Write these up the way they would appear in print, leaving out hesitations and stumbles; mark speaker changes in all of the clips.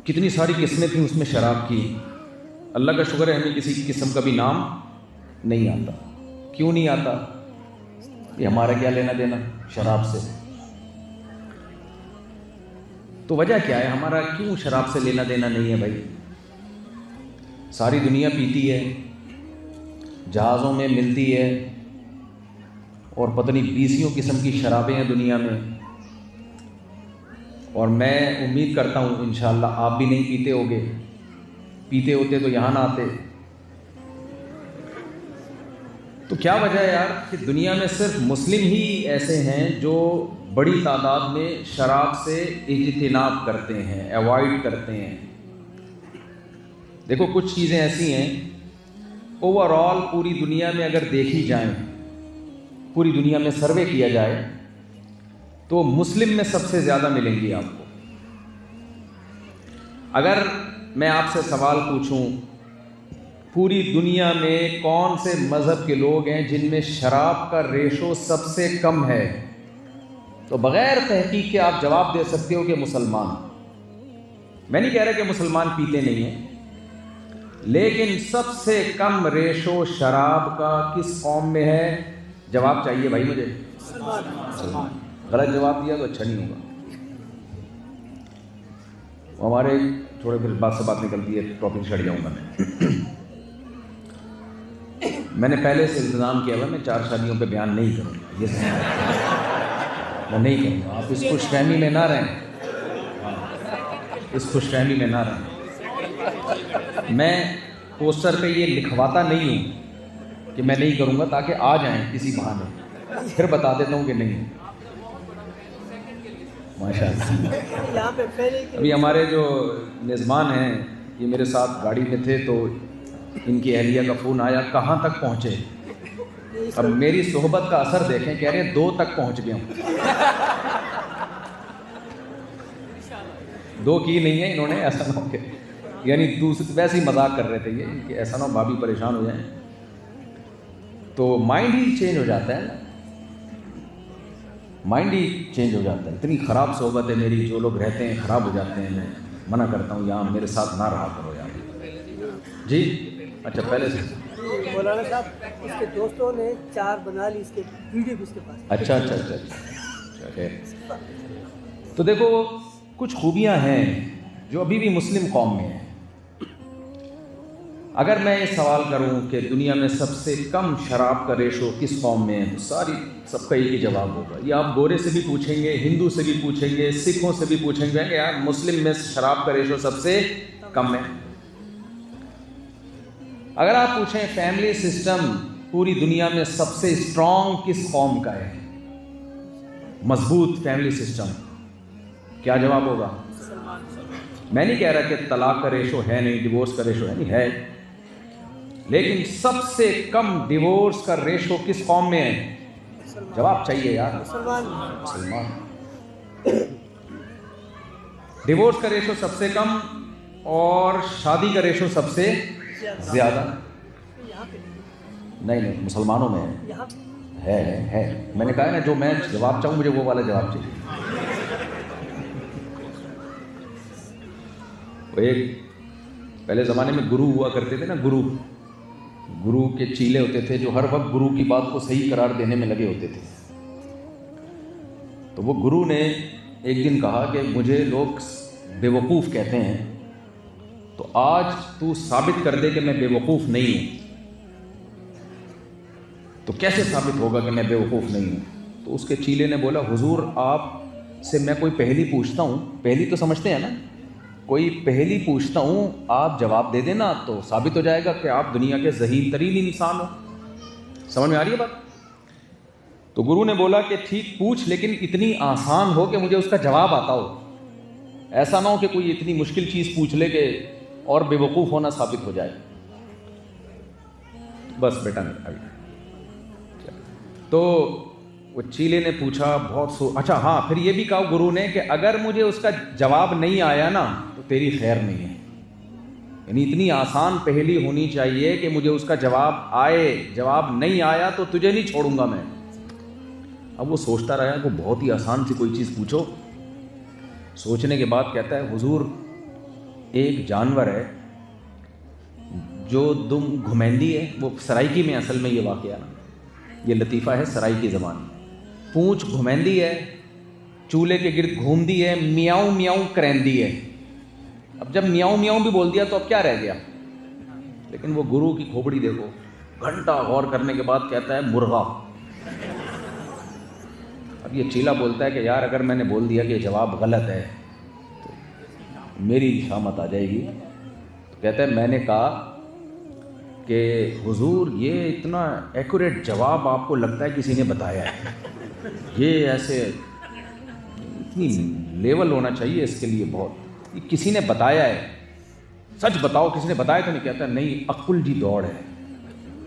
Speaker 1: کتنی ساری قسمیں تھیں اس میں شراب کی. اللہ کا شکر ہے ہمیں کسی قسم کا بھی نام نہیں آتا. کیوں نہیں آتا؟ یہ ہمارا کیا لینا دینا شراب سے؟ تو وجہ کیا ہے؟ ہمارا کیوں شراب سے لینا دینا نہیں ہے بھائی؟ ساری دنیا پیتی ہے، جہازوں میں ملتی ہے، اور پتہ نہیں 20 قسم کی شرابیں ہیں دنیا میں. اور میں امید کرتا ہوں انشاءاللہ آپ بھی نہیں پیتے ہوگے. پیتے ہوتے تو یہاں نہ آتے. تو کیا وجہ ہے یار کہ دنیا میں صرف مسلم ہی ایسے ہیں جو بڑی تعداد میں شراب سے اجتناب کرتے ہیں، ایوائڈ کرتے ہیں. دیکھو کچھ چیزیں ایسی ہیں اوور آل پوری دنیا میں اگر دیکھی جائیں، پوری دنیا میں سروے کیا جائے تو مسلم میں سب سے زیادہ ملیں گی آپ کو. اگر میں آپ سے سوال پوچھوں پوری دنیا میں کون سے مذہب کے لوگ ہیں جن میں شراب کا ریشو سب سے کم ہے، تو بغیر تحقیق کے آپ جواب دے سکتے ہو کہ مسلمان. میں نہیں کہہ رہا کہ مسلمان پیتے نہیں ہیں، لیکن سب سے کم ریشو شراب کا کس قوم میں ہے؟ جواب چاہیے بھائی مجھے. مسلمان. غلط جواب دیا تو اچھا نہیں ہوگا. ہمارے تھوڑے پھر بات سے بات نکلتی ہے، ٹاپک چھڑ جاؤں گا میں نے پہلے سے انتظام کیا ہوا میں 4 شادیوں پہ بیان نہیں کروں گا. یہ میں نہیں کروں گا. آپ اس خوش فہمی میں نہ رہیں، اس خوش فہمی میں نہ رہیں. میں پوسٹر پہ یہ لکھواتا نہیں ہوں کہ میں نہیں کروں گا تاکہ آ جائیں کسی بہانے، پھر بتا دیتا ہوں کہ نہیں. ماشاء اللہ. ابھی ہمارے جو میزبان ہیں یہ میرے ساتھ گاڑی میں تھے تو ان کی اہلیہ کا فون آیا کہاں تک پہنچے. اب میری صحبت کا اثر دیکھیں، کہہ رہے ہیں 2 تک پہنچ گیا ہوں. 2 کی نہیں ہے انہوں نے، ایسا نہ ہو کہ یعنی ویسے ہی مذاق کر رہے تھے یہ کہ ایسا نہ ہو بھابھی پریشان ہو جائیں. تو مائنڈ ہی چینج ہو جاتا ہے نا، مائنڈ ہی چینج ہو جاتا ہے. اتنی خراب صحبت ہے میری، جو لوگ رہتے ہیں خراب ہو جاتے ہیں. میں منع کرتا ہوں یہاں میرے ساتھ نہ رہا کرو یار. جی اچھا پہلے سے
Speaker 2: مولانا صاحب اس کے دوستوں نے 4 بنا لی، اس کے ویڈیو بھی اس کے پاس.
Speaker 1: اچھا. تو دیکھو کچھ خوبیاں ہیں جو ابھی بھی مسلم قوم میں ہیں. اگر میں یہ سوال کروں کہ دنیا میں سب سے کم شراب کا ریشو کس قوم میں ہے تو سب کا ایک ہی جواب ہوگا. یہ آپ گورے سے بھی پوچھیں گے، ہندو سے بھی پوچھیں گے، سکھوں سے بھی پوچھیں گے کہ یار مسلم میں شراب کا ریشو سب سے کم ہے. اگر آپ پوچھیں فیملی سسٹم پوری دنیا میں سب سے اسٹرانگ کس قوم کا ہے، مضبوط فیملی سسٹم، کیا جواب ہوگا؟ میں نہیں کہہ رہا کہ طلاق کا ریشو ہے نہیں، ڈیورس کا ریشو ہے نہیں، ہے، لیکن سب سے کم ڈیورس کا ریشو کس قوم میں ہے؟ جواب چاہیے یار. مسلمان. ڈیورس کا ریشو سب سے کم اور شادی کا ریشو سب سے زیادہ. نہیں مسلمانوں میں ہے. میں نے کہا نا جو میں جواب چاہوں مجھے وہ والا جواب چاہیے. ایک پہلے زمانے میں گرو ہوا کرتے تھے نا، گرو کے چیلے ہوتے تھے جو ہر وقت گرو کی بات کو صحیح قرار دینے میں لگے ہوتے تھے. تو وہ گرو نے ایک دن کہا کہ مجھے لوگ بے وقوف کہتے ہیں، تو آج تو ثابت کر دے کہ میں بے وقوف نہیں ہوں. تو کیسے ثابت ہوگا کہ میں بے وقوف نہیں ہوں؟ تو اس کے چیلے نے بولا حضور آپ سے میں کوئی پہلی پوچھتا ہوں، پہلی تو سمجھتے ہیں نا، کوئی پہلی پوچھتا ہوں آپ جواب دے دینا تو ثابت ہو جائے گا کہ آپ دنیا کے ذہین ترین انسان ہو. سمجھ میں آ رہی ہے بات؟ تو گرو نے بولا کہ ٹھیک پوچھ، لیکن اتنی آسان ہو کہ مجھے اس کا جواب آتا ہو. ایسا نہ ہو کہ کوئی اتنی مشکل چیز پوچھ لے کہ اور بے وقوف ہونا ثابت ہو جائے. بس بیٹا نہیں. تو وہ چیلے نے پوچھا بہت اچھا ہاں پھر یہ بھی کہا گرو نے کہ اگر مجھے اس کا جواب نہیں آیا نا تو تیری خیر نہیں ہے. یعنی اتنی آسان پہلی ہونی چاہیے کہ مجھے اس کا جواب آئے، جواب نہیں آیا تو تجھے نہیں چھوڑوں گا میں. اب وہ سوچتا رہا کہ بہت ہی آسان سی کوئی چیز پوچھو. سوچنے کے بعد کہتا ہے حضور ایک جانور ہے جو دم گھمیندی ہے، وہ سرائکی میں اصل میں یہ واقعہ نا، یہ لطیفہ ہے سرائکی زبان میں، پونچھ گھمیندی ہے، چولہے کے گرد گھومتی ہے، میاؤں میاؤں کریندی ہے۔ اب جب میاؤں میاؤں بھی بول دیا تو اب کیا رہ گیا؟ لیکن وہ گرو کی کھوپڑی دیکھو، گھنٹہ غور کرنے کے بعد کہتا ہے مرغا۔ اب یہ چیلا بولتا ہے کہ یار اگر میں نے بول دیا کہ یہ جواب غلط ہے تو میری شامت آ جائے گی۔ تو کہتا ہے میں نے کہا کہ حضور یہ اتنا ایکوریٹ جواب آپ کو لگتا ہے کسی نے بتایا ہے؟ یہ ایسے اتنی لیول ہونا چاہیے اس کے لیے، بہت، یہ کسی نے بتایا ہے، سچ بتاؤ کسی نے بتایا تو نہیں؟ کہتا ہے نہیں، عقل کی دوڑ ہے،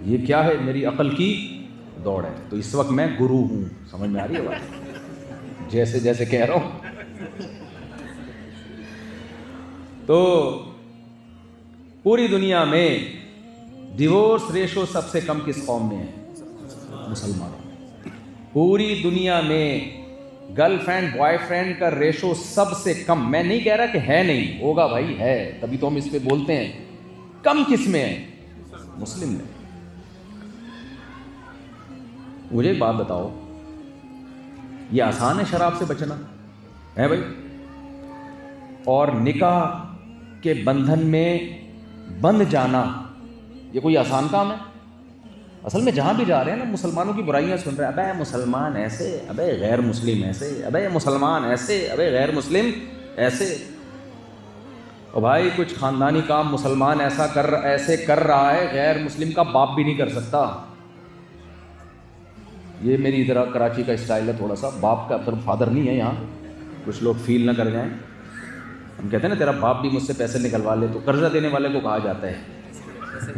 Speaker 1: یہ کیا ہے؟ میری عقل کی دوڑ ہے۔ تو اس وقت میں گرو ہوں، سمجھ میں آ رہی ہے بات جیسے جیسے کہہ رہا ہوں؟ تو پوری دنیا میں ڈیورس ریشو سب سے کم کس قوم میں ہے؟ مسلمانوں۔ پوری دنیا میں گرل فرینڈ بوائے فرینڈ کا ریشو سب سے کم، میں نہیں کہہ رہا کہ ہے نہیں، ہوگا بھائی، ہے، تبھی تو ہم اس پہ بولتے ہیں۔ کم کس میں ہے؟ مسلم میں۔ مجھے ایک بات بتاؤ، یہ آسان ہے شراب سے بچنا ہے بھائی؟ اور نکاح کے بندھن میں بندھ جانا یہ کوئی آسان کام ہے؟ اصل میں جہاں بھی جا رہے ہیں نا، مسلمانوں کی برائیاں سن رہے ہیں، ابے مسلمان ایسے، ابے غیر مسلم ایسے، ابے مسلمان ایسے، ابے غیر مسلم ایسے۔ اور بھائی کچھ خاندانی کام مسلمان ایسے کر رہا ہے، غیر مسلم کا باپ بھی نہیں کر سکتا۔ یہ میری ادھر کراچی کا اسٹائل ہے تھوڑا سا، باپ کا طرف فادر نہیں ہے یہاں، کچھ لوگ فیل نہ کر جائیں۔ ہم کہتے ہیں نا تیرا باپ بھی مجھ سے پیسے نکلوا لے، تو قرضہ دینے والے کو کہا جاتا ہے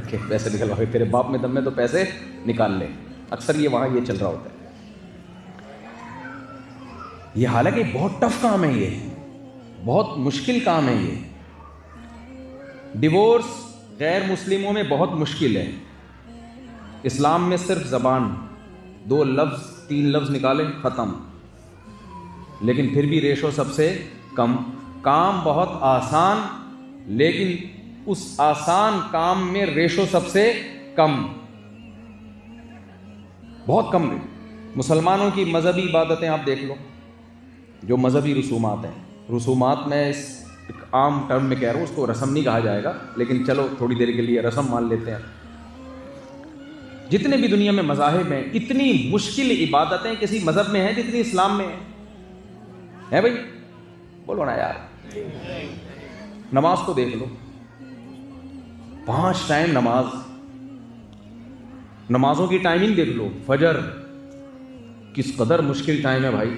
Speaker 1: کہ پیسے نکلوا لے، تیرے باپ میں دم میں تو پیسے نکال لے، اکثر یہ وہاں یہ چل رہا ہوتا ہے۔ یہ حالانکہ بہت ٹف کام ہے، یہ بہت مشکل کام ہے۔ یہ ڈیورس غیر مسلموں میں بہت مشکل ہے۔ اسلام میں صرف زبان 2 لفظ 3 لفظ نکالے ختم، لیکن پھر بھی ریشو سب سے کم۔ کام بہت آسان، لیکن اس آسان کام میں ریشو سب سے کم، بہت کم ہے۔ مسلمانوں کی مذہبی عبادتیں آپ دیکھ لو، جو مذہبی رسومات ہیں، رسومات میں اس عام ٹرم میں کہہ رہا ہوں، اس کو رسم نہیں کہا جائے گا، لیکن چلو تھوڑی دیر کے لیے رسم مان لیتے ہیں۔ جتنے بھی دنیا میں مذاہب ہیں، اتنی مشکل عبادتیں کسی مذہب میں ہیں جتنی اسلام میں ہے بھائی؟ بولو نا یار۔ نماز کو دیکھ لو، 5 ٹائم نماز، نمازوں کی ٹائمنگ دیکھ لو، فجر کس قدر مشکل ٹائم ہے بھائی،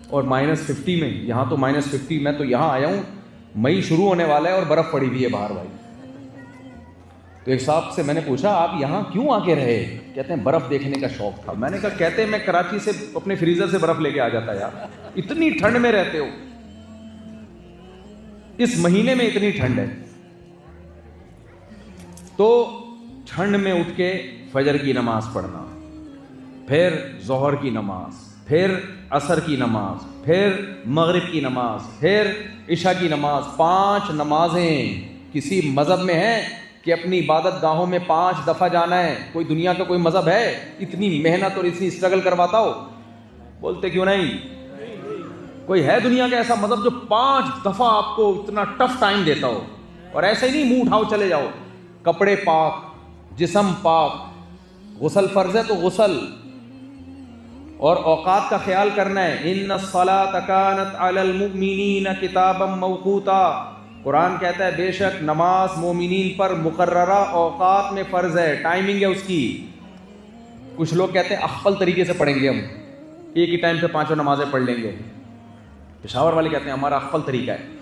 Speaker 1: اور -50 میں، یہاں تو -50، میں تو یہاں آیا ہوں، مئی شروع ہونے والا ہے اور برف پڑی ہوئی ہے باہر بھائی۔ تو ایک صاحب سے میں نے پوچھا آپ یہاں کیوں آ کے رہے؟ کہتے ہیں برف دیکھنے کا شوق تھا۔ میں نے کہا کہتے ہیں میں کراچی سے اپنے فریزر سے برف لے کے آ جاتا یار، اتنی ٹھنڈ میں رہتے ہو، اس مہینے میں اتنی ٹھنڈ ہے۔ تو ٹھنڈ میں اٹھ کے فجر کی نماز پڑھنا، پھر ظہر کی نماز، پھر عصر کی نماز، پھر مغرب کی نماز، پھر عشاء کی نماز، 5 نمازیں کسی مذہب میں ہیں کہ اپنی عبادت گاہوں میں 5 دفعہ جانا ہے؟ کوئی دنیا کا کوئی مذہب ہے اتنی محنت اور اتنی اسٹرگل کرواتا ہو؟ بولتے کیوں نہیں؟ کوئی ہے دنیا کا ایسا مذہب جو 5 دفعہ آپ کو اتنا ٹف ٹائم دیتا ہو؟ اور ایسے ہی نہیں منہ اٹھاؤ چلے جاؤ، کپڑے پاک، جسم پاک، غسل فرض ہے تو غسل، اور اوقات کا خیال کرنا ہے۔ ان الصلاۃ کانت علی المؤمنین کتابا موقوتا، قرآن کہتا ہے بے شک نماز مومنین پر مقررہ اوقات میں فرض ہے، ٹائمنگ ہے اس کی۔ کچھ لوگ کہتے ہیں اخفل طریقے سے پڑھیں گے، ہم ایک ہی ٹائم پہ 5 نمازیں پڑھ لیں گے، پشاور والے کہتے ہیں ہمارا اخفل طریقہ ہے۔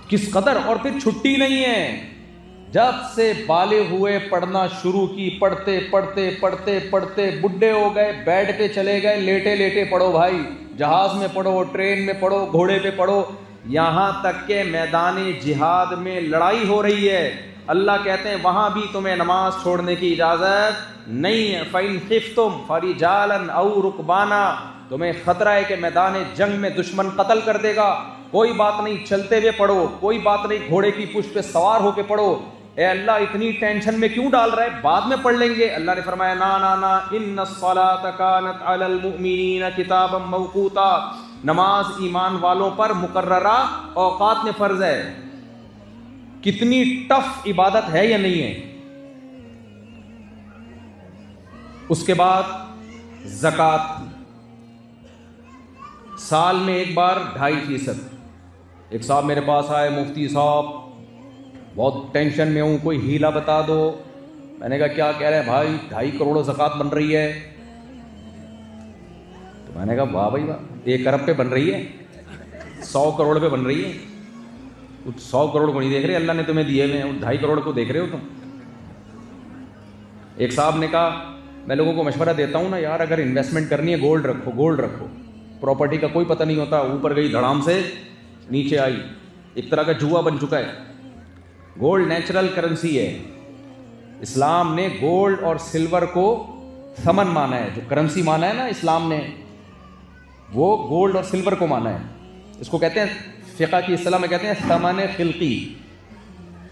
Speaker 1: کس قدر، اور پھر چھٹی نہیں ہے، جب سے بالغ ہوئے پڑھنا شروع کی، پڑھتے پڑھتے پڑھتے پڑھتے بڈھے ہو گئے، بیڈ پہ چلے گئے، لیٹے لیٹے پڑھو بھائی، جہاز میں پڑھو، ٹرین میں پڑھو، گھوڑے پہ پڑھو، یہاں تک کہ میدان جہاد میں لڑائی ہو رہی ہے، اللہ کہتے ہیں وہاں بھی تمہیں نماز چھوڑنے کی اجازت نہیں ہے۔ فَإِنْ خِفْتُمْ فَرِجَالًا أَوْ رُكْبَانًا، تمہیں خطرہ ہے کہ میدان جنگ میں دشمن قتل کر دے گا، کوئی بات نہیں چلتے ہوئے پڑھو, کوئی بات نہیں گھوڑے کی پشت پہ سوار ہو کے پڑھو. اے اللہ اتنی ٹینشن میں کیوں ڈال رہا ہے, بعد میں پڑھ لیں گے. اللہ نے فرمایا نا نا نا, ان الصلاۃ کانت علی المؤمنین کتابا موقوتا, نماز ایمان والوں پر مقررہ اوقات میں فرض ہے. کتنی ٹف عبادت ہے یا نہیں ہے. اس کے بعد زکوٰۃ, سال میں ایک بار 2.5%. ایک صاحب میرے پاس آئے, مفتی صاحب بہت ٹینشن میں ہوں, کوئی ہیلا بتا دو. میں نے کہا کیا کہہ رہے ہیں بھائی, 2.5 کروڑ زکوٰۃ بن رہی ہے. تو میں نے کہا واہ بھائی واہ, 1 ارب پہ بن رہی ہے, 100 کروڑ پہ بن رہی ہے. 100 کروڑ کو نہیں دیکھ رہے اللہ نے تمہیں دیے ہوئے ہیں, 2.5 کروڑ کو دیکھ رہے ہو تم. ایک صاحب نے کہا میں لوگوں کو مشورہ دیتا ہوں نا یار, اگر انویسٹمنٹ کرنی ہے گولڈ رکھو, گولڈ رکھو. پراپرٹی کا کوئی پتہ نہیں ہوتا, اوپر گئی دھڑام سے نیچے آئی, ایک طرح کا جوا بن چکا ہے. گولڈ نیچرل کرنسی ہے. اسلام نے گولڈ اور سلور کو ثمن مانا ہے, جو کرنسی مانا ہے نا اسلام نے, وہ گولڈ اور سلور کو مانا ہے. اس کو کہتے ہیں فقہ کی اصطلاح میں کہتے ہیں ثمن خلقی,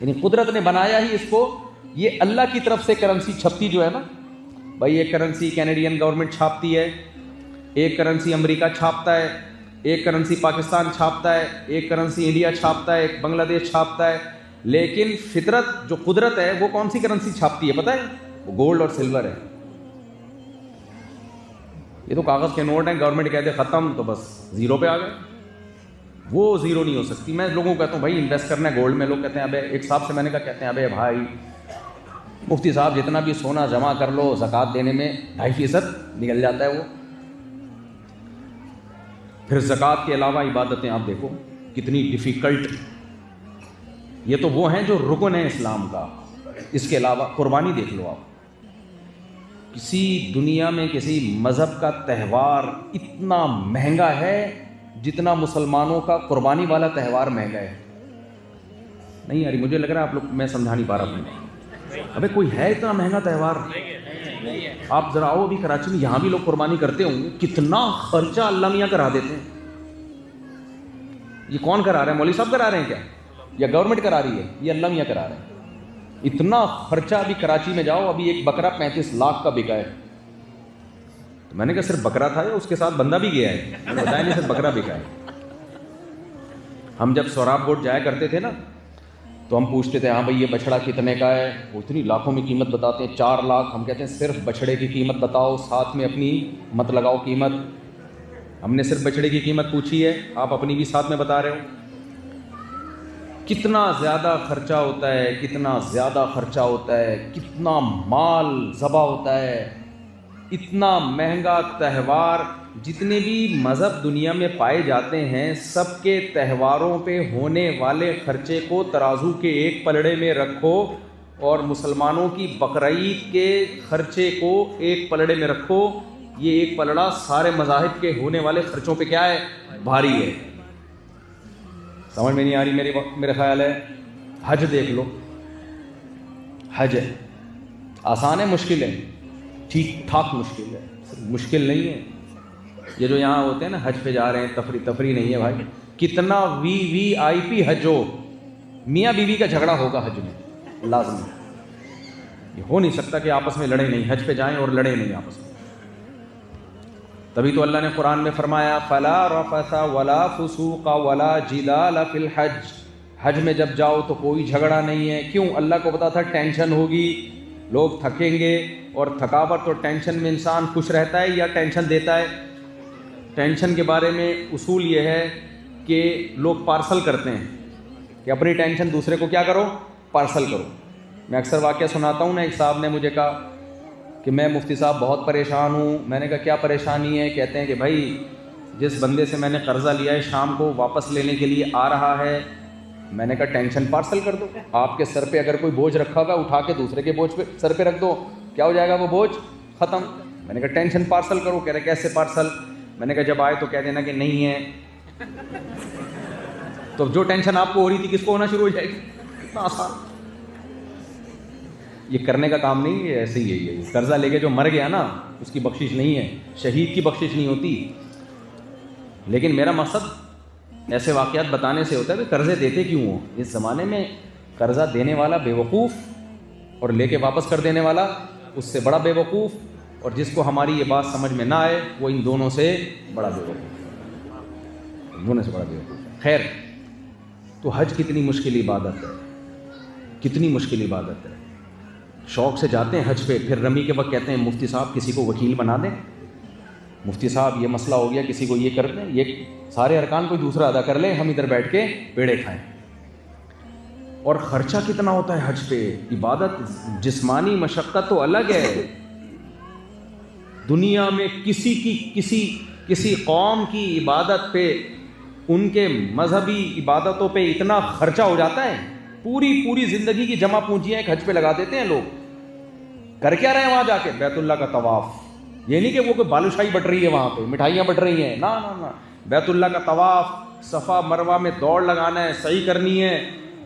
Speaker 1: یعنی قدرت نے بنایا ہی اس کو. یہ اللہ کی طرف سے کرنسی چھپتی جو ہے نا بھائی, ایک کرنسی کینیڈین گورنمنٹ چھاپتی ہے, ایک کرنسی امریکہ چھاپتا ہے, ایک کرنسی پاکستان چھاپتا ہے, ایک کرنسی انڈیا چھاپتا ہے, ایک بنگلہ دیش چھاپتا ہے. لیکن فطرت جو قدرت ہے وہ کون سی کرنسی چھاپتی ہے پتہ ہے, وہ گولڈ اور سلور ہے. یہ تو کاغذ کے نوٹ ہیں, گورنمنٹ کہتے ختم تو بس زیرو پہ آ گئے. وہ زیرو نہیں ہو سکتی. میں لوگوں کو کہتا ہوں بھائی انویسٹ کرنا ہے گولڈ میں, لوگ کہتے ہیں ابے, ایک صاحب سے میں نے کہا کہتے ہیں ابے بھائی مفتی صاحب جتنا بھی سونا جمع کر لو زکوٰۃ دینے میں 2.5% نکل جاتا ہے وہ. پھر زکوٰۃ کے علاوہ عبادتیں آپ دیکھو کتنی ڈیفیکلٹ. یہ تو وہ ہیں جو رکن ہیں اسلام کا. اس کے علاوہ قربانی دیکھ لو آپ, کسی دنیا میں کسی مذہب کا تہوار اتنا مہنگا ہے جتنا مسلمانوں کا قربانی والا تہوار مہنگا ہے. نہیں یار مجھے لگ رہا ہے آپ لوگ, میں سمجھا نہیں پا رہا ہوں. ابے کوئی ہے اتنا مہنگا تہوار؟ آپ ذرا آؤ ابھی کراچی میں, یہاں بھی لوگ قربانی کرتے ہوں گے, کتنا خرچہ اللہ میاں کرا دیتے ہیں. یہ کون کرا رہے ہیں, مولوی صاحب کرا رہے ہیں کیا, یا گورنمنٹ کرا رہی ہے؟ یہ اللہ میاں کرا رہے ہیں. اتنا خرچہ. ابھی کراچی میں جاؤ, ابھی ایک بکرا 35 لاکھ کا بکا ہے. تو میں نے کہا صرف بکرا تھا یا اس کے ساتھ بندہ بھی گیا ہے؟ میں نے بتایا نہیں, صرف بکرا بکا ہے. ہم جب سوراب گوٹ جایا کرتے تھے نا تو ہم پوچھتے تھے ہاں بھائی یہ بچڑا کتنے کا ہے, وہ اتنی لاکھوں میں قیمت بتاتے ہیں, 4 لاکھ. ہم کہتے ہیں صرف بچڑے کی قیمت بتاؤ, ساتھ میں اپنی مت لگاؤ قیمت. ہم نے صرف بچڑے کی قیمت پوچھی ہے, آپ اپنی بھی ساتھ میں بتا رہے ہو. کتنا زیادہ خرچہ ہوتا ہے, کتنا زیادہ خرچہ ہوتا ہے, کتنا مال ذبح ہوتا ہے. اتنا مہنگا تہوار. جتنے بھی مذہب دنیا میں پائے جاتے ہیں سب کے تہواروں پہ ہونے والے خرچے کو ترازو کے ایک پلڑے میں رکھو, اور مسلمانوں کی بقرعید کے خرچے کو ایک پلڑے میں رکھو. یہ ایک پلڑا سارے مذاہب کے ہونے والے خرچوں پہ کیا ہے, بھاری ہے. سمجھ میں نہیں آ رہی میرے خیال ہے. حج دیکھ لو, حج ہے آسان ہے مشکل ہے؟ ٹھیک ٹھاک مشکل ہے, مشکل نہیں ہے. یہ جو یہاں ہوتے ہیں نا حج پہ جا رہے ہیں, تفریح نہیں ہے بھائی. کتنا VIP حج ہو, میاں بیوی کا جھگڑا ہوگا حج میں لازمی. یہ ہو نہیں سکتا کہ آپس میں لڑیں نہیں, حج پہ جائیں اور لڑیں نہیں آپس میں. تبھی تو اللہ نے قرآن میں فرمایا فلا رفث ولا فسوق ولا جدال فی الحج. حج میں جب جاؤ تو کوئی جھگڑا نہیں ہے. کیوں؟ اللہ کو پتا تھا ٹینشن ہوگی, لوگ تھکیں گے, اور تھکاوٹ اور ٹینشن میں انسان خوش رہتا ہے یا ٹینشن دیتا ہے. ٹینشن کے بارے میں اصول یہ ہے کہ لوگ پارسل کرتے ہیں کہ اپنی ٹینشن دوسرے کو کیا کرو, پارسل کرو. میں اکثر واقعہ سناتا ہوں نا. ایک صاحب نے مجھے کہا کہ میں مفتی صاحب بہت پریشان ہوں. میں نے کہا کیا پریشانی ہے؟ کہتے ہیں کہ بھائی جس بندے سے میں نے قرضہ لیا ہے شام کو واپس لینے کے لیے آ رہا ہے. میں نے کہا ٹینشن پارسل کر دو. آپ کے سر پہ اگر کوئی بوجھ رکھا ہوگا اٹھا کے دوسرے کے بوجھ پہ سر پہ رکھ دو, کیا ہو جائے گا وہ بوجھ, ختم. میں نے کہا ٹینشن پارسل کرو. کہہ رہے کیسے پارسل؟ میں نے کہا جب آئے تو کہہ دینا کہ نہیں ہے. تو جو ٹینشن آپ کو ہو رہی تھی کس کو ہونا شروع ہو جائے گی. اتنا آسان. یہ کرنے کا کام نہیں, یہ ایسے ہی ہے. یہ قرضہ لے کے جو مر گیا نا اس کی بخشش نہیں ہے, شہید کی بخشش نہیں ہوتی. لیکن میرا مقصد ایسے واقعات بتانے سے ہوتا ہے کہ قرضے دیتے کیوں ہوں. اس زمانے میں قرضہ دینے والا بیوقوف اور لے کے واپس کر دینے والا اس سے بڑا بیوقوف, اور جس کو ہماری یہ بات سمجھ میں نہ آئے وہ ان دونوں سے بڑا بیوقوف, ان دونوں سے بڑا بیوقوف ہے. خیر, تو حج کتنی مشکل عبادت ہے, کتنی مشکل عبادت ہے. شوق سے جاتے ہیں حج پہ, پھر رمی کے وقت کہتے ہیں مفتی صاحب کسی کو وکیل بنا دیں, مفتی صاحب یہ مسئلہ ہو گیا, کسی کو یہ کر دیں, یہ سارے ارکان کوئی دوسرا ادا کر لے, ہم ادھر بیٹھ کے پیڑے کھائیں. اور خرچہ کتنا ہوتا ہے حج پہ. عبادت, جسمانی مشقت تو الگ ہے. دنیا میں کسی قوم کی عبادت پہ, ان کے مذہبی عبادتوں پہ اتنا خرچہ ہو جاتا ہے, پوری زندگی کی جمع پونجیاں ایک حج پہ لگا دیتے ہیں لوگ. کر کیا رہے ہیں وہاں جا کے؟ بیت اللہ کا طواف. یہ نہیں کہ وہ کوئی بالوشاہی بٹ رہی ہے وہاں پہ, مٹھائیاں بٹ رہی ہیں, نہ. بیت اللہ کا طواف, صفا مروہ میں دوڑ لگانا ہے, سعی کرنی ہے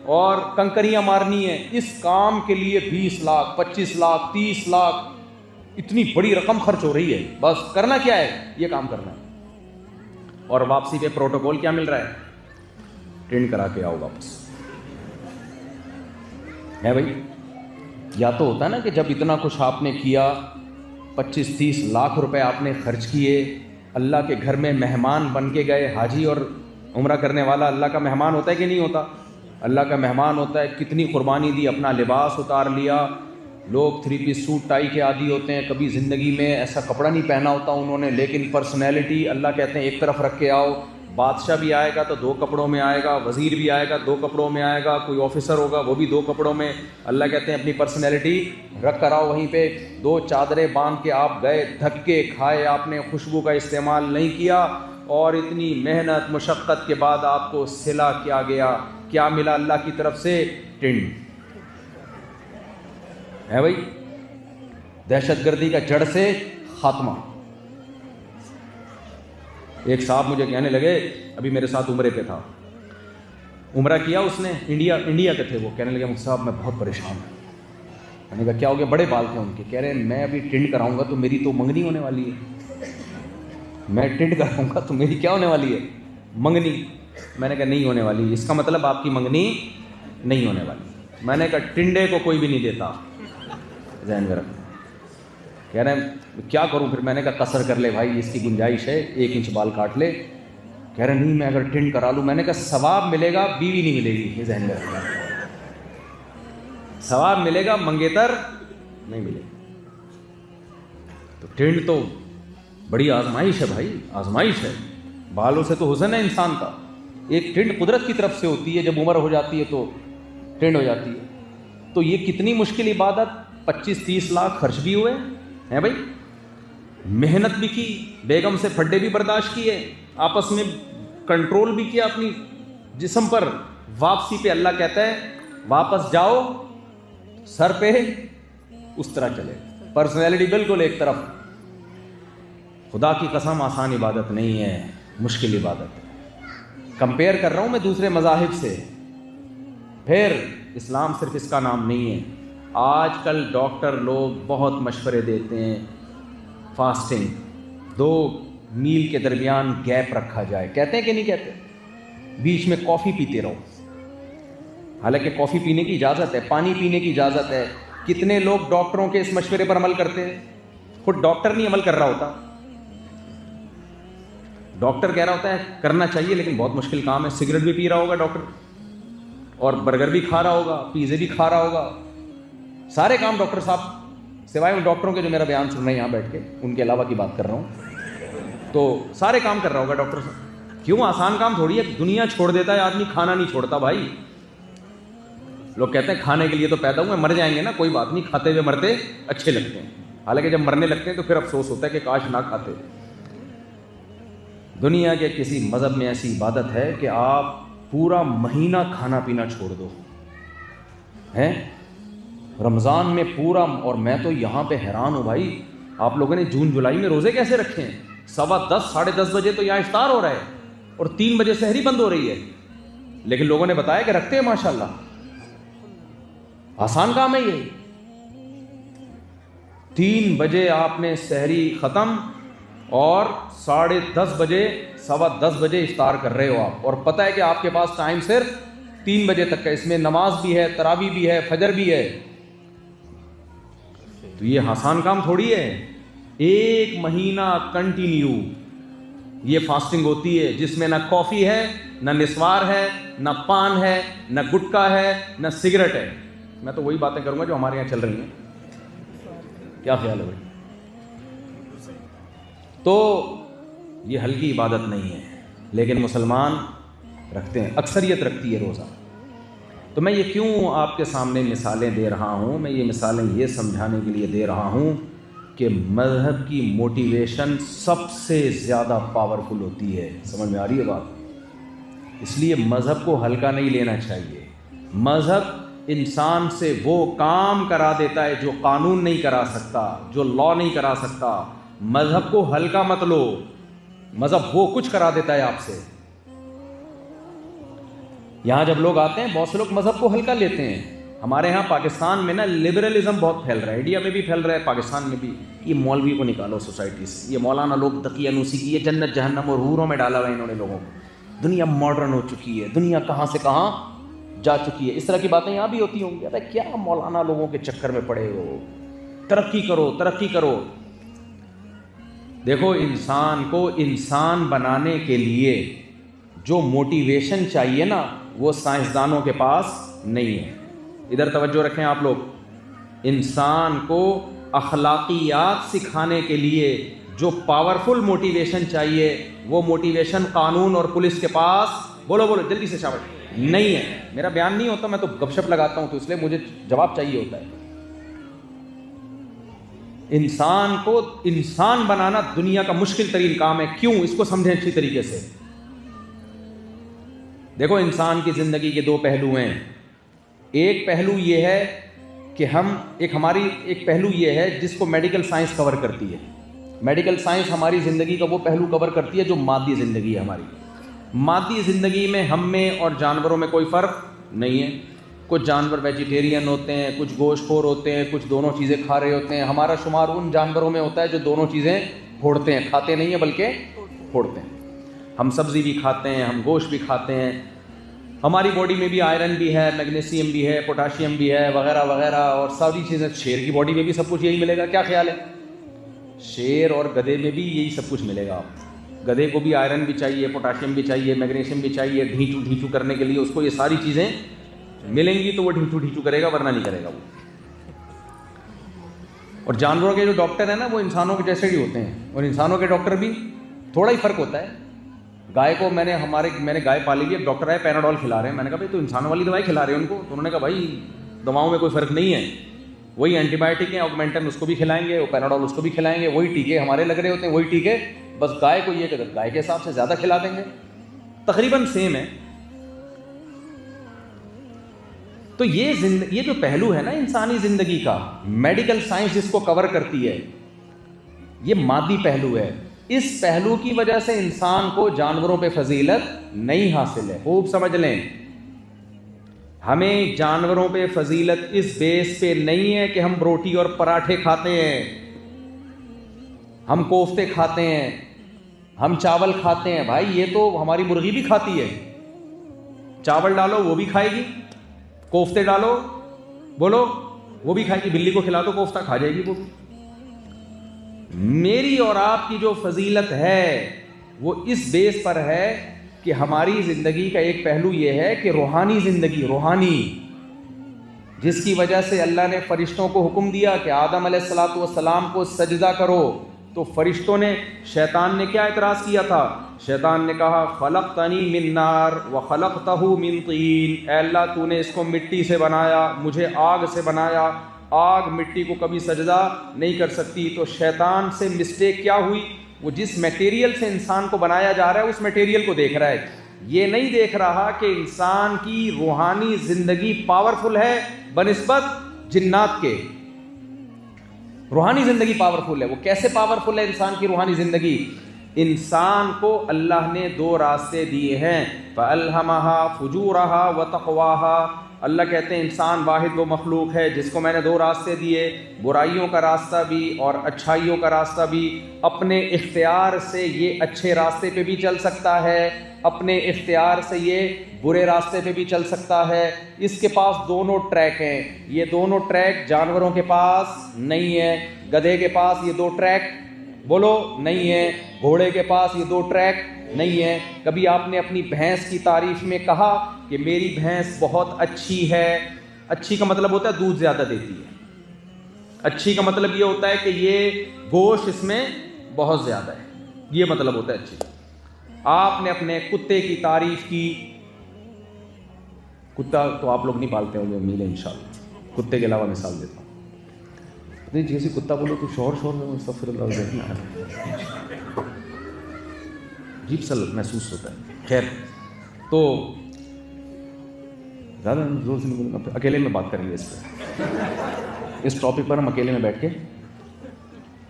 Speaker 1: اور کنکریاں مارنی ہے. اس کام کے لیے 20 لاکھ 25 لاکھ 30 لاکھ اتنی بڑی رقم خرچ ہو رہی ہے. بس کرنا کیا ہے؟ یہ کام کرنا ہے. اور واپسی پہ پروٹوکول کیا مل رہا ہے؟ ٹرینڈ کرا کے آؤ واپس. ہے بھائی, یا تو ہوتا ہے نا کہ جب اتنا کچھ آپ نے کیا, 25-30 لاکھ روپے آپ نے خرچ کیے, اللہ کے گھر میں مہمان بن کے گئے. حاجی اور عمرہ کرنے والا اللہ کا مہمان ہوتا ہے کہ نہیں ہوتا؟ اللہ کا مہمان ہوتا ہے. کتنی قربانی دی, اپنا لباس اتار لیا. لوگ 3 پیس سوٹ ٹائی کے عادی ہوتے ہیں, کبھی زندگی میں ایسا کپڑا نہیں پہنا ہوتا انہوں نے, لیکن پرسنالٹی اللہ کہتے ہیں ایک طرف رکھ کے آؤ. بادشاہ بھی آئے گا تو 2 کپڑوں میں آئے گا, وزیر بھی آئے گا 2 کپڑوں میں آئے گا, کوئی آفیسر ہوگا وہ بھی 2 کپڑوں میں. اللہ کہتے ہیں اپنی پرسنالٹی رکھ کر آؤ وہیں پہ. 2 چادریں باندھ کے آپ گئے, دھکے کھائے, آپ نے خوشبو کا استعمال نہیں کیا, اور اتنی محنت مشقت کے بعد آپ کو صلہ کیا گیا. کیا ملا اللہ کی طرف سے؟ ٹنڈ. ہے بھائی, دہشت گردی کا جڑ سے خاتمہ. ایک صاحب مجھے کہنے لگے, ابھی میرے ساتھ عمرے پہ تھا, عمرہ کیا اس نے, انڈیا کے تھے وہ. کہنے لگے مفتی صاحب میں بہت پریشان ہوں. میں نے کہا کیا ہو گیا؟ بڑے بال تھے ان کے. کہہ رہے ہیں میں ابھی ٹنڈ کراؤں گا تو میری تو منگنی ہونے والی ہے. میں ٹنڈ کراؤں گا تو میری کیا ہونے والی ہے؟ منگنی. میں نے کہا نہیں ہونے والی. اس کا مطلب آپ کی منگنی نہیں ہونے والی. میں نے کہا ٹنڈے کو کوئی بھی نہیں دیتا, ذہن میں رکھنا. کہہ رہے ہیں کیا کروں پھر؟ میں نے کہا قصر کر لے بھائی, اس کی گنجائش ہے, 1 انچ بال کاٹ لے. کہہ رہے نہیں میں اگر ٹنڈ کرا لوں, میں نے کہا ثواب ملے گا, بیوی نہیں ملے گی, یہ ذہن میں رکھنا. ثواب ملے گا, منگیتر نہیں ملے گی. تو ٹنڈ تو بڑی آزمائش ہے بھائی, آزمائش ہے. بالوں سے تو حسن ہے انسان کا. ایک ٹنڈ قدرت کی طرف سے ہوتی ہے, جب عمر ہو جاتی ہے تو ٹنڈ ہو جاتی ہے. تو یہ کتنی مشکل عبادت, 25-30 لاکھ خرچ بھی ہوئے ہیں بھائی, محنت بھی کی, بیگم سے پھڈے بھی برداشت کیے, آپس میں کنٹرول بھی کیا اپنی جسم پر. واپسی پہ اللہ کہتا ہے واپس جاؤ سر پہ اس طرح چلے, پرسنالٹی بالکل ایک طرف. خدا کی قسم آسان عبادت نہیں ہے, مشکل عبادت ہے. کمپیئر کر رہا ہوں میں دوسرے مذاہب سے. پھر اسلام صرف اس کا نام نہیں ہے. آج کل ڈاکٹر لوگ بہت مشورے دیتے ہیں, فاسٹنگ, 2 میل کے درمیان گیپ رکھا جائے. کہتے ہیں کہ نہیں کہتے؟ بیچ میں کافی پیتے رہو. حالانکہ کافی پینے کی اجازت ہے, پانی پینے کی اجازت ہے. کتنے لوگ ڈاکٹروں کے اس مشورے پر عمل کرتے ہیں؟ خود ڈاکٹر نہیں عمل کر رہا ہوتا. ڈاکٹر کہہ رہا ہوتا ہے کرنا چاہیے, لیکن بہت مشکل کام ہے. سگریٹ بھی پی رہا ہوگا ڈاکٹر, اور برگر بھی کھا رہا ہوگا, پیزے بھی کھا رہا ہوگا. سارے کام ڈاکٹر صاحب, سوائے ان ڈاکٹروں کے جو میرا بیان سن رہے ہیں یہاں بیٹھ کے, ان کے علاوہ کی بات کر رہا ہوں, تو سارے کام کر رہا ہوگا ڈاکٹر صاحب. کیوں؟ آسان کام تھوڑی ہے. دنیا چھوڑ دیتا ہے آدمی, کھانا نہیں چھوڑتا بھائی. لوگ کہتے ہیں کھانے کے لیے تو پیدا ہوئے, مر جائیں گے نا کوئی بات نہیں, کھاتے ہوئے مرتے اچھے لگتے ہیں. حالانکہ جب مرنے لگتے ہیں تو پھر افسوس ہوتا ہے کہ کاش نہ کھاتے. دنیا کے کسی مذہب میں ایسی عبادت ہے کہ آپ پورا مہینہ کھانا پینا چھوڑ دو ہیں رمضان میں پورا. اور میں تو یہاں پہ حیران ہوں بھائی, آپ لوگوں نے جون جولائی میں روزے کیسے رکھے ہیں؟ 10:15 ساڑھے 10 بجے تو یہاں افطار ہو رہا ہے, اور 3 بجے سحری بند ہو رہی ہے, لیکن لوگوں نے بتایا کہ رکھتے ہیں ماشاءاللہ. آسان کام ہے یہ. 3 بجے آپ نے سحری ختم, اور 10:30 بجے 10:15 بجے افطار کر رہے ہو آپ، اور پتہ ہے کہ آپ کے پاس ٹائم صرف 3 بجے تک کا، اس میں نماز بھی ہے، تراویح بھی ہے، فجر بھی ہے، تو یہ آسان کام تھوڑی ہے۔ 1 مہینہ کنٹینیو یہ فاسٹنگ ہوتی ہے، جس میں نہ کافی ہے، نہ نسوار ہے، نہ پان ہے، نہ گٹکا ہے، نہ سگریٹ ہے۔ میں تو وہی باتیں کروں گا جو ہمارے یہاں چل رہی ہیں۔ کیا خیال ہے بھائی؟ تو یہ ہلکی عبادت نہیں ہے، لیکن مسلمان رکھتے ہیں، اکثریت رکھتی ہے روزہ۔ تو میں یہ کیوں آپ کے سامنے مثالیں دے رہا ہوں؟ میں یہ مثالیں یہ سمجھانے کے لیے دے رہا ہوں کہ مذہب کی موٹیویشن سب سے زیادہ پاورفل ہوتی ہے۔ سمجھ میں آ رہی ہے بات؟ اس لیے مذہب کو ہلکا نہیں لینا چاہیے۔ مذہب انسان سے وہ کام کرا دیتا ہے جو قانون نہیں کرا سکتا، جو لا نہیں کرا سکتا۔ مذہب کو ہلکا مت لو، مذہب وہ کچھ کرا دیتا ہے آپ سے۔ یہاں جب لوگ آتے ہیں، بہت سے لوگ مذہب کو ہلکا لیتے ہیں۔ ہمارے ہاں پاکستان میں نا لبرلزم بہت پھیل رہا ہے، انڈیا میں بھی پھیل رہا ہے، پاکستان میں بھی۔ یہ مولوی کو نکالو سوسائٹی سے، یہ مولانا لوگ دقیانوسی کی، یہ جنت جہنم اور حوروں میں ڈالا ہوا ہے انہوں نے لوگوں کو۔ دنیا ماڈرن ہو چکی ہے، دنیا کہاں سے کہاں جا چکی ہے۔ اس طرح کی باتیں یہاں بھی ہوتی ہوں گی، ارے کیا مولانا لوگوں کے چکر میں پڑے ہو، ترقی کرو ترقی کرو۔ دیکھو، انسان کو انسان بنانے کے لیے جو موٹیویشن چاہیے نا، وہ سائنسدانوں کے پاس نہیں ہے۔ ادھر توجہ رکھیں آپ لوگ۔ انسان کو اخلاقیات سکھانے کے لیے جو پاورفل موٹیویشن چاہیے، وہ موٹیویشن قانون اور پولیس کے پاس، بولو جلدی سے شاباش، نہیں ہے۔ میرا بیان نہیں ہوتا، میں تو گپ شپ لگاتا ہوں، تو اس لیے مجھے جواب چاہیے ہوتا ہے۔ انسان کو انسان بنانا دنیا کا مشکل ترین کام ہے۔ کیوں؟ اس کو سمجھیں اچھی طریقے سے۔ دیکھو، انسان کی زندگی کے 2 پہلو ہیں۔ ایک پہلو یہ ہے کہ ہماری ایک پہلو یہ ہے جس کو میڈیکل سائنس کور کرتی ہے۔ میڈیکل سائنس ہماری زندگی کا وہ پہلو کور کرتی ہے جو مادی زندگی ہے ہماری۔ مادی زندگی میں ہم میں اور جانوروں میں کوئی فرق نہیں ہے۔ کچھ جانور ویجیٹیرین ہوتے ہیں، کچھ گوشت خور ہوتے ہیں، کچھ دونوں چیزیں کھا رہے ہوتے ہیں۔ ہمارا شمار ان جانوروں میں ہوتا ہے جو دونوں چیزیں پھوڑتے ہیں، کھاتے نہیں ہیں بلکہ پھوڑتے ہیں۔ ہم سبزی بھی کھاتے ہیں، ہم گوشت بھی کھاتے ہیں۔ ہماری باڈی میں بھی آئرن بھی ہے، میگنیشیم بھی ہے، پوٹاشیم بھی ہے، وغیرہ وغیرہ، اور ساری چیزیں۔ شیر کی باڈی میں بھی سب کچھ یہی ملے گا، کیا خیال ہے؟ شیر اور گدھے میں بھی یہی سب کچھ ملے گا آپ۔ گدھے کو بھی آئرن بھی چاہیے، پوٹاشیم بھی چاہیے، میگنیشیم بھی چاہیے، ڈھیچو کرنے کے لیے اس کو یہ ساری چیزیں ملیں گی تو وہ ڈھیچو کرے گا، ورنہ نہیں کرے گا وہ۔ اور جانوروں کے جو ڈاکٹر ہیں نا، وہ انسانوں کے جیسے ہی ہوتے ہیں، اور انسانوں کے ڈاکٹر بھی تھوڑا ہی فرق ہوتا ہے۔ گائے کو میں نے گائے پالی ہوئی، اب ڈاکٹر آئے پیراڈول کھلا رہے ہیں، میں نے کہا بھائی تو انسانوں والی دوائی کھلا رہے ہیں ان کو؟ تو انہوں نے کہا بھائی دواؤں میں کوئی فرق نہیں ہے، وہی اینٹی بایوٹک ہیں، آگمنٹن اس کو بھی کھلائیں گے، وہ پیراڈول اس کو بھی کھلائیں گے، وہی ٹیکے ہمارے لگ رہے ہوتے ہیں، وہی ٹیکے، بس گائے کو یہ کہ گائے کے حساب سے زیادہ کھلا دیں گے، تقریباً سیم ہے۔ تو یہ جو پہلو ہے نا انسانی زندگی کا، میڈیکل سائنس جس کو کور کرتی ہے، یہ مادی پہلو ہے۔ اس پہلو کی وجہ سے انسان کو جانوروں پہ فضیلت نہیں حاصل ہے۔ خوب سمجھ لیں، ہمیں جانوروں پہ فضیلت اس بیس پہ نہیں ہے کہ ہم روٹی اور پراٹھے کھاتے ہیں، ہم کوفتے کھاتے ہیں، ہم چاول کھاتے ہیں۔ بھائی یہ تو ہماری مرغی بھی کھاتی ہے، چاول ڈالو وہ بھی کھائے گی، کوفتے ڈالو بولو وہ بھی کھائے گی، بلی کو کھلا دو کوفتہ کھا جائے گی وہ بھی۔ میری اور آپ کی جو فضیلت ہے وہ اس بیس پر ہے کہ ہماری زندگی کا ایک پہلو یہ ہے کہ روحانی زندگی، روحانی، جس کی وجہ سے اللہ نے فرشتوں کو حکم دیا کہ آدم علیہ الصلوۃ والسلام کو سجدہ کرو، تو فرشتوں نے، شیطان نے کیا اعتراض کیا تھا؟ شیطان نے کہا خلقتنی من نار وخلقتہ من طین، اے اللہ تو نے اس کو مٹی سے بنایا، مجھے آگ سے بنایا، آگ مٹی کو کبھی سجدہ نہیں کر سکتی۔ تو شیطان سے مسٹیک کیا ہوئی؟ وہ جس میٹیریل سے انسان کو بنایا جا رہا ہے اس میٹیریل کو دیکھ رہا ہے، یہ نہیں دیکھ رہا کہ انسان کی روحانی زندگی پاورفل ہے بنسبت جنات کے۔ روحانی زندگی پاورفل ہے۔ وہ کیسے پاورفل ہے انسان کی روحانی زندگی؟ انسان کو اللہ نے دو راستے دیے ہیں، فَأَلْهَمَهَا فُجُورَهَا وَتَقْوَاهَا۔ اللہ کہتے ہیں انسان واحد وہ مخلوق ہے جس کو میں نے دو راستے دیے، برائیوں کا راستہ بھی اور اچھائیوں کا راستہ بھی۔ اپنے اختیار سے یہ اچھے راستے پہ بھی چل سکتا ہے، اپنے اختیار سے یہ برے راستے پہ بھی چل سکتا ہے۔ اس کے پاس دونوں ٹریک ہیں، یہ دونوں ٹریک جانوروں کے پاس نہیں ہے۔ گدھے کے پاس یہ دو ٹریک بولو نہیں ہے، گھوڑے کے پاس یہ دو ٹریک نہیں ہے۔ کبھی آپ نے اپنی بھینس کی تعریف میں کہا کہ میری بھینس بہت اچھی ہے؟ اچھی کا مطلب ہوتا ہے دودھ زیادہ دیتی ہے، اچھی کا مطلب یہ ہوتا ہے کہ یہ گوشت اس میں بہت زیادہ ہے، یہ مطلب ہوتا ہے اچھی۔ آپ نے اپنے کتے کی تعریف کی، کتا تو آپ لوگ نہیں پالتے ہوں گے، امید ہے انشاءاللہ، کتے کے علاوہ مثال دیتا ہوں، نہیں جیسے کتا بولو تو شور میں استغفر اللہ ذہن آ عجیب سا محسوس ہوتا ہے۔ خیر، تو زیادہ زور سے نہیں بولوں گا، اکیلے میں بات کریں گے اس پہ، اس ٹاپک پر ہم اکیلے میں بیٹھ کے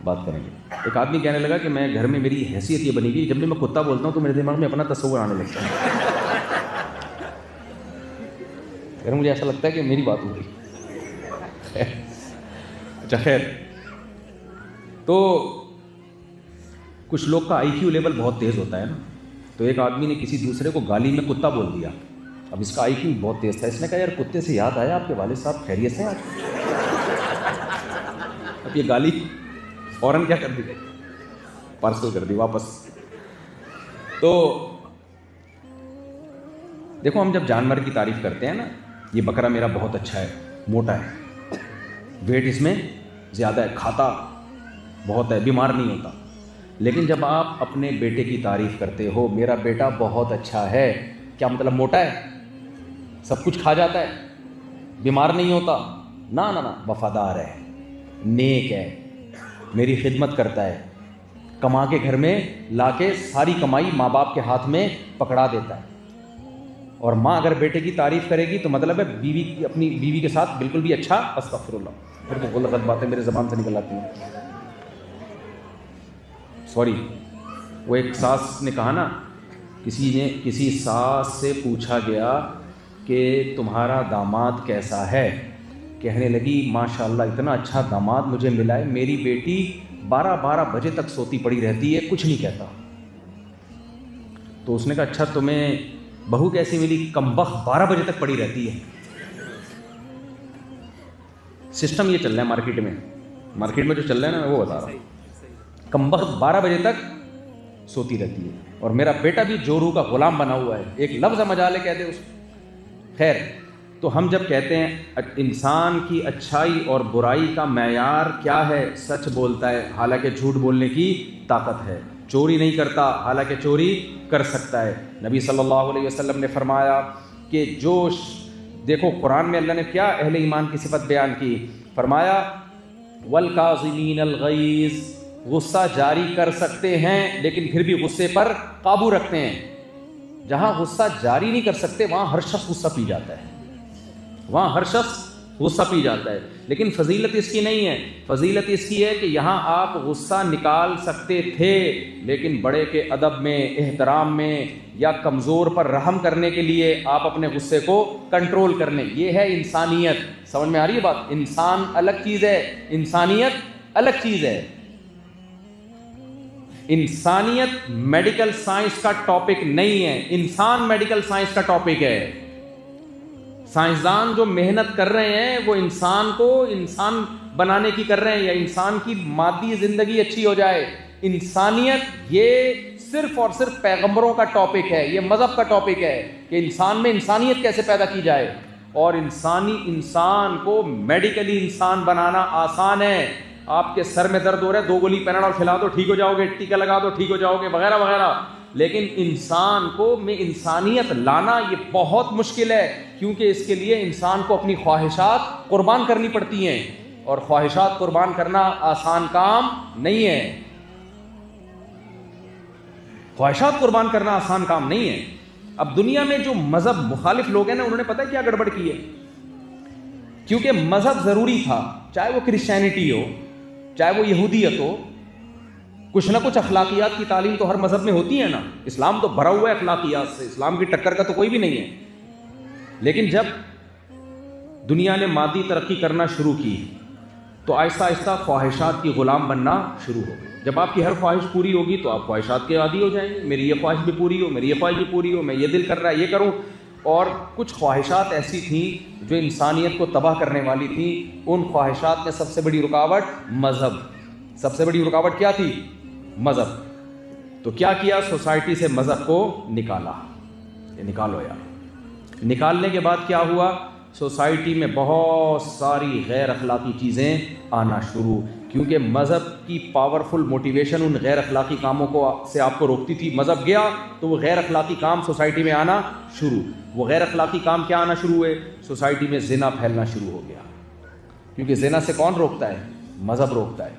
Speaker 1: بات کریں گے۔ ایک آدمی کہنے لگا کہ میں گھر میں میری حیثیت یہ بنی گئی، جب بھی میں کتا بولتا ہوں تو میرے دماغ میں اپنا تصور آنے لگتا ہے، اگر مجھے ایسا لگتا ہے کہ میری بات ہو رہی۔ اچھا خیر، تو کچھ لوگ کا آئی کیو لیول بہت تیز ہوتا ہے نا، تو ایک آدمی نے کسی دوسرے کو گالی میں کتا بول دیا، اب اس کا آئی کیو بہت تیز تھا، اس نے کہا یار کتے سے یاد آیا آپ کے والد صاحب خیریت سے ہیں آج؟ اب یہ گالی فوراً کیا کر دی، پارسل کر دی واپس۔ تو دیکھو ہم جب جانور کی تعریف کرتے ہیں نا، یہ بکرا میرا بہت اچھا ہے، موٹا ہے، ویٹ اس میں زیادہ ہے، کھاتا بہت ہے، بیمار نہیں ہوتا، لیکن جب آپ اپنے بیٹے کی تعریف کرتے ہو، میرا بیٹا بہت اچھا ہے، کیا مطلب موٹا ہے، سب کچھ کھا جاتا ہے، بیمار نہیں ہوتا؟ نا نا نا، وفادار ہے، نیک ہے، میری خدمت کرتا ہے، کما کے گھر میں لا کے ساری کمائی ماں باپ کے ہاتھ میں پکڑا دیتا ہے۔ اور ماں اگر بیٹے کی تعریف کرے گی تو مطلب ہے بیوی اپنی بیوی کے ساتھ بالکل بھی اچھا، استغفر اللہ، پھر تو غلط باتیں میرے زبان سے نکل آتی ہیں، سوری۔ وہ ایک ساس نے کہا نا، کسی ساس سے پوچھا گیا کہ تمہارا داماد کیسا ہے، کہنے لگی ماشاءاللہ اتنا اچھا داماد مجھے ملا ہے، میری بیٹی 12 بجے تک سوتی پڑی رہتی ہے، کچھ نہیں کہتا۔ تو اس نے کہا اچھا تمہیں بہو کیسی ملی؟ کمبخت 12 بجے تک پڑی رہتی ہے۔ سسٹم یہ چل رہا ہے مارکیٹ میں جو چل رہا ہے نا میں وہ بتا رہا ہوں، کمبخت 12 بجے تک سوتی رہتی ہے، اور میرا بیٹا بھی جورو کا غلام بنا ہوا ہے، ایک لفظ مجالے کہہ دے اس کو۔ خیر، تو ہم جب کہتے ہیں انسان کی اچھائی اور برائی کا معیار کیا ہے، سچ بولتا ہے حالانکہ جھوٹ بولنے کی طاقت ہے، چوری نہیں کرتا حالانکہ چوری کر سکتا ہے۔ نبی صلی اللہ علیہ وسلم نے فرمایا کہ دیکھو قرآن میں اللہ نے کیا اہل ایمان کی صفت بیان کی، فرمایا والکاظمین الغیظ، غصہ جاری کر سکتے ہیں لیکن پھر بھی غصے پر قابو رکھتے ہیں۔ جہاں غصہ جاری نہیں کر سکتے وہاں ہر شخص غصہ پی جاتا ہے، وہاں ہر شخص غصہ پی جاتا ہے، لیکن فضیلت اس کی نہیں ہے، فضیلت اس کی ہے کہ یہاں آپ غصہ نکال سکتے تھے لیکن بڑے کے ادب میں، احترام میں، یا کمزور پر رحم کرنے کے لیے آپ اپنے غصے کو کنٹرول کر لیں۔ یہ ہے انسانیت، سمجھ میں آ رہی ہے بات؟ انسان الگ چیز ہے، انسانیت الگ چیز ہے۔ انسانیت میڈیکل سائنس کا ٹاپک نہیں ہے، انسان میڈیکل سائنس کا ٹاپک ہے۔ سائنسدان جو محنت کر رہے ہیں وہ انسان کو انسان بنانے کی کر رہے ہیں، یا انسان کی مادی زندگی اچھی ہو جائے۔ انسانیت یہ صرف اور صرف پیغمبروں کا ٹاپک ہے، یہ مذہب کا ٹاپک ہے کہ انسان میں انسانیت کیسے پیدا کی جائے، اور انسان کو میڈیکلی انسان بنانا آسان ہے۔ آپ کے سر میں درد ہو رہا ہے، 2 گولی پیناڈول کھلا دو ٹھیک ہو جاؤ گے، ٹیکا لگا دو ٹھیک ہو جاؤ گے، وغیرہ وغیرہ، لیکن انسان کو میں انسانیت لانا یہ بہت مشکل ہے، کیونکہ اس کے لیے انسان کو اپنی خواہشات قربان کرنی پڑتی ہیں، اور خواہشات قربان کرنا آسان کام نہیں ہے، خواہشات قربان کرنا آسان کام نہیں ہے۔ اب دنیا میں جو مذہب مخالف لوگ ہیں نا، انہوں نے پتہ کیا گڑبڑ کی ہے، کیونکہ مذہب ضروری تھا، چاہے وہ کرسچینٹی ہو، چاہے وہ یہودیت ہو، کچھ نہ کچھ اخلاقیات کی تعلیم تو ہر مذہب میں ہوتی ہے نا. اسلام تو بھرا ہوا ہے اخلاقیات سے, اسلام کی ٹکر کا تو کوئی بھی نہیں ہے. لیکن جب دنیا نے مادی ترقی کرنا شروع کی تو آہستہ آہستہ خواہشات کی غلام بننا شروع ہو گئی. جب آپ کی ہر خواہش پوری ہوگی تو آپ خواہشات کے عادی ہو جائیں گے. میری یہ خواہش بھی پوری ہو, میری یہ خواہش بھی پوری ہو, میں یہ دل کر رہا ہے یہ کروں. اور کچھ خواہشات ایسی تھیں جو انسانیت کو تباہ کرنے والی تھیں. ان خواہشات میں سب سے بڑی رکاوٹ مذہب, سب سے بڑی رکاوٹ کیا تھی؟ مذہب. تو کیا سوسائٹی سے مذہب کو نکالا. یہ نکالو یار. نکالنے کے بعد کیا ہوا؟ سوسائٹی میں بہت ساری غیر اخلاقی چیزیں آنا شروع, کیونکہ مذہب کی پاورفل موٹیویشن ان غیر اخلاقی کاموں کو سے آپ کو روکتی تھی. مذہب گیا تو وہ غیر اخلاقی کام سوسائٹی میں آنا شروع. وہ غیر اخلاقی کام کیا آنا شروع ہوئے؟ سوسائٹی میں زنا پھیلنا شروع ہو گیا. کیونکہ زنا سے کون روکتا ہے؟ مذہب روکتا ہے.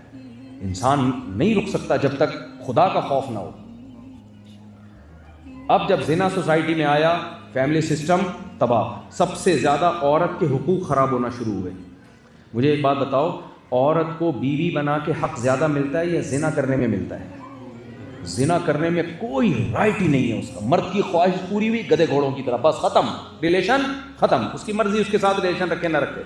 Speaker 1: انسان نہیں رک سکتا جب تک خدا کا خوف نہ ہو. اب جب زنا سوسائٹی میں آیا, فیملی سسٹم تباہ. سب سے زیادہ عورت کے حقوق خراب ہونا شروع ہوئے. مجھے ایک بات بتاؤ, عورت کو بیوی بنا کے حق زیادہ ملتا ہے یا زنا کرنے میں ملتا ہے؟ زنا کرنے میں کوئی رائٹ ہی نہیں ہے اس کا. مرد کی خواہش پوری ہوئی گدھے گھوڑوں کی طرح, بس ختم, ریلیشن ختم. اس کی مرضی, اس کے ساتھ ریلیشن رکھے نہ رکھے.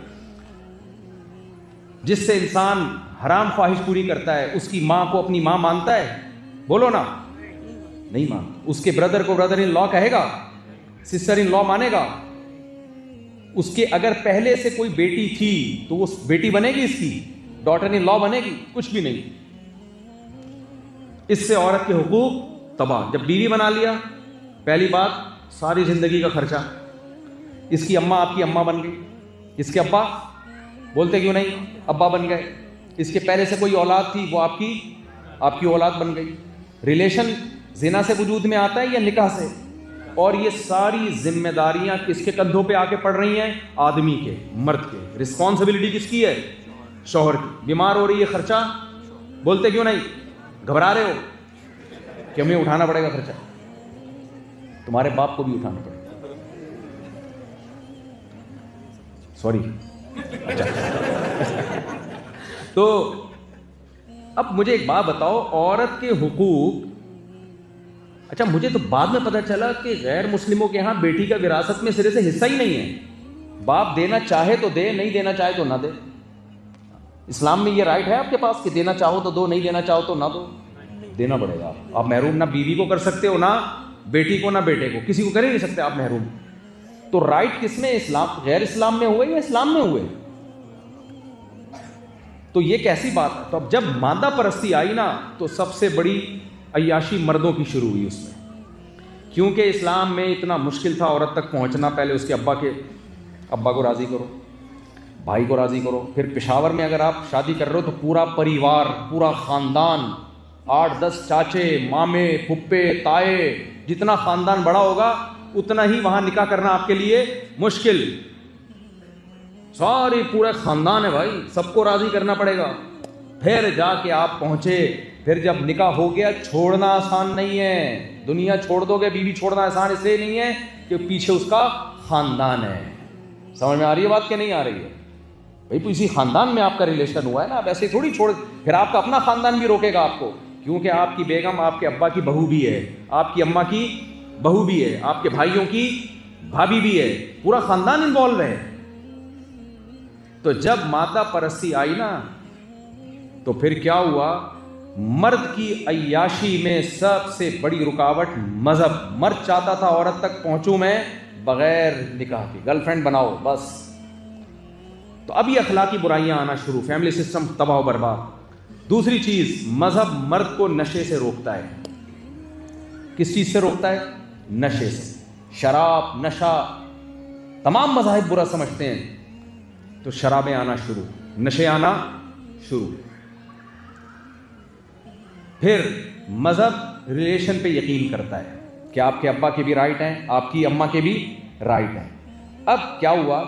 Speaker 1: جس سے انسان حرام خواہش پوری کرتا ہے اس کی ماں کو اپنی ماں مانتا ہے؟ بولو نا, نہیں مانتا. اس کے بردر کو بردر ان لا کہے گا؟ سسٹر ان لا مانے گا؟ اس کے اگر پہلے سے کوئی بیٹی تھی تو وہ بیٹی بنے گی, اس کی ڈاٹر ان لا بنے گی؟ کچھ بھی نہیں. اس سے عورت کے حقوق تباہ. جب بیوی بنا لیا, پہلی بات ساری زندگی کا خرچہ. اس کی اماں آپ کی اماں بن گئی, اس کے ابا, بولتے کیوں نہیں, ابا بن گئے. اس کے پہلے سے کوئی اولاد تھی, وہ آپ کی اولاد بن گئی. ریلیشن زنا سے وجود میں آتا ہے یا نکاح سے؟ اور یہ ساری ذمہ داریاں کس کے کندھوں پہ آ کے پڑ رہی ہیں؟ آدمی کے, مرد کے. رسپانسبلٹی کس کی ہے؟ شوہر کی. بیمار ہو رہی ہے, خرچہ, بولتے کیوں نہیں, گھبرا رہے ہو کہ ہمیں اٹھانا پڑے گا خرچہ؟ تمہارے باپ کو بھی اٹھانا پڑے گا. سوری. تو اب مجھے ایک بات بتاؤ, عورت کے حقوق, اچھا مجھے تو بعد میں پتہ چلا کہ غیر مسلموں کے ہاں بیٹی کا وراثت میں سرے سے حصہ ہی نہیں ہے. باپ دینا چاہے تو دے, نہیں دینا چاہے تو نہ دے. اسلام میں یہ رائٹ ہے آپ کے پاس کہ دینا چاہو تو دو, نہیں دینا چاہو تو نہ دو. دینا پڑے گا. آپ محروم نہ بیوی کو کر سکتے ہو, نہ بیٹی کو, نہ بیٹے کو, کسی کو کر ہی نہیں سکتے آپ محروم. تو رائٹ کس میں؟ اسلام, غیر اسلام میں ہوئے یا اسلام میں ہوئے؟ تو یہ کیسی بات ہے؟ تو اب جب مادہ پرستی آئی نا تو سب سے بڑی عیاشی مردوں کی شروع ہوئی اس میں. کیونکہ اسلام میں اتنا مشکل تھا عورت تک پہنچنا. پہلے اس کے ابا کو راضی کرو, بھائی کو راضی کرو. پھر پشاور میں اگر آپ شادی کر رہے ہو تو پورا پریوار, پورا خاندان, 8-10 چاچے, مامے, پھپھے, تائے, جتنا خاندان بڑا ہوگا اتنا ہی وہاں نکاح کرنا آپ کے لیے مشکل. ساری پورے خاندان ہے بھائی, سب کو راضی کرنا پڑے گا. پھر جا کے آپ پہنچے. پھر جب نکاح ہو گیا, چھوڑنا آسان نہیں ہے. دنیا چھوڑ دو گے, بیوی چھوڑنا آسان اس لیے نہیں ہے کہ پیچھے اس کا خاندان ہے. سمجھ میں آ رہی ہے بات کہ نہیں آ رہی ہے؟ بھائی اسی خاندان میں آپ کا ریلیشن ہوا ہے نا, آپ ایسے تھوڑی چھوڑ. پھر آپ کا اپنا خاندان بھی روکے گا آپ کو, کیونکہ آپ کی بیگم آپ کے ابا کی بہو بھی ہے, آپ کی اماں کی بہو بھی ہے, آپ کے بھائیوں کی بھابھی بھی ہے, پورا خاندان انوالو ہے. تو جب مادہ پرستی آئی نا تو پھر کیا ہوا؟ مرد کی عیاشی میں سب سے بڑی رکاوٹ مذہب. مرد چاہتا تھا عورت تک پہنچوں میں بغیر نکاح کی, گرل فرینڈ بناؤ بس. تو اب یہ اخلاقی برائیاں آنا شروع, فیملی سسٹم تباہ و برباد. دوسری چیز, مذہب مرد کو نشے سے روکتا ہے. کس چیز سے روکتا ہے؟ نشے سے. شراب, نشہ, تمام مذاہب برا سمجھتے ہیں تو شرابیں آنا شروع, نشے آنا شروع. پھر مذہب ریلیشن پہ یقین کرتا ہے کہ آپ کے ابا کے بھی رائٹ ہیں, آپ کی اماں کے بھی رائٹ ہیں. اب کیا ہوا,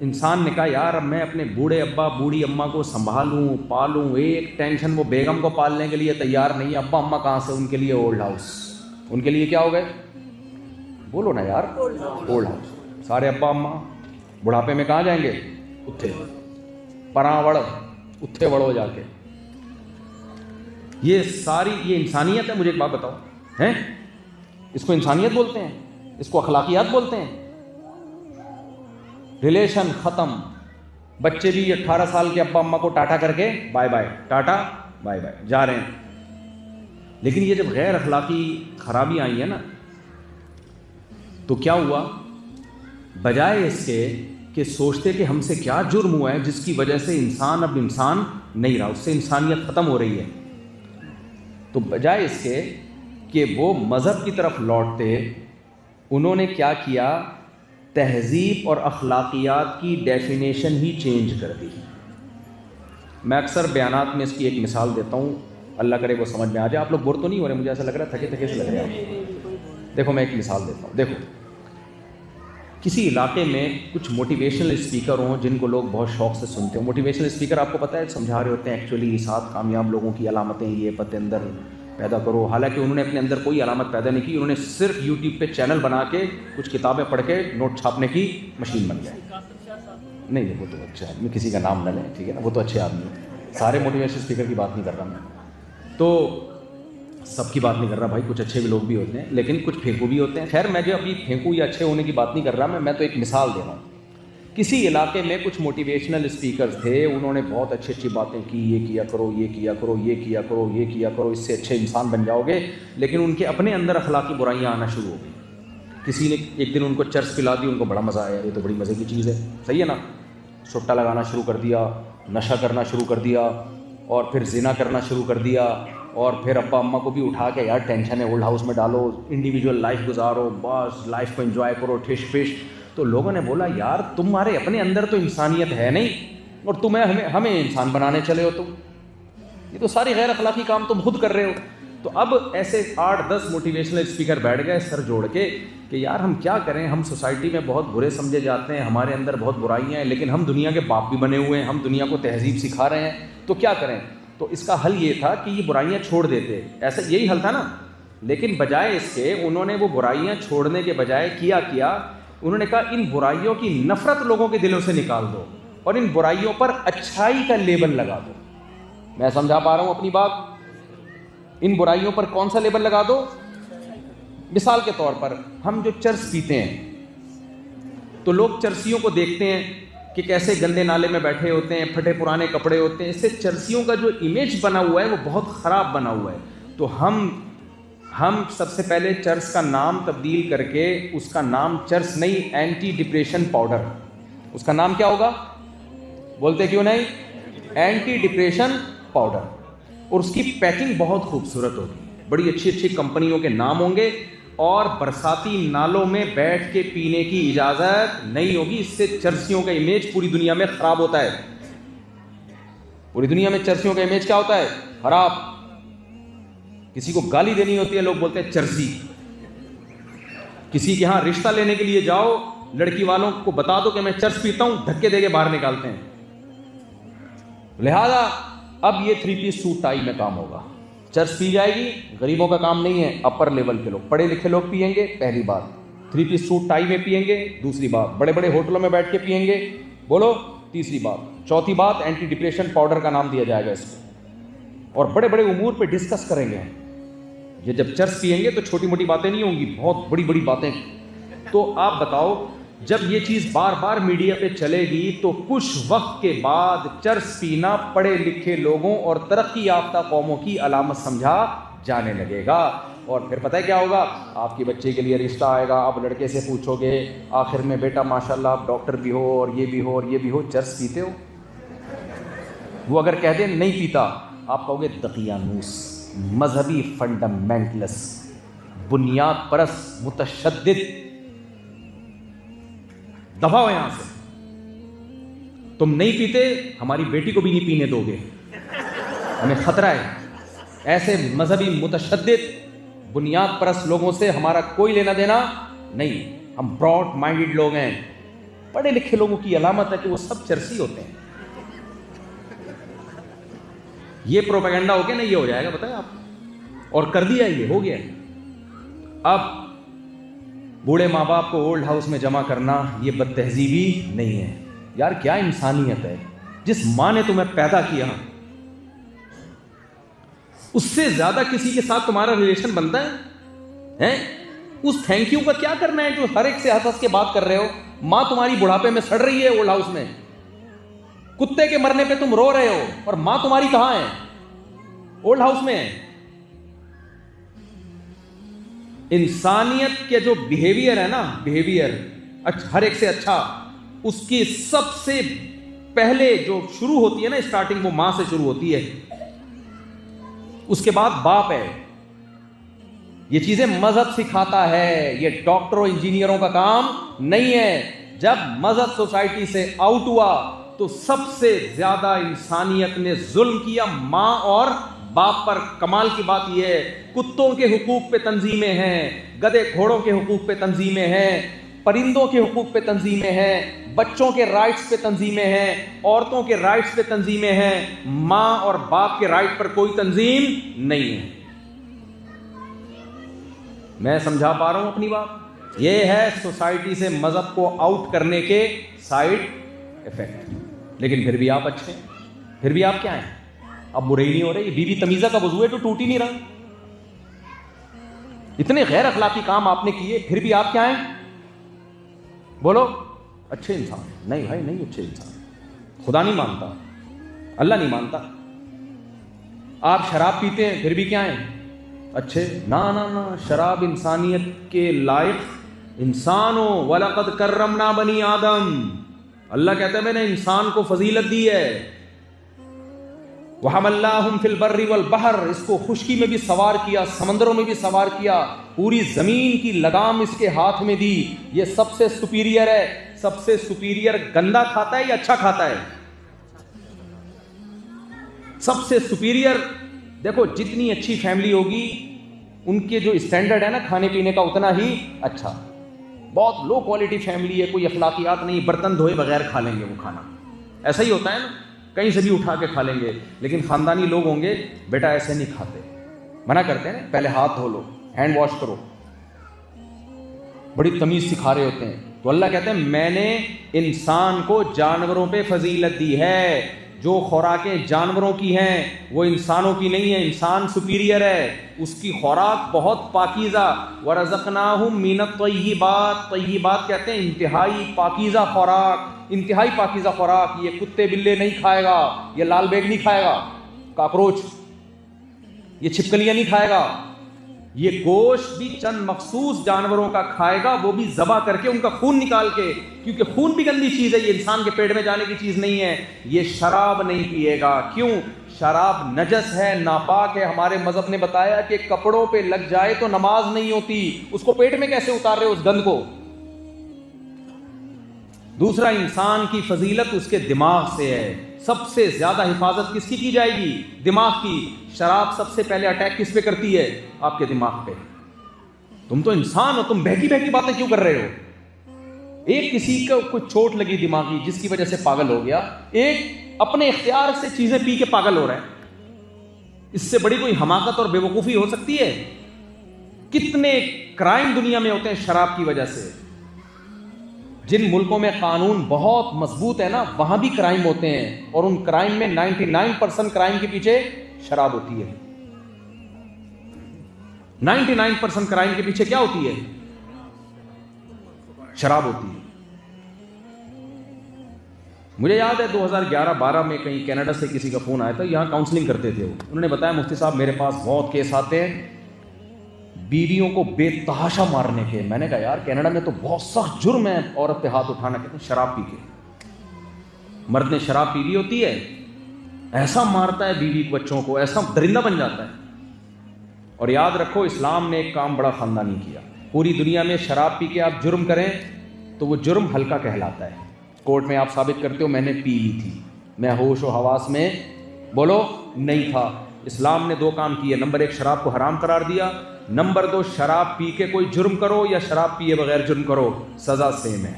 Speaker 1: انسان نے کہا یار اب میں اپنے بوڑھے ابا بوڑھی اماں کو سنبھالوں پالوں, ایک ٹینشن وہ بیگم کو پالنے کے لیے تیار نہیں. ابا اماں کہاں سے, ان کے لیے اولڈ ہاؤس. ان کے لیے کیا ہو گئے؟ بولو نا یار, اولڈ ہاؤس. سارے ابا اماں بڑھاپے میں کہاں جائیں گے؟ اتھے, پراں وڑ, اتھے وڑو جا کے. یہ انسانیت ہے؟ مجھے ایک بات بتاؤ، ہیں اس کو انسانیت بولتے ہیں؟ اس کو اخلاقیات بولتے ہیں؟ ریلیشن ختم، بچے بھی 18 سال کے ابا اماں کو ٹاٹا کر کے bye bye, tata bye bye جا رہے ہیں۔ لیکن یہ جب غیر اخلاقی خرابی آئی ہے نا، تو کیا ہوا؟ بجائے اس کے کہ سوچتے کہ ہم سے کیا جرم ہوا ہے جس کی وجہ سے انسان اب انسان نہیں رہا، اس سے انسانیت ختم ہو رہی ہے، تو بجائے اس کے کہ وہ مذہب کی طرف لوٹتے، انہوں نے کیا کیا؟ تہذیب اور اخلاقیات کی ڈیفینیشن ہی چینج کر دی۔ میں اکثر بیانات میں اس کی ایک مثال دیتا ہوں، اللہ کرے وہ سمجھ میں آ جائے۔ آپ لوگ بور تو نہیں ہو رہے؟ مجھے ایسا لگ رہا ہے تھکے تھکے سے لگ رہے ہیں آپ۔ دیکھو میں ایک مثال دیتا ہوں۔ دیکھو کسی علاقے میں کچھ موٹیویشنل اسپیکر ہوں جن کو لوگ بہت شوق سے سنتے ہوں۔ موٹیویشنل اسپیکر آپ کو پتہ ہے سمجھا رہے ہوتے ہیں ایکچولی 7 کامیاب لوگوں کی علامتیں یہ پتے اندر پیدا کرو، حالانکہ انہوں نے اپنے اندر کوئی علامت پیدا نہیں کی، انہوں نے صرف یوٹیوب پہ چینل بنا کے کچھ کتابیں پڑھ کے نوٹ چھاپنے کی مشین بن گئے۔ نہیں وہ تو اچھا آدمی، کسی کا نام نہ لیں، ٹھیک ہے نا، وہ تو اچھے آدمی ہیں، سارے موٹیویشنل اسپیکر کی بات نہیں کر رہا میں، تو سب کی بات نہیں کر رہا بھائی، کچھ اچھے بھی لوگ بھی ہوتے ہیں لیکن کچھ پھینکو بھی ہوتے ہیں۔ خیر میں جو ابھی پھینکو یا اچھے ہونے کی بات نہیں کر رہا میں تو ایک مثال دے رہا ہوں۔ کسی علاقے میں کچھ موٹیویشنل اسپیکرز تھے، انہوں نے بہت اچھی اچھی باتیں کی، یہ کیا کرو، یہ کیا کرو، یہ کیا کرو، یہ کیا کرو، اس سے اچھے انسان بن جاؤ گے، لیکن ان کے اپنے اندر اخلاقی برائیاں آنا شروع ہو گئی۔ کسی نے ایک دن ان کو چرس پلا دی، ان کو بڑا مزہ آیا، یہ تو بڑی مزے کی چیز ہے، صحیح ہے نا، سٹا لگانا شروع کر دیا، نشہ کرنا شروع کر دیا، اور پھر زنا کرنا شروع کر دیا، اور پھر ابا اماں کو بھی اٹھا کے یار ٹینشن ہے اولڈ ہاؤس میں ڈالو، انڈیویجول لائف گزارو، بس لائف کو انجوائے کرو، ٹھش پش۔ تو لوگوں نے بولا یار تمہارے اپنے اندر تو انسانیت ہے نہیں، اور تمہیں ہمیں انسان بنانے چلے ہو، تم یہ تو ساری غیر اخلاقی کام تم خود کر رہے ہو۔ تو اب ایسے 8-10 موٹیویشنل اسپیکر بیٹھ گئے سر جوڑ کے کہ یار ہم کیا کریں، ہم سوسائٹی میں بہت برے سمجھے جاتے ہیں، ہمارے اندر بہت برائیاں ہیں، لیکن ہم دنیا کے باپ بھی بنے ہوئے ہیں، ہم دنیا کو تہذیب سکھا رہے ہیں، تو کیا کریں؟ تو اس کا حل یہ تھا کہ یہ برائیاں چھوڑ دیتے، ایسا یہی حل تھا نا۔ لیکن بجائے اس کے انہوں نے وہ برائیاں چھوڑنے کے بجائے کیا انہوں نے کہا ان برائیوں کی نفرت لوگوں کے دلوں سے نکال دو اور ان برائیوں پر اچھائی کا لیبل لگا دو۔ میں سمجھا پا رہا ہوں اپنی بات؟ ان برائیوں پر کون سا لیبل لگا دو؟ مثال کے طور پر ہم جو چرس پیتے ہیں تو لوگ چرسیوں کو دیکھتے ہیں کہ کیسے گندے نالے میں بیٹھے ہوتے ہیں، پھٹے پرانے کپڑے ہوتے ہیں، اس سے چرسیوں کا جو امیج بنا ہوا ہے وہ بہت خراب بنا ہوا ہے۔ تو ہم سب سے پہلے چرس کا نام تبدیل کر کے اس کا نام چرس نہیں، اینٹی ڈپریشن پاؤڈر، اس کا نام کیا ہوگا؟ بولتے کیوں نہیں؟ اینٹی ڈپریشن پاؤڈر، اور اس کی پیکنگ بہت خوبصورت ہوگی، بڑی اچھی اچھی کمپنیوں کے نام ہوں گے، اور برساتی نالوں میں بیٹھ کے پینے کی اجازت نہیں ہوگی، اس سے چرسیوں کا امیج پوری دنیا میں خراب ہوتا ہے۔ پوری دنیا میں چرسیوں کا امیج کیا ہوتا ہے؟ خراب۔ کسی کو گالی دینی ہوتی ہے لوگ بولتے ہیں چرسی، کسی کے ہاں رشتہ لینے کے لیے جاؤ لڑکی والوں کو بتا دو کہ میں چرس پیتا ہوں، دھکے دے کے باہر نکالتے ہیں۔ لہذا اب یہ 3 پیس سوٹ ٹائی میں کام ہوگا، چرس پی جائے گی، غریبوں کا کام نہیں ہے، اپر لیول کے لوگ، پڑھے لکھے لوگ پیئیں گے، پہلی بات 3 پیس سوٹ ٹائی میں پیئیں گے، دوسری بات بڑے بڑے ہوٹلوں میں بیٹھ کے پیئیں گے، بولو تیسری بات، چوتھی بات اینٹی ڈپریشن پاؤڈر کا نام دیا جائے گا اس کو، اور بڑے بڑے امور پہ ڈسکس کریں گے۔ یہ جب چرس پیئیں گے تو چھوٹی موٹی باتیں نہیں ہوں گی، بہت بڑی بڑی باتیں۔ تو آپ بتاؤ جب یہ چیز بار بار میڈیا پہ چلے گی تو کچھ وقت کے بعد چرس پینا پڑھے لکھے لوگوں اور ترقی یافتہ قوموں کی علامت سمجھا جانے لگے گا، اور پھر پتہ ہے کیا ہوگا؟ آپ کے بچے کے لیے رشتہ آئے گا، آپ لڑکے سے پوچھو گے آخر میں بیٹا ماشاءاللہ آپ ڈاکٹر بھی ہو اور یہ بھی ہو اور یہ بھی ہو، چرس پیتے ہو؟ وہ اگر کہہ دیں نہیں پیتا، آپ کہو گے دقیانوس، مذہبی فنڈامنٹلس، بنیاد پرست، متشدد، دفع ہو یہاں سے، تم نہیں پیتے ہماری بیٹی کو بھی نہیں پینے دو گے، ہمیں خطرہ ہے۔ ایسے مذہبی متشدد بنیاد پرست لوگوں سے ہمارا کوئی لینا دینا نہیں، ہم براڈ مائنڈڈ لوگ ہیں۔ پڑھے لکھے لوگوں کی علامت ہے کہ وہ سب چرسی ہوتے ہیں۔ یہ پروپیگنڈا ہو کے نہیں یہ ہو جائے گا، بتائیں آپ، اور کر دیا، یہ ہو گیا۔ اب بوڑھے ماں باپ کو اولڈ ہاؤس میں جمع کرنا یہ بد تہذیبی نہیں ہے یار، کیا انسانیت ہے؟ جس ماں نے تمہیں پیدا کیا، اس سے زیادہ کسی کے ساتھ تمہارا ریلیشن بنتا ہے؟ اس تھینک یو کا کیا کرنا ہے جو ہر ایک سے ہنس ہنس کے بات کر رہے ہو؟ ماں تمہاری بڑھاپے میں سڑ رہی ہے اولڈ ہاؤس میں، کتے کے مرنے پہ تم رو رہے ہو، اور ماں تمہاری کہاں ہے؟ اولڈ ہاؤس میں ہے۔ انسانیت کے جو بیہیویئر ہے نا، بیہیویئر ہر ایک سے اچھا، اس کی سب سے پہلے جو شروع ہوتی ہے نا اسٹارٹنگ، وہ ماں سے شروع ہوتی ہے، اس کے بعد باپ ہے۔ یہ چیزیں مذہب سکھاتا ہے، یہ ڈاکٹروں انجینئروں کا کام نہیں ہے۔ جب مذہب سوسائٹی سے آؤٹ ہوا تو سب سے زیادہ انسانیت نے ظلم کیا ماں اور باپ پر۔ کمال کی بات یہ ہے، کتوں کے حقوق پہ تنظیمیں ہیں، گدھے گھوڑوں کے حقوق پہ تنظیمیں ہیں، پرندوں کے حقوق پہ تنظیمیں ہیں، بچوں کے رائٹس پہ تنظیمیں ہیں، عورتوں کے رائٹس پہ تنظیمیں ہیں، ماں اور باپ کے رائٹ پر کوئی تنظیم نہیں ہے۔ میں سمجھا پا رہا ہوں اپنی بات؟ یہ ہے سوسائٹی سے مذہب کو آؤٹ کرنے کے سائیڈ ایفیکٹ۔ لیکن پھر بھی آپ اچھے ہیں، پھر بھی آپ کیا ہیں؟ اب برے ہی نہیں ہو رہے۔ یہ بیوی تمیزہ کا وضو ہے تو ٹوٹ ہی نہیں رہا۔ اتنے غیر اخلاقی کام آپ نے کیے، پھر بھی آپ کیا ہیں؟ بولو، اچھے انسان۔ نہیں بھائی نہیں اچھے انسان، خدا نہیں مانتا، اللہ نہیں مانتا۔ آپ شراب پیتے ہیں، پھر بھی کیا ہیں؟ اچھے۔ نا نا نا، شراب انسانیت کے لائق انسان ہو۔ وَلَقَدْ كَرَّمْنَا بَنِي آدم، اللہ کہتا ہے میں نے انسان کو فضیلت دی ہے۔ وَحَمَلْنَاهُمْ فِي الْبَرِّ وَالْبَحْرِ، اس کو خشکی میں بھی سوار کیا، سمندروں میں بھی سوار کیا، پوری زمین کی لگام اس کے ہاتھ میں دی۔ یہ سب سے سپیریئر ہے۔ سب سے سپیریئر گندا کھاتا ہے یا اچھا کھاتا ہے؟ سب سے سپیریئر۔ دیکھو جتنی اچھی فیملی ہوگی ان کے جو اسٹینڈرڈ ہے نا کھانے پینے کا اتنا ہی اچھا۔ بہت لو کوالٹی فیملی ہے، کوئی اخلاقیات نہیں، برتن دھوئے بغیر کھا لیں گے وہ کھانا، ایسا ہی ہوتا ہے نا، کہیں سے بھی اٹھا کے کھا لیں گے۔ لیکن خاندانی لوگ ہوں گے بیٹا ایسے نہیں کھاتے، منع کرتے ہیں پہلے ہاتھ دھو لو، ہینڈ واش کرو، بڑی تمیز سکھا رہے ہوتے ہیں۔ تو اللہ کہتے ہیں میں نے انسان کو جانوروں پہ فضیلت دی ہے۔ جو خوراکیں جانوروں کی ہیں وہ انسانوں کی نہیں ہیں، انسان سپیریئر ہے، اس کی خوراک بہت پاکیزہ۔ وَرَزَقْنَاهُم مِّنَ الطَّيِّبَاتِ، طیبات کہتے ہیں انتہائی پاکیزہ خوراک، انتہائی پاکیزہ خوراک۔ یہ کتے بلے نہیں کھائے گا، یہ لال بیگ نہیں کھائے گا، کاکروچ، یہ چھپکلیاں نہیں کھائے گا۔ یہ گوشت بھی چند مخصوص جانوروں کا کھائے گا، وہ بھی ذبح کر کے ان کا خون نکال کے، کیونکہ خون بھی گندی چیز ہے، یہ انسان کے پیٹ میں جانے کی چیز نہیں ہے۔ یہ شراب نہیں پیے گا، کیوں؟ شراب نجس ہے، ناپاک ہے۔ ہمارے مذہب نے بتایا کہ کپڑوں پہ لگ جائے تو نماز نہیں ہوتی، اس کو پیٹ میں کیسے اتار رہے ہو اس گند کو؟ دوسرا، انسان کی فضیلت اس کے دماغ سے ہے۔ سب سے زیادہ حفاظت کس کی جائے گی؟ دماغ کی۔ شراب سب سے پہلے اٹیک کس پہ کرتی ہے؟ آپ کے دماغ پہ۔ تم تو انسان ہو، تم بہکی بہکی باتیں کیوں کر رہے ہو؟ ایک کسی کو کوئی چوٹ لگی دماغی جس کی وجہ سے پاگل ہو گیا، ایک اپنے اختیار سے چیزیں پی کے پاگل ہو رہا ہے۔ اس سے بڑی کوئی حماقت اور بے وقوفی ہو سکتی ہے؟ کتنے کرائم دنیا میں ہوتے ہیں شراب کی وجہ سے۔ جن ملکوں میں قانون بہت مضبوط ہے نا، وہاں بھی کرائم ہوتے ہیں، اور ان کرائم میں 99% کرائم کے پیچھے شراب ہوتی ہے۔ 99% کرائم کے پیچھے کیا ہوتی ہے؟ شراب ہوتی ہے۔ مجھے یاد ہے 2011-12 میں کہیں کینیڈا سے کسی کا فون آیا تھا، یہاں کاؤنسلنگ کرتے تھے وہ، انہوں نے بتایا مفتی صاحب میرے پاس بہت کیس آتے ہیں بیویوں کو بے تحاشا مارنے کے۔ میں نے کہا یار کینیڈا میں تو بہت سخت جرم ہے عورت پہ ہاتھ اٹھانا۔ کہتے ہیں شراب پی کے، مرد نے شراب پی لی ہوتی ہے، ایسا مارتا ہے بیوی بچوں کو، ایسا درندہ بن جاتا ہے۔ اور یاد رکھو اسلام نے ایک کام بڑا خاندانی کیا، پوری دنیا میں شراب پی کے آپ جرم کریں تو وہ جرم ہلکا کہلاتا ہے۔ کورٹ میں آپ ثابت کرتے ہو میں نے پی لی تھی، میں ہوش و حواس میں بولو نہیں تھا۔ اسلام نے 2 کام کیے، نمبر 1 شراب کو حرام قرار دیا، نمبر 2 شراب پی کے کوئی جرم کرو یا شراب پیے بغیر جرم کرو، سزا سیم ہے۔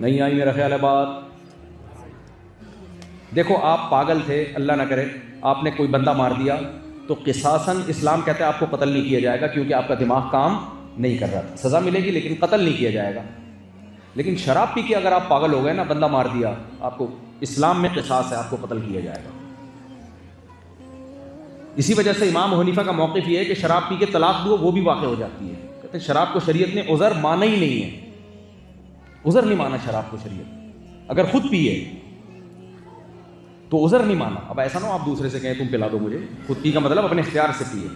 Speaker 1: نہیں آئی میرا خیال ہے بات؟ دیکھو آپ پاگل تھے، اللہ نہ کرے آپ نے کوئی بندہ مار دیا تو قصاصاً اسلام کہتا ہے آپ کو قتل نہیں کیا جائے گا، کیونکہ آپ کا دماغ کام نہیں کر رہا تھا، سزا ملے گی لیکن قتل نہیں کیا جائے گا۔ لیکن شراب پی کے اگر آپ پاگل ہو گئے نا، بندہ مار دیا، آپ کو اسلام میں قصاص ہے، آپ کو قتل کیا جائے گا۔ اسی وجہ سے امام حنیفہ کا موقف یہ ہے کہ شراب پی کے طلاق دو وہ بھی واقع ہو جاتی ہے. کہتے ہیں شراب کو شریعت نے عذر مانا ہی نہیں ہے، عذر نہیں مانا شراب کو شریعت. اگر خود پیے تو عذر نہیں مانا. اب ایسا نہ ہو آپ دوسرے سے کہیں تم پلا دو مجھے. خود پی کا مطلب اپنے اختیار سے پیے،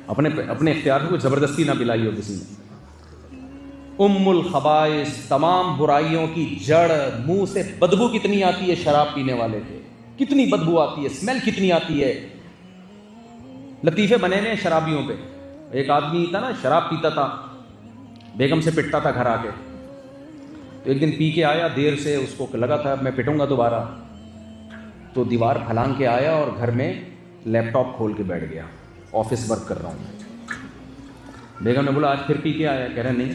Speaker 1: اپنے اختیار سے کوئی زبردستی نہ پلائی ہو کسی نے. ام الخبائث، تمام برائیوں کی جڑ. منہ سے بدبو کتنی آتی ہے شراب پینے والے کے، کتنی بدبو آتی ہے، اسمیل کتنی آتی ہے. لطیفے بنے ہیں شرابیوں پہ. ایک آدمی تھا نا شراب پیتا تھا، بیگم سے پٹتا تھا گھر آ کے. تو ایک دن پی کے آیا دیر سے، اس کو لگا تھا میں پٹوں گا دوبارہ، تو دیوار پھلانگ کے آیا اور گھر میں لیپ ٹاپ کھول کے بیٹھ گیا. آفس ورک کر رہا ہوں. بیگم نے بولا آج پھر پی کے آیا؟ کہہ رہا نہیں.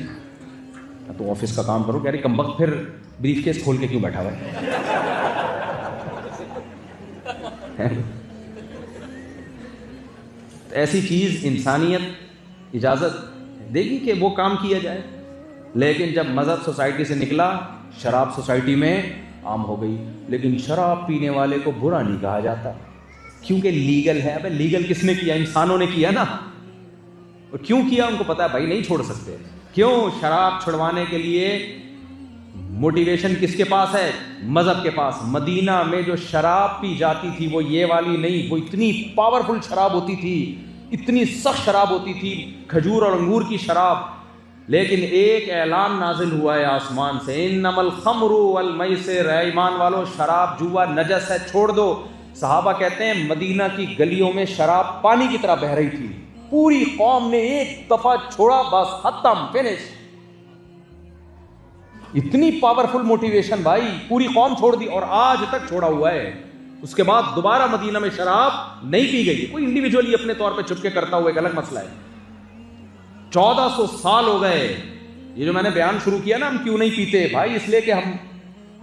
Speaker 1: تو آفس کا کام کرو. کہہ رہی کم وقت پھر بریف کیس کھول کے کیوں بیٹھا ہوا ہے؟ ایسی چیز انسانیت اجازت دے گی کہ وہ کام کیا جائے. لیکن جب مذہب سوسائٹی سے نکلا، شراب سوسائٹی میں عام ہو گئی. لیکن شراب پینے والے کو برا نہیں کہا جاتا کیونکہ لیگل ہے. ابے لیگل کس نے کیا؟ انسانوں نے کیا نا. اور کیوں کیا ان کو پتا ہے بھائی، نہیں چھوڑ سکتے. کیوں؟ شراب چھڑوانے کے لیے موٹیویشن کس کے پاس ہے؟ مذہب کے پاس. مدینہ میں جو شراب پی جاتی تھی وہ یہ والی نہیں، وہ اتنی پاورفل شراب ہوتی تھی، اتنی سخت شراب ہوتی تھی، کھجور اور انگور کی شراب. لیکن ایک اعلان نازل ہوا ہے آسمان سے، انما الخمر والمیسر، اے ایمان والو شراب جوا نجس ہے، چھوڑ دو. صحابہ کہتے ہیں مدینہ کی گلیوں میں شراب پانی کی طرح بہہ رہی تھی. پوری قوم نے ایک دفعہ چھوڑا، بس ختم، فنش. اتنی پاورفل موٹیویشن بھائی، پوری قوم چھوڑ دی اور آج تک چھوڑا ہوا ہے. اس کے بعد دوبارہ مدینہ میں شراب نہیں پی گئی. کوئی انڈیویجولی اپنے طور پہ چھپ کے کرتا ہوا ایک الگ مسئلہ ہے. 1400 سال ہو گئے. یہ جو میں نے بیان شروع کیا نا ہم کیوں نہیں پیتے بھائی، اس لیے کہ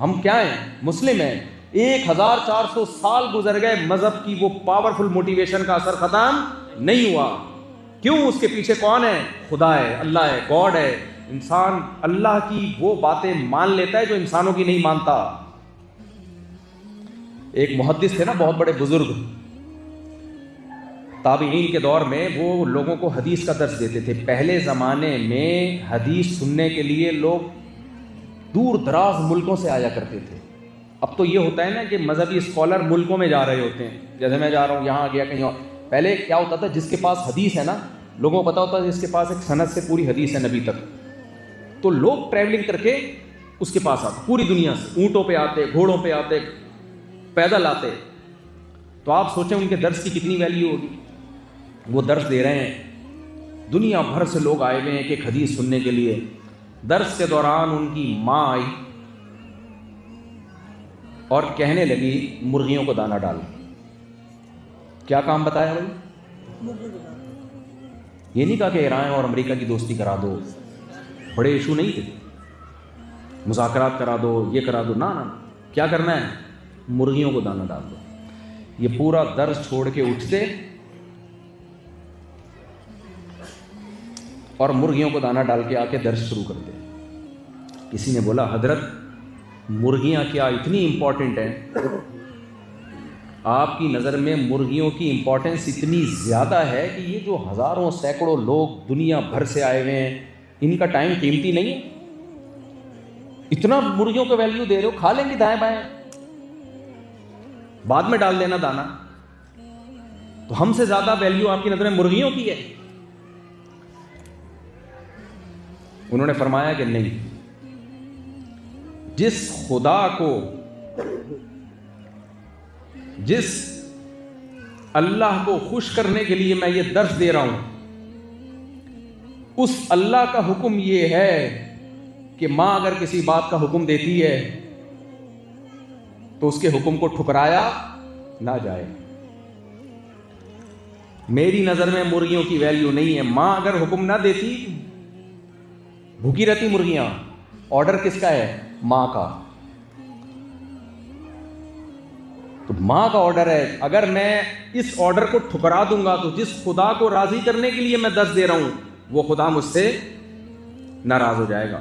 Speaker 1: ہم کیا ہیں؟ مسلم ہیں. 1400 سال گزر گئے، مذہب کی وہ پاورفل موٹیویشن کا اثر ختم نہیں ہوا. کیوں؟ اس کے پیچھے کون ہے؟ خدا ہے، اللہ ہے، گاڈ ہے. انسان اللہ کی وہ باتیں مان لیتا ہے جو انسانوں کی نہیں مانتا. ایک محدث تھے نا بہت بڑے بزرگ، تابعین کے دور میں، وہ لوگوں کو حدیث کا درس دیتے تھے. پہلے زمانے میں حدیث سننے کے لیے لوگ دور دراز ملکوں سے آیا کرتے تھے. اب تو یہ ہوتا ہے نا کہ مذہبی اسکالر ملکوں میں جا رہے ہوتے ہیں. جیسے میں جا رہا ہوں یہاں گیا کہیں اور. پہلے کیا ہوتا تھا، جس کے پاس حدیث ہے نا، لوگوں کو پتا ہوتا ہے جس کے پاس ایک سند سے پوری حدیث ہے نبی تک، تو لوگ ٹریولنگ کر کے اس کے پاس آتے پوری دنیا سے. اونٹوں پہ آتے، گھوڑوں پہ آتے، پیدل آتے. تو آپ سوچیں ان کے درس کی کتنی ویلیو ہوگی. وہ درس دے رہے ہیں، دنیا بھر سے لوگ آئے ہوئے ہیں ایک حدیث سننے کے لیے. درس کے دوران ان کی ماں آئی اور کہنے لگی مرغیوں کو دانہ ڈال. کیا کام بتایا بھائی؟ یہ نہیں کہا کہ ایران اور امریکہ کی دوستی کرا دو، بڑے ایشو نہیں تھے، مذاکرات کرا دو، یہ کرا دو. نہ کیا کرنا ہے؟ مرغیوں کو دانہ ڈال دو. یہ پورا درس چھوڑ کے اٹھتے اور مرغیوں کو دانہ ڈال کے آ کے درس شروع کرتے. کسی نے بولا حضرت مرغیاں کیا اتنی امپورٹنٹ ہیں؟ آپ کی نظر میں مرغیوں کی امپورٹنس اتنی زیادہ ہے کہ یہ جو ہزاروں سینکڑوں لوگ دنیا بھر سے آئے ہوئے ہیں، ان کا ٹائم قیمتی نہیں ہے؟ اتنا مرغیوں کو ویلیو دے رہے ہو، کھا لیں گے دائیں بائیں، بعد میں ڈال دینا دانا. تو ہم سے زیادہ ویلیو آپ کی نظر میں مرغیوں کی ہے. انہوں نے فرمایا کہ نہیں، جس خدا کو، جس اللہ کو خوش کرنے کے لیے میں یہ درس دے رہا ہوں، اس اللہ کا حکم یہ ہے کہ ماں اگر کسی بات کا حکم دیتی ہے تو اس کے حکم کو ٹھکرایا نہ جائے. میری نظر میں مرغیوں کی ویلیو نہیں ہے. ماں اگر حکم نہ دیتی، بھوکی رہتی مرغیاں. آرڈر کس کا ہے؟ ماں کا. تو ماں کا آرڈر ہے. اگر میں اس آرڈر کو ٹھکرا دوں گا تو جس خدا کو راضی کرنے کے لیے میں درس دے رہا ہوں وہ خدا مجھ سے ناراض ہو جائے گا.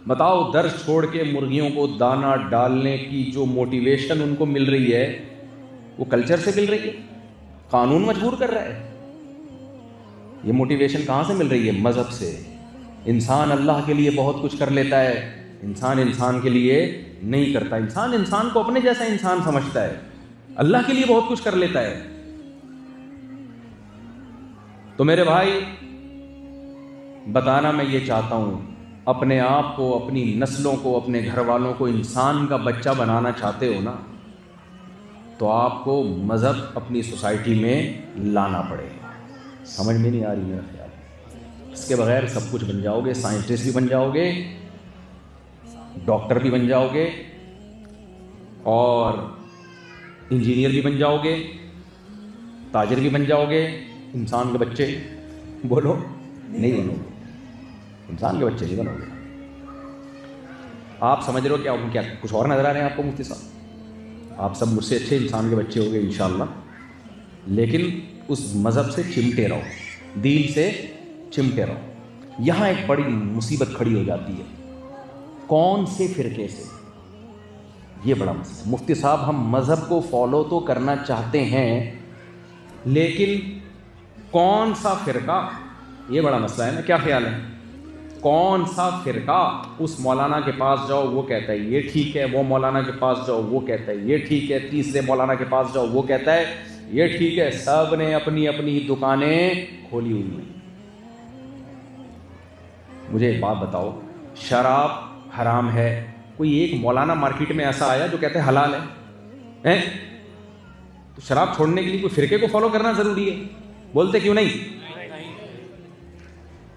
Speaker 1: بتاؤ، درس چھوڑ کے مرغیوں کو دانہ ڈالنے کی جو موٹیویشن ان کو مل رہی ہے وہ کلچر سے مل رہی ہے، قانون مجبور کر رہا ہے. یہ موٹیویشن کہاں سے مل رہی ہے؟ مذہب سے. انسان اللہ کے لیے بہت کچھ کر لیتا ہے، انسان کے لیے نہیں کرتا. انسان کو اپنے جیسا انسان سمجھتا ہے، اللہ کے لیے بہت کچھ کر لیتا ہے. تو میرے بھائی بتانا میں یہ چاہتا ہوں، اپنے آپ کو، اپنی نسلوں کو، اپنے گھر والوں کو انسان کا بچہ بنانا چاہتے ہو نا، تو آپ کو مذہب اپنی سوسائٹی میں لانا پڑے گا. سمجھ میں نہیں آ رہی میرا خیال. اس کے بغیر سب کچھ بن جاؤ گے، سائنٹسٹ بھی بن جاؤ گے، ڈاکٹر بھی بن جاؤ گے، اور انجینئر بھی بن جاؤ گے، تاجر بھی بن جاؤ گے. انسان کے بچے بولو نہیں بنو گے، انسان کے بچے نہیں بنو گے. آپ سمجھ رہے ہو کیا کچھ اور نظر آ رہے ہیں آپ کو مفتی صاحب؟ آپ سب مجھ سے اچھے انسان کے بچے ہو گے انشاءاللہ، لیکن اس مذہب سے چمٹے رہو، دین سے چمٹے رہو. یہاں ایک بڑی مصیبت کھڑی ہو جاتی ہے، کون سے فرقے سے؟ یہ بڑا مسئلہ. مفتی صاحب ہم مذہب کو فالو تو کرنا چاہتے ہیں، لیکن کون سا فرقہ؟ یہ بڑا مسئلہ ہے نا. کیا خیال ہے؟ کون سا فرقہ؟ اس مولانا کے پاس جاؤ وہ کہتا ہے یہ ٹھیک ہے، وہ مولانا کے پاس جاؤ وہ کہتا ہے یہ ٹھیک ہے، تیسرے مولانا کے پاس جاؤ وہ کہتا ہے یہ ٹھیک ہے. سب نے اپنی اپنی دکانیں کھولی ہوئی ہیں. مجھے ایک بات بتاؤ، شراب حرام ہے، کوئی ایک مولانا مارکیٹ میں ایسا آیا جو کہتے ہیں حلال ہے؟ تو شراب چھوڑنے کے لیے کوئی فرقے کو فالو کرنا ضروری ہے؟ بولتے کیوں نہیں؟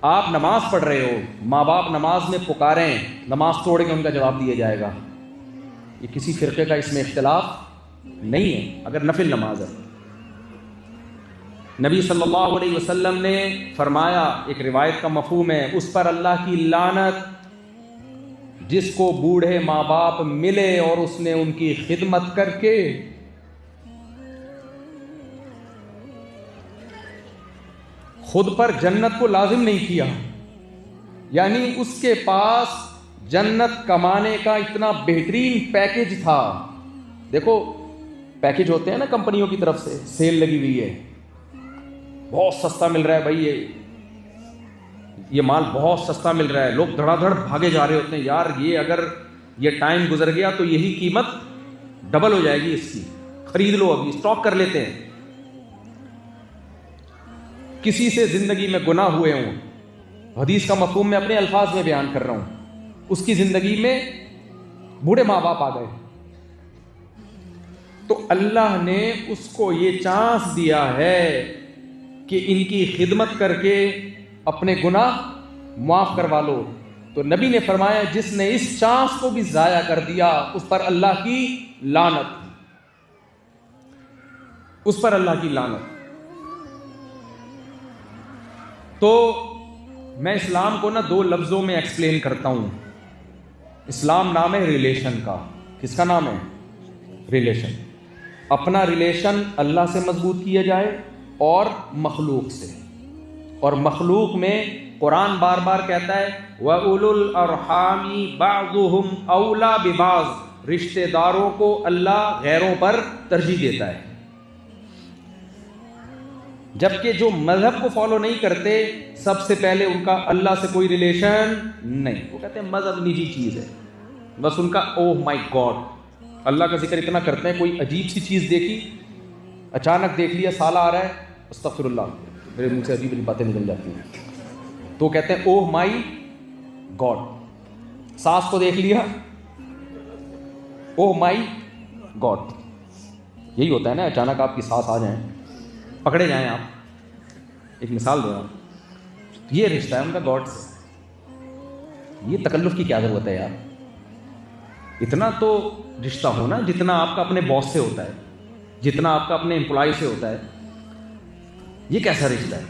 Speaker 1: آپ نماز پڑھ رہے ہو، ماں باپ نماز میں پکاریں، نماز توڑ کے ان کا جواب دیا جائے گا. یہ کسی فرقے کا اس میں اختلاف نہیں ہے اگر نفل نماز ہے. نبی صلی اللہ علیہ وسلم نے فرمایا، ایک روایت کا مفہوم ہے، اس پر اللہ کی لعنت جس کو بوڑھے ماں باپ ملے اور اس نے ان کی خدمت کر کے خود پر جنت کو لازم نہیں کیا، یعنی اس کے پاس جنت کمانے کا اتنا بہترین پیکج تھا. دیکھو پیکج ہوتے ہیں نا کمپنیوں کی طرف سے، سیل لگی ہوئی ہے، بہت سستا مل رہا ہے بھائی، یہ مال بہت سستا مل رہا ہے. لوگ دھڑا دھڑ بھاگے جا رہے ہوتے ہیں، یار یہ اگر یہ ٹائم گزر گیا تو یہی قیمت ڈبل ہو جائے گی اس کی، خرید لو، ابھی اسٹاک کر لیتے ہیں. کسی سے زندگی میں گناہ ہوئے ہوں، حدیث کا مفہوم میں اپنے الفاظ میں بیان کر رہا ہوں، اس کی زندگی میں بوڑھے ماں باپ آ گئے، تو اللہ نے اس کو یہ چانس دیا ہے کہ ان کی خدمت کر کے اپنے گناہ معاف کروا لو. تو نبی نے فرمایا جس نے اس چانس کو بھی ضائع کر دیا اس پر اللہ کی لعنت، اس پر اللہ کی لعنت. تو میں اسلام کو نا دو لفظوں میں ایکسپلین کرتا ہوں. اسلام نام ہے ریلیشن کا. کس کا نام ہے؟ ریلیشن. اپنا ریلیشن اللہ سے مضبوط کیا جائے اور مخلوق سے. اور مخلوق میں قرآن بار بار کہتا ہے وَأُولُو الْأَرْحَامِ بَعْضُهُمْ أَوْلَى بِبَعْضٍ، رشتہ داروں کو اللہ غیروں پر ترجیح دیتا ہے. جبکہ جو مذہب کو فالو نہیں کرتے سب سے پہلے ان کا اللہ سے کوئی ریلیشن نہیں. وہ کہتے ہیں مذہب نجی چیز ہے، بس ان کا اوہ مائی گاڈ اللہ کا ذکر اتنا کرتے ہیں، کوئی عجیب سی چیز دیکھی، اچانک دیکھ لیا سالہ آ رہا ہے، استغفر اللہ، میرے منہ سے عجیب عجیب باتیں نکل جاتی ہیں، تو کہتے ہیں اوہ مائی گاڈ. ساس کو دیکھ لیا، اوہ مائی گاڈ. یہی ہوتا ہے نا، اچانک آپ کی ساس آ جائیں، پکڑے جائیں آپ. ایک مثال دوں آپ، یہ رشتہ ہے ان کا گاڈ سے. یہ تکلف کی کیا ضرورت ہے یار؟ اتنا تو رشتہ ہونا جتنا آپ کا اپنے باس سے ہوتا ہے، جتنا آپ کا اپنے امپلائی سے ہوتا ہے. یہ کیسا رشتہ ہے؟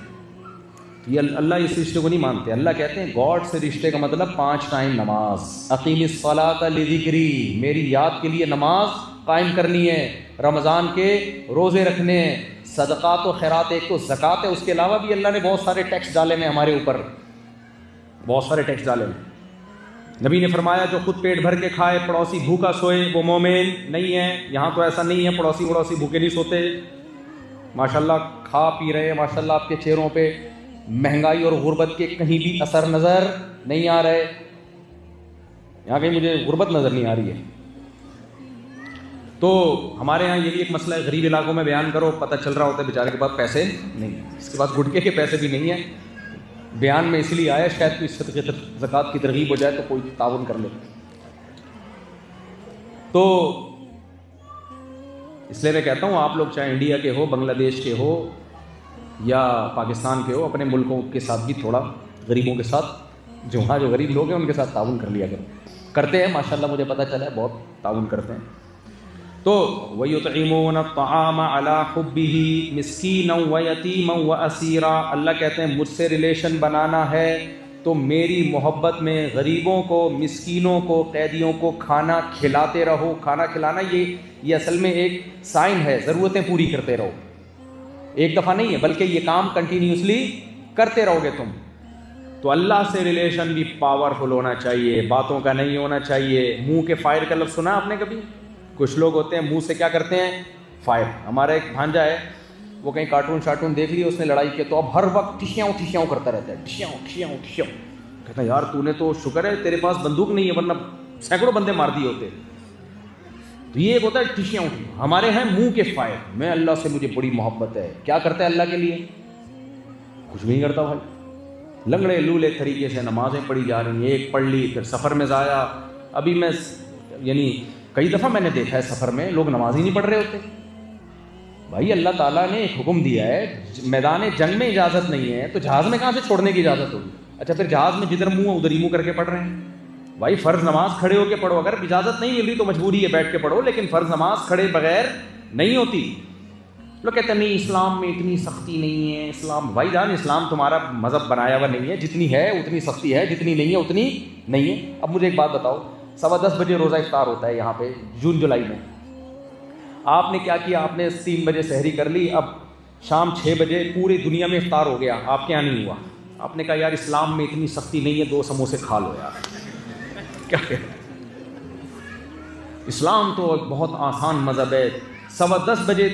Speaker 1: یہ اللہ اس رشتے کو نہیں مانتے. اللہ کہتے ہیں گاڈ سے رشتے کا مطلب 5 ٹائم نماز، اقیم الصلاۃ لذکری، میری یاد کے لیے نماز قائم کرنی ہے، رمضان کے روزے رکھنے ہیں، صدقات و خیرات. ایک تو زکوٰۃ ہے، اس کے علاوہ بھی اللہ نے بہت سارے ٹیکس ڈالے ہیں ہمارے اوپر، بہت سارے ٹیکس ڈالے ہیں. نبی نے فرمایا جو خود پیٹ بھر کے کھائے پڑوسی بھوکا سوئے وہ مومن نہیں ہے. یہاں تو ایسا نہیں ہے, پڑوسی بھوکے نہیں سوتے. ماشاءاللہ کھا پی رہے ہیں, ماشاءاللہ آپ کے چہروں پہ مہنگائی اور غربت کے کہیں بھی اثر نظر نہیں آ رہے. یہاں کہیں مجھے غربت نظر نہیں آ رہی ہے. تو ہمارے یہاں یہ بھی ایک مسئلہ ہے, غریب علاقوں میں بیان کرو, پتہ چل رہا ہوتا ہے بیچارے کے پاس پیسے نہیں, اس کے پاس گٹکے کے پیسے بھی نہیں ہیں. بیان میں اس لیے آیا شاید کوئی صدقے زکوٰۃ کی ترغیب ہو جائے تو کوئی تعاون کر لے. تو اس لیے میں کہتا ہوں آپ لوگ چاہے انڈیا کے ہو, بنگلہ دیش کے ہو یا پاکستان کے ہو, اپنے ملکوں کے ساتھ بھی تھوڑا غریبوں کے ساتھ, جو وہاں جو غریب لوگ ہیں ان کے ساتھ تعاون کر لیا کرو. کرتے ہیں ماشاءاللہ, مجھے پتہ چلا ہے بہت تعاون کرتے ہیں. تو وَيُطْعِمُونَ الطَّعَامَ عَلَىٰ حُبِّهِ مِسْكِينًا وَيَتِيمًا وَأَسِيرًا. اللہ کہتے ہیں مجھ سے ریلیشن بنانا ہے تو میری محبت میں غریبوں کو, مسکینوں کو, قیدیوں کو کھانا کھلاتے رہو. کھانا کھلانا یہ اصل میں ایک سائن ہے, ضرورتیں پوری کرتے رہو. ایک دفعہ نہیں ہے بلکہ یہ کام کنٹینیوسلی کرتے رہو گے تم. تو اللہ سے ریلیشن بھی پاورفل ہونا چاہیے, باتوں کا نہیں ہونا چاہیے. منہ کے فائر کا لفظ سنا آپ نے کبھی؟ کچھ لوگ ہوتے ہیں منہ سے کیا کرتے ہیں, فائر. ہمارا ایک بھانجا ہے, وہ کہیں کارٹون شارٹون دیکھ لیا اس نے لڑائی کے, تو اب ہر وقت ٹھیاؤں کرتا رہتا ہے, ٹھیاؤں. کہتا ہے یار تو نے تو شکر ہے تیرے پاس بندوق نہیں ہے ورنہ سینکڑوں بندے مار دیے ہوتے. تو یہ ایک ہوتا ہے ٹھیاؤں. ہمارے ہیں منہ کے فائر, میں اللہ سے مجھے بڑی محبت ہے. کیا کرتا ہے اللہ کے لیے؟ کچھ بھی نہیں کرتا بھائی. لنگڑے لولے طریقے سے نمازیں پڑھی جا رہی ہیں, ایک پڑھ لی پھر سفر میں ضائع. ابھی میں یعنی کئی دفعہ میں نے دیکھا ہے سفر میں لوگ نماز ہی نہیں پڑھ رہے ہوتے. بھائی اللہ تعالیٰ نے ایک حکم دیا ہے, میدان جنگ میں اجازت نہیں ہے تو جہاز میں کہاں سے چھوڑنے کی اجازت ہوگی؟ اچھا پھر جہاز میں جدھر منہ ادھر ہی منہ کر کے پڑھ رہے ہیں. بھائی فرض نماز کھڑے ہو کے پڑھو, اگر اجازت نہیں مل رہی تو مجبوری ہے بیٹھ کے پڑھو, لیکن فرض نماز کھڑے بغیر نہیں ہوتی. لوگ کہتے ہیں نہیں اسلام میں اتنی سختی نہیں ہے. اسلام بھائی جان, اسلام تمہارا مذہب بنایا ہوا نہیں ہے, جتنی ہے اتنی سختی ہے, جتنی نہیں ہے اتنی نہیں ہے. اب مجھے ایک بات بتاؤ, 10:15 بجے روزہ افطار ہوتا ہے یہاں پہ جون جولائی میں. آپ نے کیا کیا, آپ نے 3 بجے سحری کر لی, اب شام 6 بجے پوری دنیا میں افطار ہو گیا, آپ کے یہاں نہیں ہوا. آپ نے کہا یار اسلام میں اتنی سختی نہیں ہے, 2 سموسے کھا لو یار. کیا کہ اسلام تو ایک بہت آسان مذہب ہے. 10:15 بجے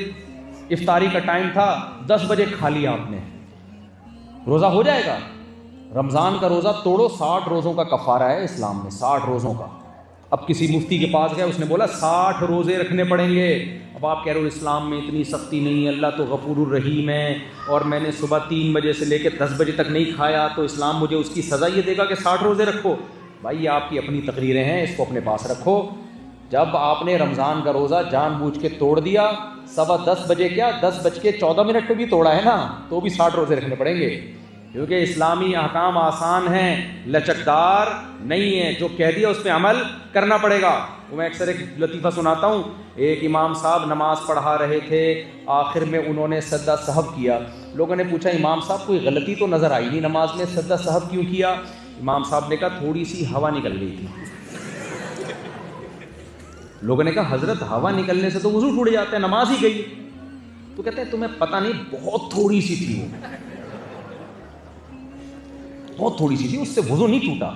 Speaker 1: افطاری کا ٹائم تھا, 10 بجے کھا لیا آپ نے, روزہ ہو جائے گا. رمضان کا روزہ توڑو, 60 روزوں کا کفارہ ہے اسلام میں, 60 روزوں کا. اب کسی مفتی کے پاس گئے, اس نے بولا 60 روزے رکھنے پڑیں گے. اب آپ کہہ رہے ہو اسلام میں اتنی سختی نہیں ہے, اللہ تو غفور الرحیم ہے, اور میں نے صبح 3 بجے سے لے کے 10 بجے تک نہیں کھایا تو اسلام مجھے اس کی سزا یہ دے گا کہ 60 روزے رکھو. بھائی یہ آپ کی اپنی تقریریں ہیں, اس کو اپنے پاس رکھو. جب آپ نے رمضان کا روزہ جان بوجھ کے توڑ دیا, 10:15 بجے کیا 10:14 پہ بھی توڑا ہے نا, تو بھی 60 روزے رکھنے پڑیں گے, کیونکہ اسلامی احکام آسان ہیں, لچکدار نہیں ہیں. جو کہہ دیا اس پہ عمل کرنا پڑے گا. تو میں اکثر ایک لطیفہ سناتا ہوں. ایک امام صاحب نماز پڑھا رہے تھے, آخر میں انہوں نے سجدہ سہو کیا. لوگوں نے پوچھا امام صاحب کوئی غلطی تو نظر آئی نہیں نماز میں, سجدہ سہو کیوں کیا؟ امام صاحب نے کہا تھوڑی سی ہوا نکل گئی تھی. لوگوں نے کہا حضرت ہوا نکلنے سے تو وضو ٹوٹ جاتا ہے, نماز ہی گئی. تو کہتے ہیں تمہیں پتہ نہیں, بہت تھوڑی سی تھی وہ, بہت تھوڑی سی تھی, اس سے وضو نہیں ٹوٹا.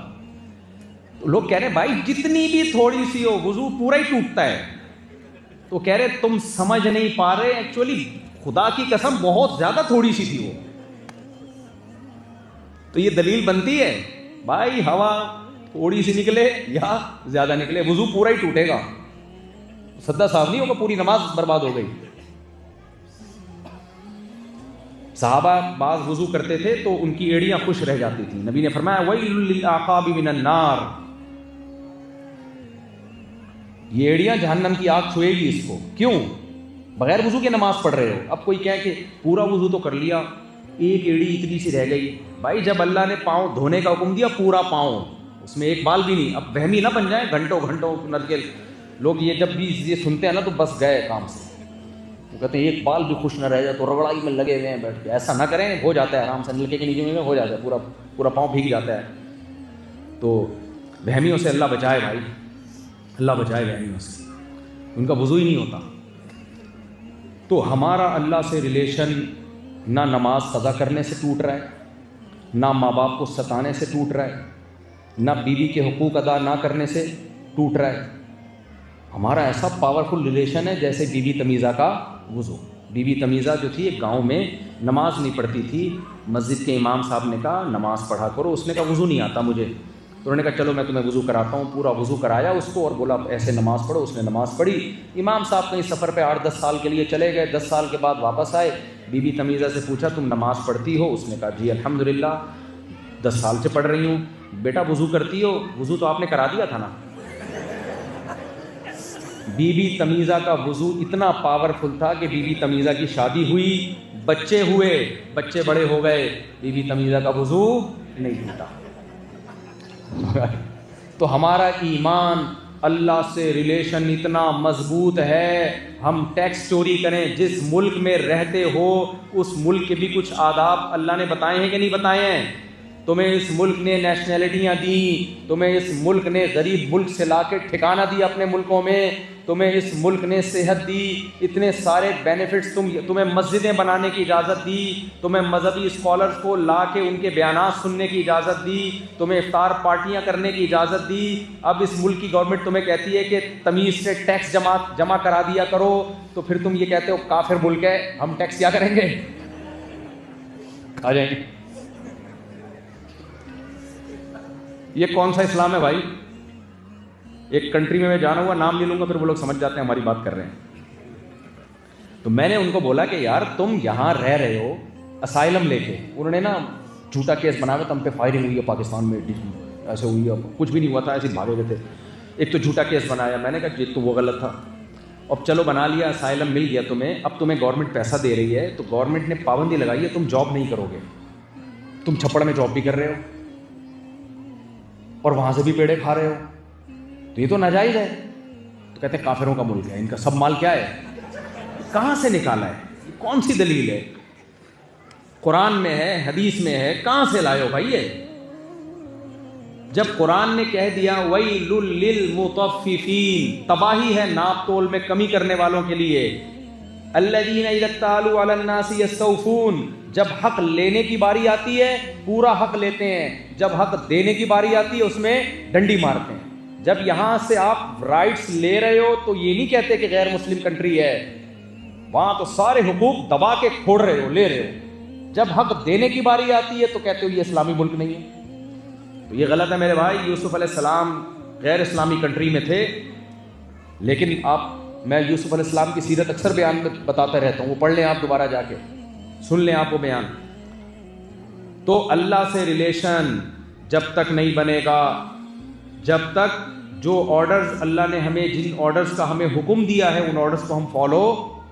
Speaker 1: تو لوگ کہہ رہے بھائی جتنی بھی تھوڑی سی ہو وضو پورا ہی ٹوٹتا ہے. تو کہہ رہے تم سمجھ نہیں پا رہے, ایکچولی خدا کی قسم بہت زیادہ تھوڑی سی تھی وہ. تو یہ دلیل بنتی ہے بھائی ہوا تھوڑی سی نکلے یا زیادہ نکلے, وضو پورا ہی ٹوٹے گا, سدا صاحب نہیں ہوگا, پوری نماز برباد ہو گئی. صحابہ بعض وضو کرتے تھے تو ان کی ایڑیاں خوش رہ جاتی تھیں. نبی نے فرمایا ویل للعقاب من النار, یہ ایڑیاں جہنم کی آگ چھوئے گی اس کو. کیوں؟ بغیر وضو کے نماز پڑھ رہے ہو. اب کوئی کہے کہ پورا وضو تو کر لیا, ایک ایڑی اتنی سی رہ گئی. بھائی جب اللہ نے پاؤں دھونے کا حکم دیا پورا پاؤں, اس میں ایک بال بھی نہیں. اب وہمی نہ بن جائیں, گھنٹوں نرگل لوگ یہ جب بھی یہ سنتے ہیں نا تو بس گئے کام سے. وہ کہتے ہیں ایک بال بھی خوش نہ رہ جائے تو رگڑائی میں لگے ہوئے ہیں بیٹھ کے. ایسا نہ کریں, ہو جاتا ہے آرام سے, نلکے کے نیچے میں ہو جاتا ہے, پورا پاؤں بھیگ جاتا ہے. تو وہمیوں سے اللہ بچائے بھائی, اللہ بچائے وہمیوں سے, ان کا وضو ہی نہیں ہوتا. تو ہمارا اللہ سے ریلیشن نہ نماز قضا کرنے سے ٹوٹ رہا ہے, نہ ماں باپ کو ستانے سے ٹوٹ رہا ہے, نہ بیوی کے حقوق ادا نہ کرنے سے ٹوٹ رہا ہے. ہمارا ایسا پاورفل ریلیشن ہے جیسے بی بی تمیزہ کا وضو. بی بی تمیزہ جو تھی ایک گاؤں میں نماز نہیں پڑھتی تھی. مسجد کے امام صاحب نے کہا نماز پڑھا کرو. اس نے کہا وضو نہیں آتا مجھے. تو انہوں نے کہا چلو میں تمہیں وضو کراتا ہوں. پورا وضو کرایا اس کو اور بولا ایسے نماز پڑھو. اس نے نماز پڑھی. امام صاحب کہیں سفر پہ 8-10 سال کے لیے چلے گئے. 10 سال کے بعد واپس آئے. بی بی تمیزہ سے پوچھا تم نماز پڑھتی ہو؟ اس نے کہا جی الحمدللہ 10 سال سے پڑھ رہی ہوں. بیٹا وضو کرتی ہو؟ وضو تو آپ نے کرا دیا تھا نا. بی بی تمیزہ کا وضو اتنا پاورفل تھا کہ بی بی تمیزہ کی شادی ہوئی, بچے ہوئے, بچے بڑے ہو گئے, بی بی تمیزہ کا وضو نہیں ٹوٹا. تو ہمارا ایمان اللہ سے ریلیشن اتنا مضبوط ہے. ہم ٹیکس چوری کریں, جس ملک میں رہتے ہو اس ملک کے بھی کچھ آداب اللہ نے بتائے ہیں کہ نہیں بتائے ہیں؟ تمہیں اس ملک نے نیشنلٹیاں دیں, تمہیں اس ملک نے غریب ملک سے لا کے ٹھکانہ دیا اپنے ملکوں میں, تمہیں اس ملک نے صحت دی, اتنے سارے بینیفٹس, تمہیں مسجدیں بنانے کی اجازت دی, تمہیں مذہبی اسکالرز کو لا کے ان کے بیانات سننے کی اجازت دی, تمہیں افطار پارٹیاں کرنے کی اجازت دی. اب اس ملک کی گورنمنٹ تمہیں کہتی ہے کہ تمیز سے ٹیکس جمع کرا دیا کرو, تو پھر تم یہ کہتے ہو کافر ملک ہے, ہم ٹیکس کیا کریں گے؟ آ جائیں گے. یہ کون سا اسلام ہے بھائی؟ ایک کنٹری میں جانا ہوا, نام لے لوں گا پھر وہ لوگ سمجھ جاتے ہیں ہماری بات کر رہے ہیں. تو میں نے ان کو بولا کہ یار تم یہاں رہ رہے ہو اسائلم لے کے. انہوں نے نا جھوٹا کیس بنا ہوا تھا, ہم پہ فائرنگ ہوئی ہے پاکستان میں, ایسے ہوئی ہے, کچھ بھی نہیں ہوا تھا, ایسے بھاگے ہوئے تھے. ایک تو جھوٹا کیس بنایا. میں نے کہا جی تو وہ غلط تھا. اب چلو بنا لیا, اسائلم مل گیا تمہیں, اب تمہیں گورنمنٹ پیسہ دے رہی ہے, تو گورنمنٹ نے پابندی لگائی ہے تم جاب نہیں کرو گے. تم چھپڑ میں جاب بھی کر رہے ہو اور وہاں سے بھی پیڑے کھا رہے ہو, تو یہ تو ناجائز ہے. تو کہتے ہیں کافروں کا ملک ہے, ان کا سب مال کیا ہے, کہاں سے نکالا ہے, کون سی دلیل ہے؟ قرآن میں ہے, حدیث میں ہے, کہاں سے لائے ہو بھائی؟ یہ جب قرآن نے کہہ دیا وَيْلٌ لِّلْمُطَفِّفِينَ, تباہی ہے ناپ تول میں کمی کرنے والوں کے لیے. الَّذِينَ إِذَا اكْتَالُوا عَلَى النَّاسِ يَسْتَوْفُونَ, جب حق لینے کی باری آتی ہے پورا حق لیتے ہیں, جب حق دینے کی باری آتی ہے اس میں ڈنڈی مارتے ہیں. جب یہاں سے آپ رائٹس لے رہے ہو تو یہ نہیں کہتے کہ غیر مسلم کنٹری ہے, وہاں تو سارے حقوق دبا کے کھوڑ رہے ہو, لے رہے ہو. جب حق دینے کی باری آتی ہے تو کہتے ہو یہ اسلامی ملک نہیں ہے. تو یہ غلط ہے میرے بھائی. یوسف علیہ السلام غیر اسلامی کنٹری میں تھے, لیکن میں یوسف علیہ السلام کی سیرت اکثر بیان میں بتاتا رہتا ہوں, وہ پڑھ لیں آپ دوبارہ جا کے, سن لیں آپ وہ بیان. تو اللہ سے ریلیشن جب تک نہیں بنے گا, جب تک جو آرڈرز اللہ نے ہمیں, جن آرڈرز کا ہمیں حکم دیا ہے ان آرڈرز کو ہم فالو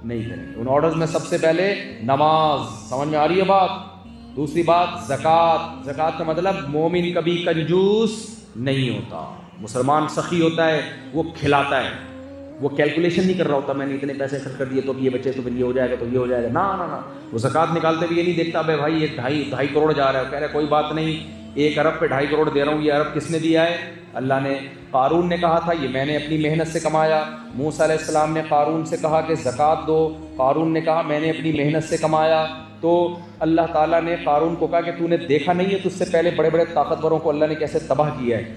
Speaker 1: نہیں کریں گے. ان آرڈرز میں سب سے پہلے نماز, سمجھ میں آ رہی ہے بات؟ دوسری بات زکوٰۃ. زکوٰۃ کا مطلب مومن کبھی کنجوس نہیں ہوتا, مسلمان سخی ہوتا ہے, وہ کھلاتا ہے, وہ کیلکولیشن نہیں کر رہا ہوتا میں نے اتنے پیسے خرچ کر دیے تو یہ بچے تو پھر یہ ہو جائے گا تو یہ ہو جائے گا. نا, وہ زکوٰۃ نکالتے بھی یہ نہیں دیکھتا بھائی بھائی یہ 2.5 کروڑ جا رہا ہے, کہہ رہا ہے کوئی بات نہیں, 1 ارب پہ 2.5 کروڑ دے رہا ہوں. یہ ارب کس نے دیا ہے؟ اللہ نے. قارون نے کہا تھا یہ میں نے اپنی محنت سے کمایا. موسیٰ علیہ السلام نے قارون سے کہا کہ زکوٰۃ دو, قارون نے کہا میں نے اپنی محنت سے کمایا. تو اللہ تعالیٰ نے قارون کو کہا کہ تو نے دیکھا نہیں ہے تجھ سے پہلے بڑے بڑے طاقتوروں کو اللہ نے کیسے تباہ کیا ہے.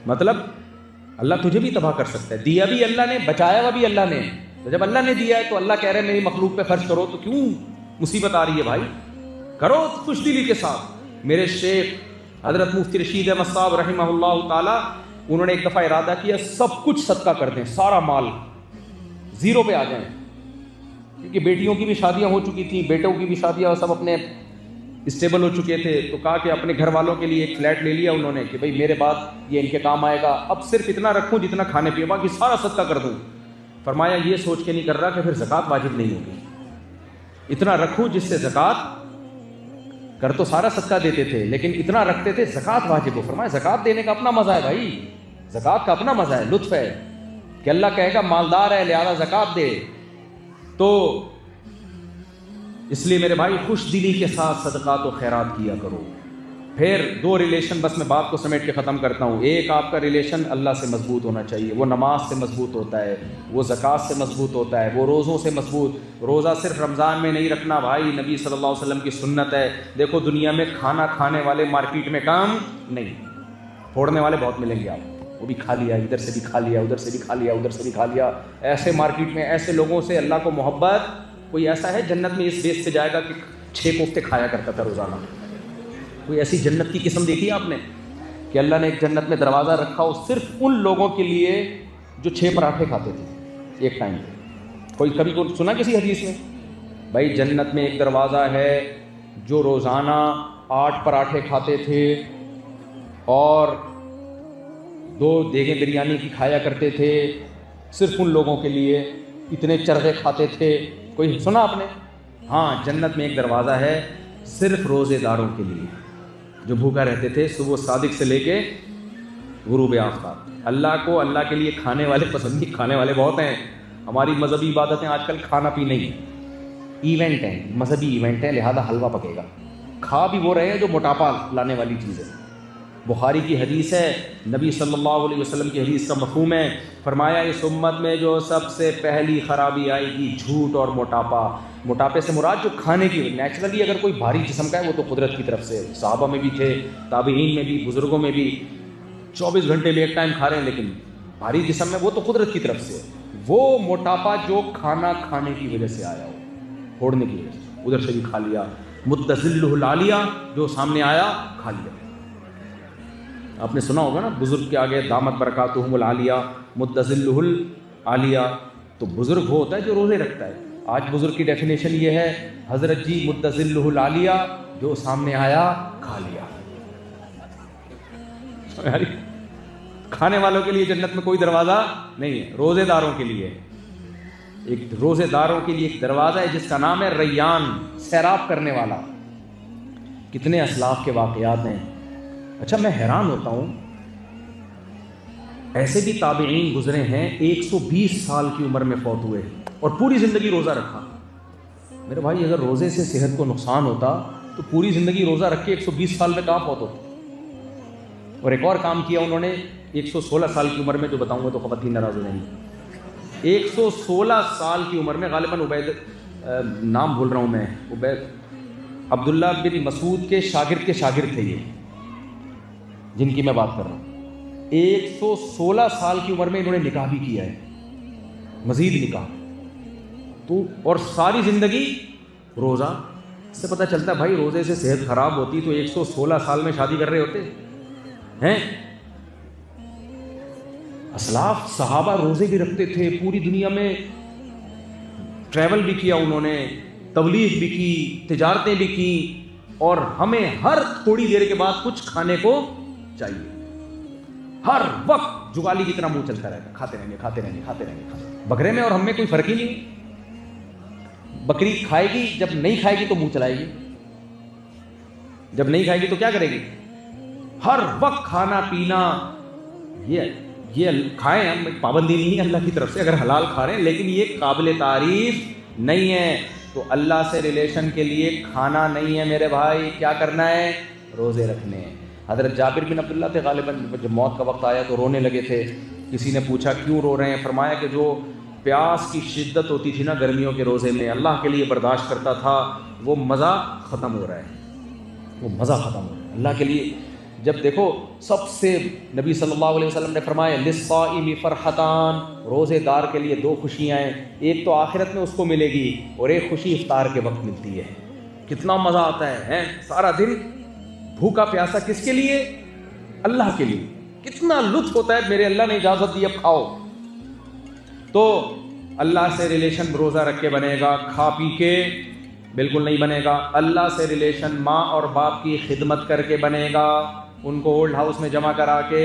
Speaker 1: مطلب اللہ تجھے بھی تباہ کر سکتا ہے. دیا بھی اللہ نے, بچایا ہوا بھی اللہ نے. تو جب اللہ نے دیا ہے تو اللہ کہہ رہے ہیں میری مخلوق پہ خرچ کرو, تو کیوں مصیبت آ رہی ہے بھائی؟ کرو خوش دلی کے ساتھ. میرے شیخ حضرت مفتی رشید احمد صاحب رحمہ اللہ تعالی, انہوں نے ایک دفعہ ارادہ کیا سب کچھ صدقہ کر دیں, سارا مال, زیرو پہ آ جائیں. کیونکہ بیٹیوں کی بھی شادیاں ہو چکی تھیں, بیٹوں کی بھی شادیاں, سب اپنے اسٹیبل ہو چکے تھے. تو کہا کہ اپنے گھر والوں کے لیے ایک فلیٹ لے لیا انہوں نے کہ بھئی میرے بعد یہ ان کے کام آئے گا, اب صرف اتنا رکھوں جتنا کھانے پیے, باقی سارا صدقہ کر دوں. فرمایا یہ سوچ کے نہیں کر رہا کہ پھر زکوٰۃ واجب نہیں ہوگی, اتنا رکھوں جس سے زکوٰۃ, کر تو سارا صدقہ دیتے تھے لیکن اتنا رکھتے تھے زکوٰۃ واجب ہو. فرمایا زکوٰۃ دینے کا اپنا مزہ ہے بھائی, زکوٰۃ کا اپنا مزہ ہے, لطف ہے کہ اللہ کہے گا مالدار ہے لہذا زکوٰۃ دے. تو اس لیے میرے بھائی خوش دلی کے ساتھ صدقات و خیرات کیا کرو. پھر 2 ریلیشن بس میں بات کو سمیٹ کے ختم کرتا ہوں. ایک آپ کا ریلیشن اللہ سے مضبوط ہونا چاہیے, وہ نماز سے مضبوط ہوتا ہے, وہ زکوٰۃ سے مضبوط ہوتا ہے, وہ روزوں سے مضبوط. روزہ صرف رمضان میں نہیں رکھنا بھائی, نبی صلی اللہ علیہ وسلم کی سنت ہے. دیکھو دنیا میں کھانا کھانے والے مارکیٹ میں کام نہیں, پھوڑنے والے بہت ملیں گے آپ, وہ بھی کھا لیا, ادھر سے بھی کھا لیا, ادھر سے بھی کھا لیا, ادھر سے بھی کھا لیا. ایسے مارکیٹ میں ایسے لوگوں سے اللہ کو محبت. کوئی ایسا ہے جنت میں اس بیس پہ جائے گا کہ 6 کوفتے کھایا کرتا تھا روزانہ؟ کوئی ایسی جنت کی قسم دیکھی آپ نے کہ اللہ نے ایک جنت میں دروازہ رکھا ہو صرف ان لوگوں کے لیے جو 6 پراٹھے کھاتے تھے ایک ٹائم پہ؟ کوئی کبھی کو سنا کسی حدیث میں؟ بھائی جنت میں ایک دروازہ ہے جو روزانہ 8 پراٹھے کھاتے تھے اور 2 دیگیں بریانی کی کھایا کرتے تھے, صرف ان لوگوں کے لیے. اتنے چرغے کھاتے تھے. کوئی سنا آپ نے؟ ہاں, جنت میں ایک دروازہ ہے صرف روزے داروں کے لیے جو بھوکا رہتے تھے صبح صادق سے لے کے غروب آفتاب. اللہ کو اللہ کے لیے کھانے والے پسند نہیں, کھانے والے بہت ہیں. ہماری مذہبی عبادتیں آج کل کھانا پی نہیں, ایونٹ ہیں, مذہبی ایونٹ ہیں, لہذا حلوہ پکے گا. کھا بھی وہ رہے ہیں جو موٹاپا لانے والی چیز ہے. بخاری کی حدیث ہے, نبی صلی اللہ علیہ وسلم کی حدیث کا مفہوم ہے, فرمایا اس امت میں جو سب سے پہلی خرابی آئے گی جھوٹ اور موٹاپا. موٹاپے سے مراد جو کھانے کی, نیچرلی اگر کوئی بھاری جسم کا ہے وہ تو قدرت کی طرف سے, صحابہ میں بھی تھے, تابعین میں بھی, بزرگوں میں بھی, 24 گھنٹے میں ایک ٹائم کھا رہے ہیں, لیکن بھاری جسم میں وہ تو قدرت کی طرف سے. وہ موٹاپا جو کھانا کھانے کی وجہ سے آیا ہو, پھوڑنے کی وجہ سے, ادھر سے بھی کھا لیا. مدذلہ العالیہ, جو سامنے آیا کھا لیا. آپ نے سنا ہوگا نا بزرگ کے آگے دامت برکاتہم العالیہ, مدذلہ العالیہ. تو بزرگ وہ ہوتا ہے جو روزے رکھتا ہے. آج بزرگ کی ڈیفینیشن یہ ہے, حضرت جی مدذلہ العالیہ, جو سامنے آیا کھا لیا. کھانے والوں کے لیے جنت میں کوئی دروازہ نہیں ہے, روزے داروں کے لیے. ایک روزے داروں کے لیے ایک دروازہ ہے جس کا نام ہے ریان, سیراب کرنے والا. کتنے اسلاف کے واقعات ہیں. اچھا میں حیران ہوتا ہوں, ایسے بھی تابعین گزرے ہیں 120 سال کی عمر میں فوت ہوئے اور پوری زندگی روزہ رکھا. میرے بھائی اگر روزے سے صحت کو نقصان ہوتا تو پوری زندگی روزہ رکھ کے 120 سال میں کہاں فوت ہوتا. اور ایک اور کام کیا انہوں نے 116 سال کی عمر میں, جو بتاؤں گا تو خواتین ناراض ہو جائیں گی. 116 سال کی عمر میں, غالباً عبید, نام بھول رہا ہوں میں, عبید عبداللہ بن مسعود کے شاگرد تھے یہ جن کی میں بات کر رہا ہوں. 116 سال کی عمر میں انہوں نے نکاح بھی کیا ہے, مزید نکاح. تو اور ساری زندگی روزہ. اس سے پتہ چلتا ہے بھائی روزے سے صحت خراب ہوتی تو 116 سال میں شادی کر رہے ہوتے ہیں. اسلاف صحابہ روزے بھی رکھتے تھے, پوری دنیا میں ٹریول بھی کیا انہوں نے, تبلیغ بھی کی, تجارتیں بھی کی, اور ہمیں ہر تھوڑی دیر کے بعد کچھ کھانے کو چاہیے. ہر وقت جگالی کی طرح منہ چلتا رہتا, کھاتے رہیں گے کھاتے رہیں گے کھاتے رہیں گے. بکرے میں اور ہم میں کوئی فرق ہی نہیں. بکری کھائے گی, جب نہیں کھائے گی تو منہ چلائے گی, جب نہیں کھائے گی تو کیا کرے گی. ہر وقت کھانا پینا, یہ کھائیں, ہم پابندی نہیں ہے اللہ کی طرف سے اگر حلال کھا رہے ہیں, لیکن یہ قابل تعریف نہیں ہے. تو اللہ سے ریلیشن کے لیے کھانا نہیں ہے میرے بھائی, کیا کرنا ہے, روزے رکھنے ہیں. حضرت جابر بن عبداللہ تھے, غالباً جب موت کا وقت آیا تو رونے لگے تھے. کسی نے پوچھا کیوں رو رہے ہیں, فرمایا کہ جو پیاس کی شدت ہوتی تھی نا گرمیوں کے روزے میں, اللہ کے لیے برداشت کرتا تھا, وہ مزہ ختم ہو رہا ہے, وہ مزہ ختم ہو رہا ہے اللہ کے لیے. جب دیکھو سب سے نبی صلی اللہ علیہ وسلم نے فرمایا للصائم فرحتان, روزے دار کے لیے 2 خوشیاں ہیں, ایک تو آخرت میں اس کو ملے گی اور ایک خوشی افطار کے وقت ملتی ہے. کتنا مزہ آتا ہے سارا دن بھوکا پیاسا, کس کے لیے, اللہ کے لیے. کتنا لطف ہوتا ہے, میرے اللہ نے اجازت دی اب کھاؤ. تو اللہ سے ریلیشن روزہ رکھ کے بنے گا, کھا پی کے بالکل نہیں بنے گا. اللہ سے ریلیشن ماں اور باپ کی خدمت کر کے بنے گا, ان کو اولڈ ہاؤس میں جمع کرا کے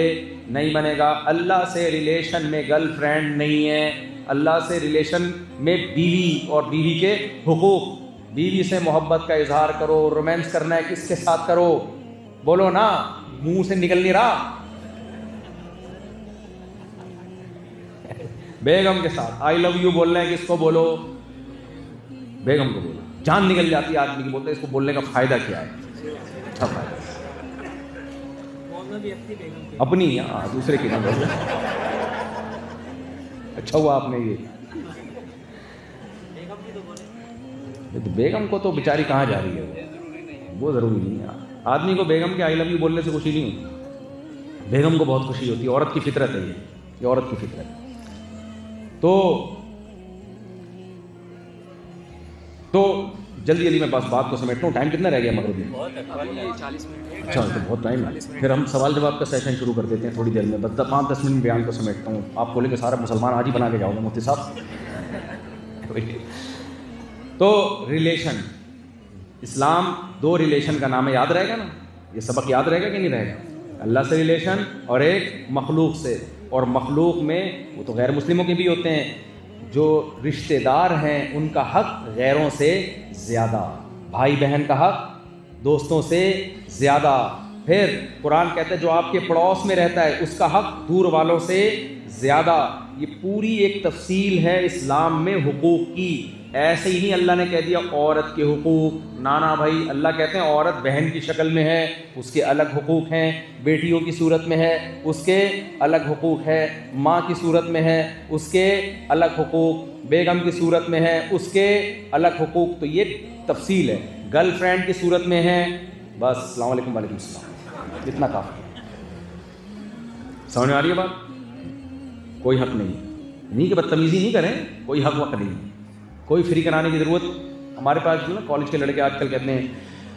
Speaker 1: نہیں بنے گا. اللہ سے ریلیشن میں گرل فرینڈ نہیں ہے. اللہ سے ریلیشن میں بیوی اور بیوی کے حقوق, بیوی سے محبت کا اظہار کرو. رومانس کرنا ہے کس کے ساتھ کرو, بولو نا, منہ سے نکل نہیں رہا. بیگم کے ساتھ آئی لو یو بولنا ہے, کس کو بولو, بیگم کو بولو. جان نکل جاتی ہے آدمی کی, بولتے ہیں اس کو بولنے کا فائدہ کیا ہے, اچھا فائدہ. اپنی ہاں دوسرے کی نہیں. اچھا ہوا آپ نے یہ تو بیگم کو تو بیچاری کہاں جا رہی ہے, وہ ضروری نہیں ہے. آدمی کو بیگم کے آئی لو یو بولنے سے خوشی نہیں ہوتی, بیگم کو بہت خوشی ہوتی ہے. عورت کی فطرت ہے یہ عورت کی فطرت ہے. تو جلدی جلدی میں بس بات کو سمیٹتا ہوں. ٹائم کتنا رہ گیا مغرب میں؟
Speaker 3: 40 منٹ.
Speaker 1: اچھا تو بہت ٹائم ہے. پھر ہم سوال جواب کا سیشن شروع کر دیتے ہیں تھوڑی دیر میں. بس 5-10 منٹ بیان کو سمیٹتا ہوں. آپ بولیں کہ سارا مسلمان آج ہی بنا کے جاؤ گے مفتی صاحب. تو ریلیشن, اسلام 2 ریلیشن کا نام ہے, یاد رہے گا نا یہ سبق, یاد رہے گا کہ نہیں رہے گا؟ اللہ سے ریلیشن اور ایک مخلوق سے. اور مخلوق میں وہ تو غیر مسلموں کے بھی ہوتے ہیں, جو رشتہ دار ہیں ان کا حق غیروں سے زیادہ, بھائی بہن کا حق دوستوں سے زیادہ. پھر قرآن کہتا ہے جو آپ کے پڑوس میں رہتا ہے اس کا حق دور والوں سے زیادہ. یہ پوری ایک تفصیل ہے اسلام میں حقوق کی. ایسے ہی نہیں اللہ نے کہہ دیا عورت کے حقوق, نانا بھائی. اللہ کہتے ہیں عورت بہن کی شکل میں ہے, اس کے الگ حقوق ہیں. بیٹیوں کی صورت میں ہے, اس کے الگ حقوق ہے. ماں کی صورت میں ہے, اس کے الگ حقوق. بیگم کی صورت میں ہے, اس کے الگ حقوق. تو یہ تفصیل ہے. گرل فرینڈ کی صورت میں ہے, بس السلام علیکم وعلیکم السلام, اتنا کافی. سمجھ میں آ رہی ہے بات؟ کوئی حق نہیں کہ بدتمیزی نہیں کریں, کوئی حق وقت نہیں, کوئی فری کرانے کی ضرورت. ہمارے پاس جو نا کالج کے لڑکے آج کل کہتے ہیں,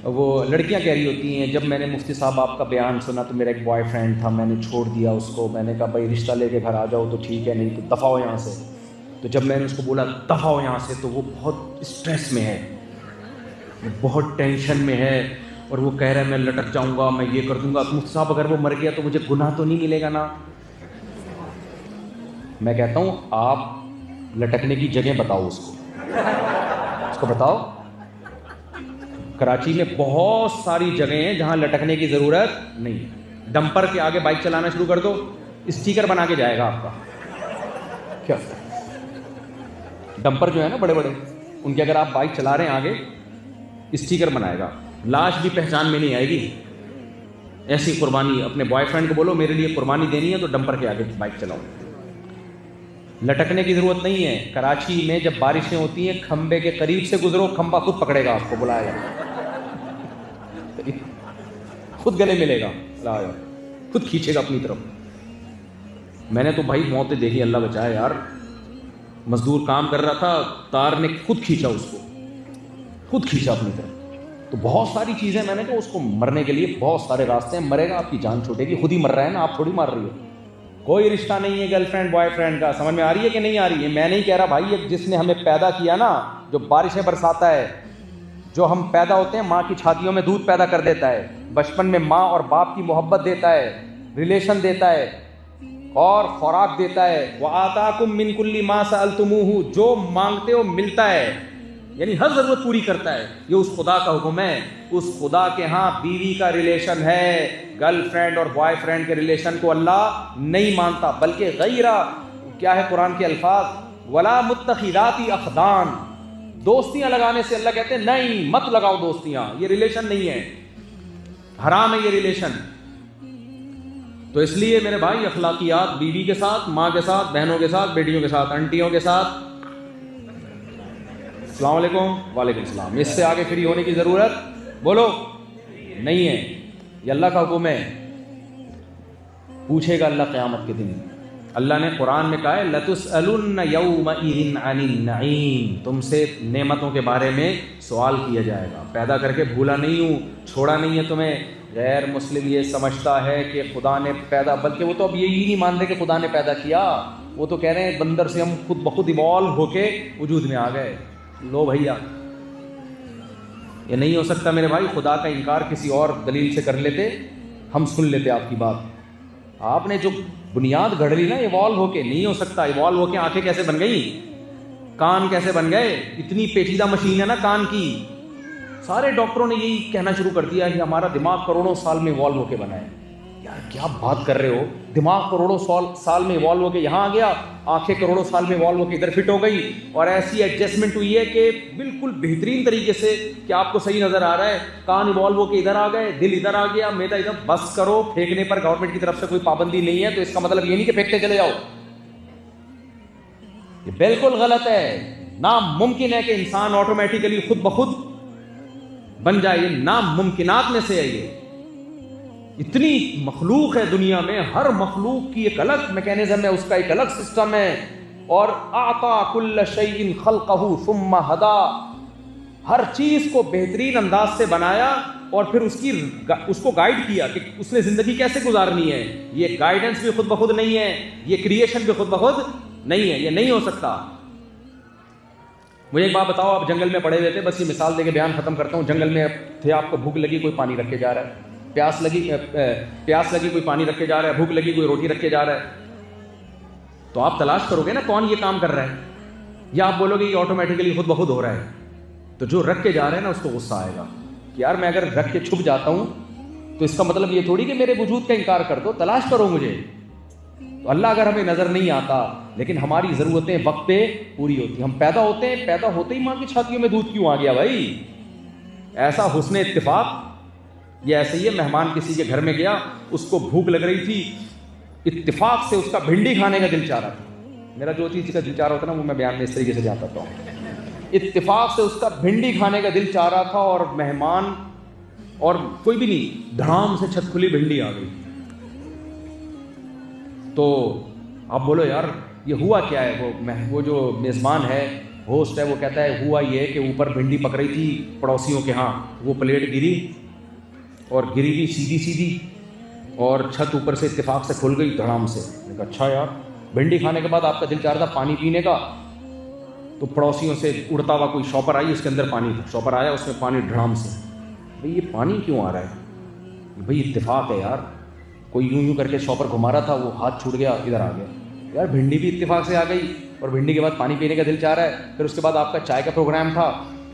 Speaker 1: وہ لڑکیاں کہہ رہی ہوتی ہیں جب میں نے مفتی صاحب آپ کا بیان سنا تو میرا ایک بوائے فرینڈ تھا, میں نے چھوڑ دیا اس کو. میں نے کہا بھائی رشتہ لے کے گھر آ جاؤ تو ٹھیک ہے, نہیں تو دفع ہو یہاں سے. تو جب میں نے اس کو بولا دفع ہو یہاں سے, تو وہ بہت اسٹریس میں ہے, بہت ٹینشن میں ہے, اور وہ کہہ رہا ہے میں لٹک جاؤں گا, میں یہ کر دوں گا. مفتی صاحب اگر وہ مر گیا تو مجھے گناہ تو نہیں ملے گا نا؟ میں کہتا ہوں آپ لٹکنے کی جگہ بتاؤ اس کو بتاؤ. کراچی میں بہت ساری جگہیں ہیں جہاں لٹکنے کی ضرورت نہیں ہے. ڈمپر کے آگے بائک چلانا شروع کر دو, اسٹیکر بنا کے جائے گا آپ کا. کیا ڈمپر جو ہے نا بڑے بڑے, ان کے اگر آپ بائک چلا رہے ہیں آگے, اسٹیکر بنائے گا. لاش بھی پہچان میں نہیں آئے گی. ایسی قربانی اپنے بوائے فرینڈ کو بولو میرے لیے قربانی دینی ہے تو ڈمپر کے آگے بائک چلاؤ. لٹکنے کی ضرورت نہیں ہے. کراچی میں جب بارشیں ہوتی ہیں کھمبے کے قریب سے گزرو, کھمبا خود پکڑے گا آپ کو, بلائے گا, خود گلے ملے گا, خود کھینچے گا اپنی طرف. میں نے تو بھائی موتیں دیکھی, اللہ بچائے یار. مزدور کام کر رہا تھا, تار نے خود کھینچا اس کو, خود کھینچا اپنی طرف. تو بہت ساری چیزیں, میں نے کہا اس کو مرنے کے لیے بہت سارے راستے ہیں. مرے گا آپ کی جان چھوٹے گی, خود ہی مر رہا ہے نا, آپ تھوڑی مار رہی ہو. کوئی رشتہ نہیں ہے گرل فرینڈ بوائے فرینڈ کا. سمجھ میں آ رہی ہے کہ نہیں آ رہی ہے؟ میں نہیں کہہ رہا بھائی, جس نے ہمیں پیدا کیا نا, جو بارشیں برساتا ہے, جو ہم پیدا ہوتے ہیں ماں کی چھاتیوں میں دودھ پیدا کر دیتا ہے, بچپن میں ماں اور باپ کی محبت دیتا ہے, ریلیشن دیتا ہے اور خوراک دیتا ہے. وَآتَاكُم مِّن كُلِّ مَا سَأَلْتُمُوهُ, جو مانگتے ہو ملتا ہے, یعنی ہر ضرورت پوری کرتا ہے. یہ اس خدا کا حکم ہے. اس خدا کے ہاں بیوی کا ریلیشن ہے, گرل فرینڈ اور بوائے فرینڈ کے ریلیشن کو اللہ نہیں مانتا, بلکہ غیرہ کیا ہے قرآن کے الفاظ, ولا متخذات اخدان, دوستیاں لگانے سے اللہ کہتے ہیں نہیں مت لگاؤ دوستیاں, یہ ریلیشن نہیں ہے, حرام ہے یہ ریلیشن. تو اس لیے میرے بھائی اخلاقیات بیوی کے ساتھ, ماں کے ساتھ, بہنوں کے ساتھ, بیٹیوں کے ساتھ, انٹیوں کے ساتھ. السلام علیکم وعلیکم السلام. اس سے آگے فری ہونے کی ضرورت بولو نہیں ہے. یہ اللہ کا حکم ہے. پوچھے گا اللہ قیامت کے دن. اللہ نے قرآن میں کہا ہے لَتُسْأَلُنَّ يَوْمَئِذٍ عَنِ النَّعِيمِ, تم سے نعمتوں کے بارے میں سوال کیا جائے گا. پیدا کر کے بھولا نہیں ہوں, چھوڑا نہیں ہے تمہیں. غیر مسلم یہ سمجھتا ہے کہ خدا نے پیدا, بلکہ وہ تو اب یہی نہیں مان رہے کہ خدا نے پیدا کیا. وہ تو کہہ رہے ہیں بندر سے ہم خود بخود ایوالو ہو کے وجود میں آ گئے. لو بھیا, یہ نہیں ہو سکتا میرے بھائی. خدا کا انکار کسی اور دلیل سے کر لیتے, ہم سن لیتے آپ کی بات. آپ نے جو بنیاد گھڑ لی نا ایوالو ہو کے, نہیں ہو سکتا. ایوالو ہو کے آنکھیں کیسے بن گئی, کان کیسے بن گئے, اتنی پیچیدہ مشین ہے نا کان کی. سارے ڈاکٹروں نے یہی کہنا شروع کر دیا کہ ہمارا دماغ کروڑوں سال میں ایوالو ہو کے بنا ہے. کیا بات کر رہے ہو, دماغ کروڑوں سال میں ایوالو ہو کے یہاں آ گیا, آنکھیں کروڑوں سال میں ایوالو ہو کے ادھر فٹ ہو گئی, اور ایسی ایڈجسٹمنٹ ہوئی ہے کہ بالکل بہترین طریقے سے کہ آپ کو صحیح نظر آ رہا ہے, کان ایوالو ہو کے ادھر آ گئے, دل ادھر آ گیا, میدا ادھر. بس کرو, پھینکنے پر گورنمنٹ کی طرف سے کوئی پابندی نہیں ہے, تو اس کا مطلب یہ نہیں کہ پھینکتے چلے جاؤ, یہ بالکل غلط ہے. ناممکن ہے کہ انسان آٹومیٹیکلی خود بخود بن جائے, یہ ناممکنات میں سے ہے. یہ اتنی مخلوق ہے دنیا میں, ہر مخلوق کی ایک الگ میکینزم ہے, اس کا ایک الگ سسٹم ہے. اور اعطا کل شیء خلقہ ثم ہدا, ہر چیز کو بہترین انداز سے بنایا اور پھر اس کو گائیڈ کیا کہ اس نے زندگی کیسے گزارنی ہے. یہ گائیڈنس بھی خود بخود نہیں ہے, یہ کریشن بھی خود بخود نہیں ہے, یہ نہیں ہو سکتا. مجھے ایک بات بتاؤ, آپ جنگل میں پڑے ہوئے تھے, بس یہ مثال دے کے بیان ختم کرتا ہوں. جنگل میں تھے, آپ کو بھوک لگی, کوئی پانی رکھ کے جا رہا ہے, پیاس لگی کوئی پانی رکھ کے جا رہا ہے, بھوک لگی کوئی روٹی رکھ کے جا رہا ہے. تو آپ تلاش کرو گے نا کون یہ کام کر رہا ہے, یا آپ بولو گے یہ آٹومیٹیکلی خود بخود ہو رہا ہے. تو جو رکھ کے جا رہا ہے نا اس کو غصہ آئے گا کہ یار میں اگر رکھ کے چھپ جاتا ہوں تو اس کا مطلب یہ تھوڑی کہ میرے وجود کا انکار کر دو, تلاش کرو مجھے. تو اللہ اگر ہمیں نظر نہیں آتا لیکن ہماری ضرورتیں وقت پہ پوری ہوتی ہیں, ہم پیدا ہوتے ہیں, پیدا ہوتے ہی ماں کی چھاتیوں میں دودھ کیوں آ گیا بھائی؟ ایسا حسن اتفاق. یہ ایسے ہی ہے, مہمان کسی کے گھر میں گیا, اس کو بھوک لگ رہی تھی, اتفاق سے اس کا بھنڈی کھانے کا دل چاہ رہا تھا. میرا جو چیز کا دل چاہ رہا ہوتا ہے نا وہ میں بیان میں اس طریقے سے جاتا ہوں. اتفاق سے اس کا بھنڈی کھانے کا دل چاہ رہا تھا, اور مہمان اور کوئی بھی نہیں, دھڑام سے چھت کھلی بھنڈی آ گئی. تو آپ بولو یار یہ ہوا کیا ہے؟ وہ جو میزبان ہے, ہوسٹ ہے, وہ کہتا ہے ہوا یہ کہ اوپر بھنڈی پک رہی تھی پڑوسیوں کے ہاں, وہ پلیٹ گری اور گری بھی سیدھی, اور چھت اوپر سے اتفاق سے کھل گئی دھڑام سے. میں کہا اچھا یار, بھنڈی کھانے کے بعد آپ کا دل چاہ رہا تھا پانی پینے کا, تو پڑوسیوں سے اڑتا ہوا کوئی شاپر آئی, اس کے اندر پانی تھا, شاپر آیا اس میں پانی دھڑام سے. بھئی یہ پانی کیوں آ رہا ہے؟ بھئی اتفاق ہے یار, کوئی یوں کر کے شاپر گھما رہا تھا, وہ ہاتھ چھوٹ گیا, ادھر آ گیا. یار بھنڈی بھی اتفاق سے آ گئی, اور بھنڈی کے بعد پانی پینے کا دل چاہ رہا ہے. پھر اس کے بعد آپ کا چائے کا پروگرام تھا,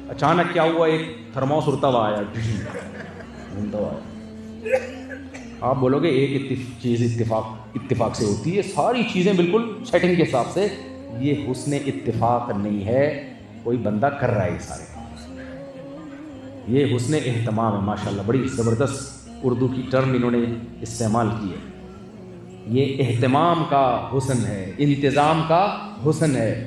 Speaker 1: اچانک کیا ہوا, ایک تھرموس اڑتا ہوا آیا, گھومتا ہوا آیا. آپ بولو گے ایک چیز اتفاق سے ہوتی ہے, ساری چیزیں بالکل سیٹنگ کے حساب سے. یہ حسن اتفاق نہیں ہے, کوئی بندہ کر رہا ہے یہ سارے کام. یہ حسن اہتمام ہے. ماشاءاللہ بڑی زبردست اردو کی ٹرم انہوں نے استعمال کی ہے. یہ اہتمام کا حسن ہے, انتظام کا حسن ہے.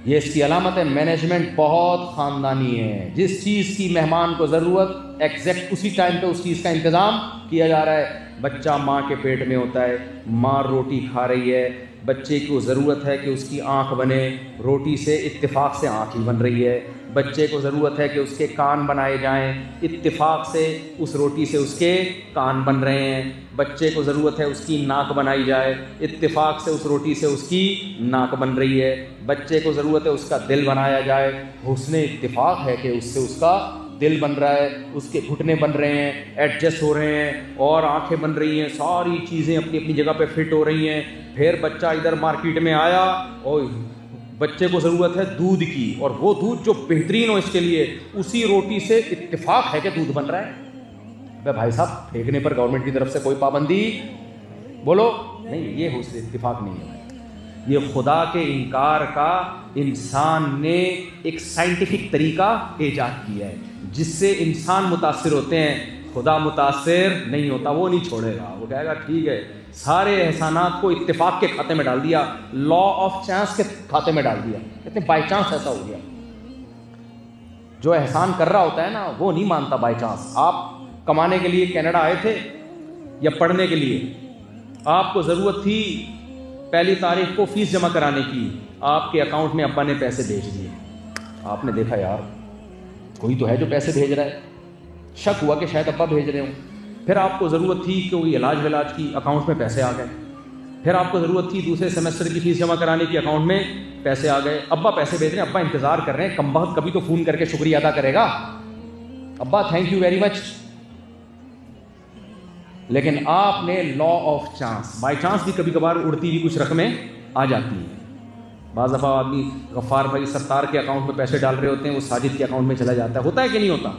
Speaker 1: یہ اس کی علامت ہے. مینجمنٹ بہت خاندانی ہے. جس چیز کی مہمان کو ضرورت ایگزیکٹ اسی ٹائم پہ اس چیز کا انتظام کیا جا رہا ہے. بچہ ماں کے پیٹ میں ہوتا ہے, ماں روٹی کھا رہی ہے, بچے کو ضرورت ہے کہ اس کی آنکھ بنے, روٹی سے اتفاق سے آنکھ ہی بن رہی ہے. بچے کو ضرورت ہے کہ اس کے کان بنائے جائیں, اتفاق سے اس روٹی سے اس کے کان بن رہے ہیں. بچے کو ضرورت ہے اس کی ناک بنائی جائے, اتفاق سے اس روٹی سے اس کی ناک بن رہی ہے. بچے کو ضرورت ہے اس کا دل بنایا جائے, حسن اتفاق ہے کہ اس سے اس کا دل بن رہا ہے, اس کے گھٹنے بن رہے ہیں, ایڈجسٹ ہو رہے ہیں, اور آنکھیں بن رہی ہیں, ساری چیزیں اپنی اپنی جگہ پہ فٹ ہو رہی ہیں. پھر بچہ ادھر مارکیٹ میں آیا, اور بچے کو ضرورت ہے دودھ کی, اور وہ دودھ جو بہترین ہو اس کے لیے, اسی روٹی سے اتفاق ہے کہ دودھ بن رہا ہے. بھائی صاحب پھینکنے پر گورنمنٹ کی طرف سے کوئی پابندی بولو نہیں, یہ حسن اتفاق نہیں ہے. یہ خدا کے انکار کا انسان نے ایک سائنٹیفک طریقہ ایجاد کیا ہے جس سے انسان متاثر ہوتے ہیں. خدا متاثر نہیں ہوتا, وہ نہیں چھوڑے گا, وہ کہے گا ٹھیک ہے. سارے احسانات کو اتفاق کے کھاتے میں ڈال دیا, لا آف چانس کے کھاتے میں ڈال دیا. کہتے ہیں بائی چانس ایسا ہو گیا. جو احسان کر رہا ہوتا ہے نا وہ نہیں مانتا بائی چانس. آپ کمانے کے لیے کینیڈا آئے تھے یا پڑھنے کے لیے, آپ کو ضرورت تھی 1 تاریخ کو فیس جمع کرانے کی, آپ کے اکاؤنٹ میں ابا نے پیسے بھیج دیے. آپ نے دیکھا یار کوئی تو ہے جو پیسے بھیج رہا ہے, شک ہوا کہ شاید ابا بھیج رہے ہوں. پھر آپ کو ضرورت تھی کہ کوئی علاج کی, اکاؤنٹ میں پیسے آ گئے. پھر آپ کو ضرورت تھی دوسرے سیمسٹر کی فیس جمع کرانے کی, اکاؤنٹ میں پیسے آ گئے. ابا پیسے بھیج رہے ہیں, ابا انتظار کر رہے ہیں, کم بخت کبھی تو فون کر کے شکریہ ادا کرے گا, ابا تھینک یو ویری مچ. لیکن آپ نے law of chance, by chance بھی کبھی کبھار اڑتی ہوئی کچھ رقمیں آ جاتی ہیں. بعض دفعہ آدمی غفار بھائی ستار کے اکاؤنٹ میں پیسے ڈال رہے ہوتے ہیں, وہ ساجد کے اکاؤنٹ میں چلا جاتا ہے. ہوتا ہے کہ نہیں ہوتا؟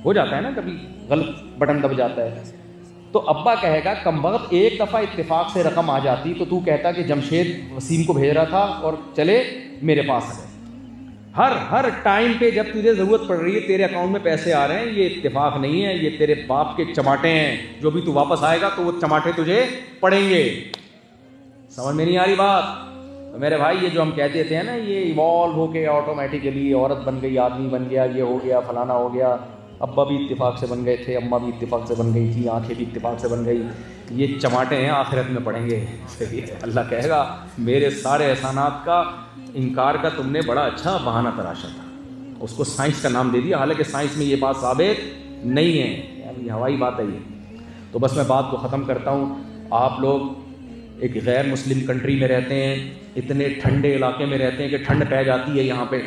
Speaker 1: ہو جاتا ہے نا, کبھی غلط بٹن دب جاتا ہے. تو ابا کہے گا کم وقت ایک دفعہ اتفاق سے رقم آ جاتی تو تو کہتا کہ جمشید وسیم کو بھیج رہا تھا اور چلے میرے پاس آ گئے. ہر ٹائم پہ جب تجھے ضرورت پڑ رہی ہے تیرے اکاؤنٹ میں پیسے آ رہے ہیں, یہ اتفاق نہیں ہے, یہ تیرے باپ کے چماٹے ہیں. جو بھی تو واپس آئے گا تو وہ چماٹے تجھے پڑیں گے. سمجھ میں نہیں آ رہی بات؟ تو میرے بھائی یہ جو ہم کہتے تھے نا یہ ایوالو ہو کے آٹومیٹیکلی عورت بن گئی, آدمی بن گیا, یہ ہو گیا, فلانا ہو گیا. ابا بھی اتفاق سے بن گئے تھے, اماں بھی اتفاق سے بن گئی تھی, آنکھیں بھی اتفاق سے بن گئی. یہ چماٹے ہیں, آخرت میں پڑیں گے. اللہ کہے گا میرے سارے احسانات کا انکار کا تم نے بڑا اچھا بہانہ تراشا تھا. اس کو سائنس کا نام دے دیا, حالانکہ سائنس میں یہ بات ثابت نہیں ہے, یہ ہوائی بات ہے یہ. تو بس میں بات کو ختم کرتا ہوں. آپ لوگ ایک غیر مسلم کنٹری میں رہتے ہیں, اتنے ٹھنڈے علاقے میں رہتے ہیں کہ ٹھنڈ پہ جاتی ہے یہاں پہ.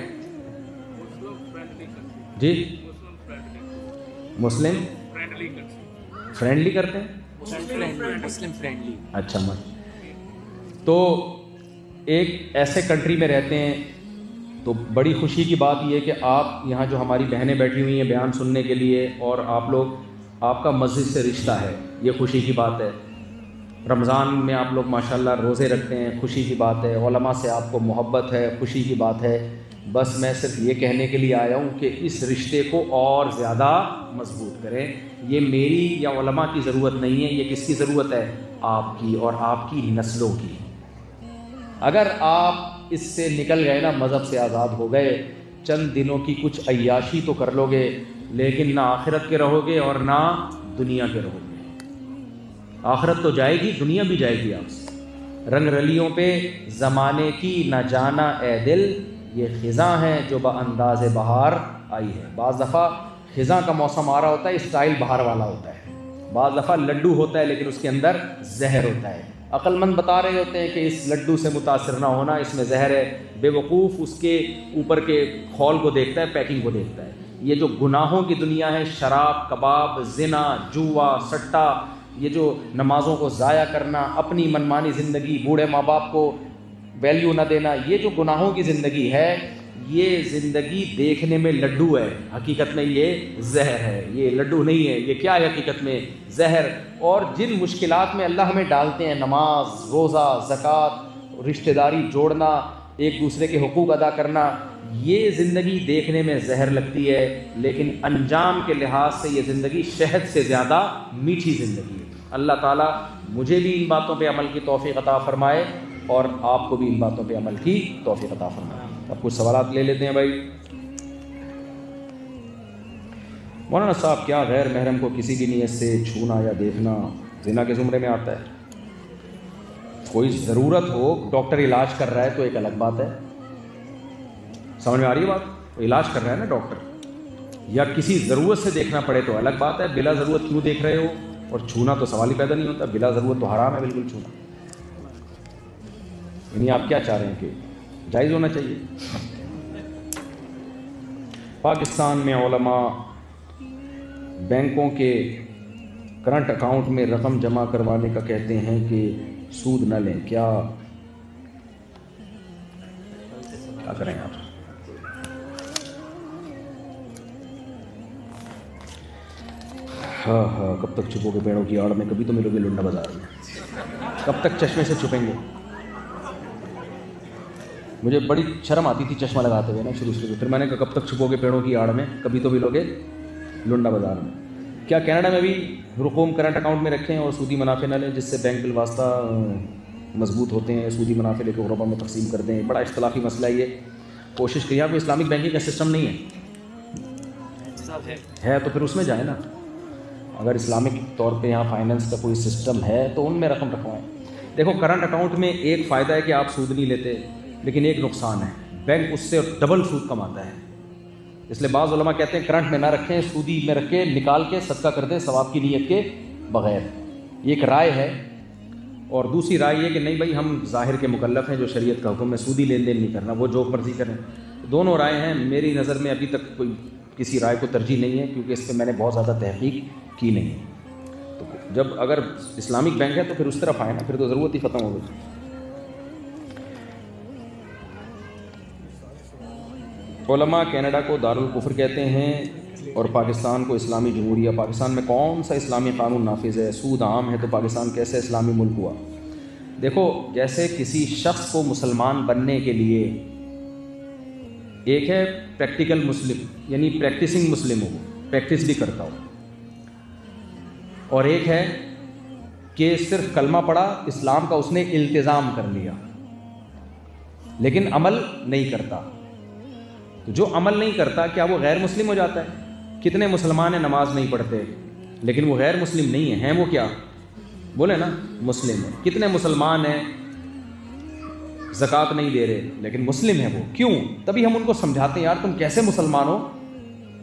Speaker 1: جی مسلم فرینڈلی کرتے ہیں,
Speaker 2: مسلم فرینڈلی.
Speaker 1: اچھا تو ایک ایسے کنٹری میں رہتے ہیں تو بڑی خوشی کی بات یہ ہے کہ آپ یہاں جو ہماری بہنیں بیٹھی ہوئی ہیں بیان سننے کے لیے, اور آپ لوگ, آپ کا مسجد سے رشتہ ہے, یہ خوشی کی بات ہے. رمضان میں آپ لوگ ماشاءاللہ روزے رکھتے ہیں, خوشی کی بات ہے. علماء سے آپ کو محبت ہے, خوشی کی بات ہے. بس میں صرف یہ کہنے کے لیے آیا ہوں کہ اس رشتے کو اور زیادہ مضبوط کریں. یہ میری یا علماء کی ضرورت نہیں ہے, یہ کس کی ضرورت ہے؟ آپ کی اور آپ کی نسلوں کی. اگر آپ اس سے نکل گئے نا, مذہب سے آزاد ہو گئے, چند دنوں کی کچھ عیاشی تو کر لو گے, لیکن نہ آخرت کے رہو گے اور نہ دنیا کے رہو گے. آخرت تو جائے گی, دنیا بھی جائے گی آپ سے. رنگ رلیوں پہ زمانے کی نہ جانا اے دل, یہ خزاں ہے جو بانداز بہار آئی ہے. بعض دفعہ خزاں کا موسم آ رہا ہوتا ہے, اسٹائل بہار والا ہوتا ہے. بعض دفعہ لڈو ہوتا ہے لیکن اس کے اندر زہر ہوتا ہے. عقل مند بتا رہے ہوتے ہیں کہ اس لڈو سے متاثر نہ ہونا, اس میں زہر ہے. بے وقوف اس کے اوپر کے خول کو دیکھتا ہے, پیکنگ کو دیکھتا ہے. یہ جو گناہوں کی دنیا ہے, شراب, کباب, زنا, جوا, سٹا, یہ جو نمازوں کو ضائع کرنا, اپنی منمانی زندگی, بوڑھے ماں باپ کو ویلیو نہ دینا, یہ جو گناہوں کی زندگی ہے, یہ زندگی دیکھنے میں لڈو ہے, حقیقت میں یہ زہر ہے. یہ لڈو نہیں ہے, یہ کیا ہے حقیقت میں؟ زہر. اور جن مشکلات میں اللہ ہمیں ڈالتے ہیں, نماز, روزہ, زکوٰۃ, رشتہ داری جوڑنا, ایک دوسرے کے حقوق ادا کرنا, یہ زندگی دیکھنے میں زہر لگتی ہے, لیکن انجام کے لحاظ سے یہ زندگی شہد سے زیادہ میٹھی زندگی ہے. اللہ تعالیٰ مجھے بھی ان باتوں پہ عمل کی توفیق عطا فرمائے اور آپ کو بھی ان باتوں پہ عمل کی توفیق عطا فرمائے. اب کچھ سوالات لے لیتے ہیں بھائی. مولانا صاحب, کیا غیر محرم کو کسی بھی نیت سے چھونا یا دیکھنا زنا کے زمرے میں آتا ہے؟ کوئی ضرورت ہو, ڈاکٹر علاج کر رہا ہے تو ایک الگ بات ہے. سمجھ میں آ رہی ہے بات؟ علاج کر رہا ہے نا ڈاکٹر, یا کسی ضرورت سے دیکھنا پڑے تو الگ بات ہے. بلا ضرورت کیوں دیکھ رہے ہو؟ اور چھونا تو سوال ہی پیدا نہیں ہوتا. بلا ضرورت تو حرام ہے بالکل چھونا. یعنی آپ کیا چاہ رہے ہیں کہ جائز ہونا چاہیے؟ پاکستان میں علماء بینکوں کے کرنٹ اکاؤنٹ میں رقم جمع کروانے کا کہتے ہیں کہ سود نہ لیں, کیا کریں آپ؟ ہاں, کب تک چھپو گے پیڑوں کی آڑ میں, کبھی تو ملو گے لنڈا بازار میں. کب تک چشمے سے چھپیں گے؟ مجھے بڑی شرم آتی تھی چشمہ لگاتے ہوئے نا شروع میں. پھر میں نے کہا کب تک چھپو گے پیڑوں کی آڑ میں, کبھی تو ملو گے لنڈا بازار میں. کیا کینیڈا میں بھی رقوم کرنٹ اکاؤنٹ میں رکھیں اور سودی منافع نہ لیں, جس سے بینک بالواسطہ مضبوط ہوتے ہیں, سودی منافع لے کے غربا میں تقسیم کر دیں؟ بڑا اختلافی مسئلہ ہے یہ. کوشش کریے. آپ کو اسلامک بینکنگ کا سسٹم نہیں ہے تو پھر اس میں جائیں نا. اگر اسلامک طور پہ یہاں فائننس کا کوئی سسٹم ہے تو ان میں رقم رکھوائیں. دیکھو, کرنٹ اکاؤنٹ میں ایک فائدہ ہے کہ آپ سود نہیں لیتے, لیکن ایک نقصان ہے, بینک اس سے ڈبل سود کماتا ہے. اس لیے بعض علماء کہتے ہیں کرنٹ میں نہ رکھیں, سودی میں رکھ کے نکال کے صدقہ کر دیں ثواب کی نیت کے بغیر. یہ ایک رائے ہے. اور دوسری رائے یہ کہ نہیں بھائی, ہم ظاہر کے مکلف ہیں, جو شریعت کا حکم ہے سودی لین دین نہیں کرنا, وہ جو مرضی کریں. دونوں رائے ہیں. میری نظر میں ابھی تک کوئی کسی رائے کو ترجیح نہیں ہے, کیونکہ اس پہ میں نے بہت زیادہ تحقیق کی نہیں. تو جب اگر اسلامک بینک ہے تو پھر اس طرف آئے نا, پھر تو ضرورت ہی ختم ہو گئی. علماء کینیڈا کو دارالکفر کہتے ہیں, اور پاکستان کو اسلامی جمہوریہ، پاکستان میں کون سا اسلامی قانون نافذ ہے؟ سود عام ہے تو پاکستان کیسے اسلامی ملک ہوا؟ دیکھو، جیسے کسی شخص کو مسلمان بننے کے لیے ایک ہے پریکٹیکل مسلم، یعنی پریکٹسنگ مسلم ہو، پریکٹس بھی کرتا ہو، اور ایک ہے کہ صرف کلمہ پڑھا، اسلام کا اس نے التزام کر لیا لیکن عمل نہیں کرتا۔ تو جو عمل نہیں کرتا کیا وہ غیر مسلم ہو جاتا ہے؟ کتنے مسلمان ہیں نماز نہیں پڑھتے لیکن وہ غیر مسلم نہیں ہیں وہ کیا؟ بولے نا، مسلم ہے۔ کتنے مسلمان ہیں زکوٰۃ نہیں دے رہے لیکن مسلم ہیں وہ، کیوں؟ تبھی ہم ان کو سمجھاتے ہیں یار تم کیسے مسلمان ہو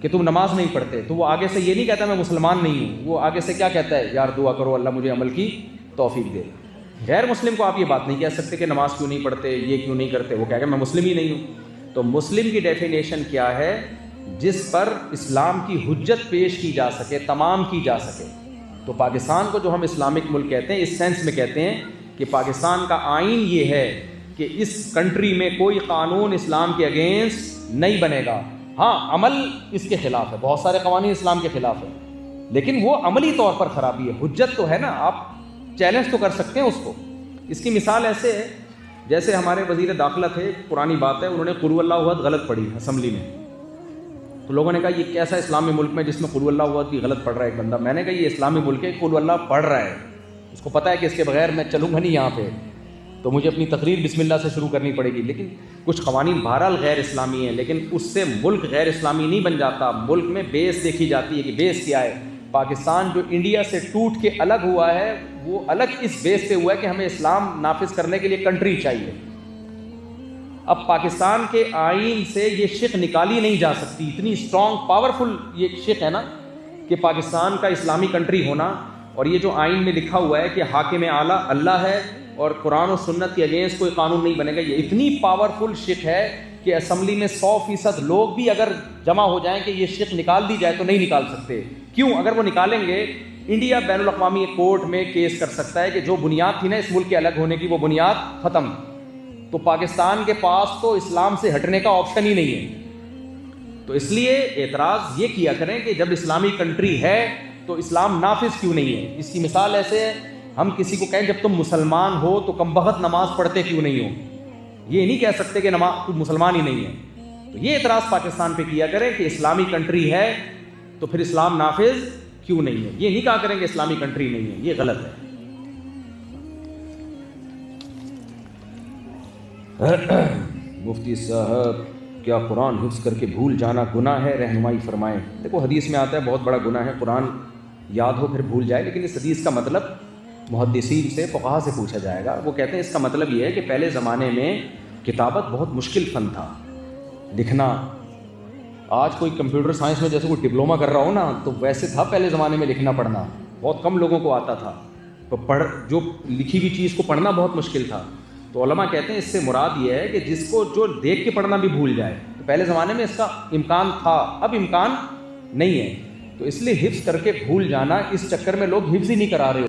Speaker 1: کہ تم نماز نہیں پڑھتے؟ تو وہ آگے سے یہ نہیں کہتا میں مسلمان نہیں ہوں، وہ آگے سے کیا کہتا ہے؟ یار دعا کرو اللہ مجھے عمل کی توفیق دے۔ غیر مسلم کو آپ یہ بات نہیں کہہ سکتے کہ نماز کیوں نہیں پڑھتے، یہ کیوں نہیں کرتے، وہ کہہ کہ میں مسلم ہی نہیں ہوں۔ تو مسلم کی ڈیفینیشن کیا ہے؟ جس پر اسلام کی حجت پیش کی جا سکے، تمام کی جا سکے۔ تو پاکستان کو جو ہم اسلامک ملک کہتے ہیں اس سینس میں کہتے ہیں کہ پاکستان کا آئین یہ ہے کہ اس کنٹری میں کوئی قانون اسلام کے اگینسٹ نہیں بنے گا۔ ہاں عمل اس کے خلاف ہے، بہت سارے قوانین اسلام کے خلاف ہے لیکن وہ عملی طور پر خرابی ہے، حجت تو ہے نا، آپ چیلنج تو کر سکتے ہیں اس کو۔ اس کی مثال ایسے ہے جیسے ہمارے وزیر داخلہ تھے، پرانی بات ہے، انہوں نے قل اللہ احد غلط پڑھی اسمبلی میں، تو لوگوں نے کہا یہ کیسا اسلامی ملک میں جس میں قل اللہ احد بھی غلط پڑھ رہا ہے ایک بندہ؟ میں نے کہا یہ اسلامی ملک ہے، قل اللہ پڑھ رہا ہے، اس کو پتہ ہے کہ اس کے بغیر میں چلوں گا نہیں یہاں پہ، تو مجھے اپنی تقریر بسم اللہ سے شروع کرنی پڑے گی۔ لیکن کچھ قوانین بہرحال غیر اسلامی ہیں لیکن اس سے ملک غیر اسلامی نہیں بن جاتا، ملک میں بیس دیکھی جاتی ہے کہ بیس کیا ہے۔ پاکستان جو انڈیا سے ٹوٹ کے الگ ہوا ہے وہ الگ اس بیس پہ ہوا ہے کہ ہمیں اسلام نافذ کرنے کے لیے کنٹری چاہیے۔ اب پاکستان کے آئین سے یہ شق نکالی نہیں جا سکتی، اتنی اسٹرانگ پاورفل یہ شق ہے نا کہ پاکستان کا اسلامی کنٹری ہونا، اور یہ جو آئین میں لکھا ہوا ہے کہ حاکم اعلیٰ اللہ ہے اور قرآن و سنت کے اگینسٹ کوئی قانون نہیں بنے گا، یہ اتنی پاورفل شق ہے کہ اسمبلی میں 100% لوگ بھی اگر جمع ہو جائیں کہ یہ شق نکال دی جائے تو نہیں نکال سکتے۔ کیوں؟ اگر وہ نکالیں گے انڈیا بین الاقوامی کورٹ میں کیس کر سکتا ہے کہ جو بنیاد تھی نا اس ملک کے الگ ہونے کی وہ بنیاد ختم۔ تو پاکستان کے پاس تو اسلام سے ہٹنے کا آپشن ہی نہیں ہے، تو اس لیے اعتراض یہ کیا کریں کہ جب اسلامی کنٹری ہے تو اسلام نافذ کیوں نہیں ہے؟ اس کی مثال ایسے ہے، ہم کسی کو کہیں جب تم مسلمان ہو تو کم بخت نماز پڑھتے کیوں نہیں ہو؟ یہ نہیں کہہ سکتے کہ تم مسلمان ہی نہیں ہے۔ تو یہ اعتراض پاکستان پہ کیا کریں کہ اسلامی کنٹری ہے تو پھر اسلام نافذ کیوں نہیں ہے، یہ نہیں کہا کریں کہ اسلامی کنٹری نہیں ہے، یہ غلط ہے۔ مفتی صاحب کیا قرآن حفظ کر کے بھول جانا گناہ ہے؟ رہنمائی فرمائیں۔ دیکھو حدیث میں آتا ہے بہت بڑا گناہ ہے قرآن یاد ہو پھر بھول جائے، لیکن اس حدیث کا مطلب محدثین سے، فقہا سے پوچھا جائے گا۔ وہ کہتے ہیں اس کا مطلب یہ ہے کہ پہلے زمانے میں کتابت بہت مشکل فن تھا، لکھنا۔ آج کوئی کمپیوٹر سائنس میں جیسے کوئی ڈپلوما کر رہا ہو نا، تو ویسے تھا پہلے زمانے میں لکھنا پڑھنا، بہت کم لوگوں کو آتا تھا، تو جو لکھی ہوئی چیز کو پڑھنا بہت مشکل تھا۔ تو علماء کہتے ہیں اس سے مراد یہ ہے کہ جس کو جو دیکھ کے پڑھنا بھی بھول جائے، تو پہلے زمانے میں اس کا امکان تھا، اب امکان نہیں ہے، تو اس لیے حفظ کر کے بھول جانا، اس چکر میں لوگ حفظ ہی نہیں کرا رہے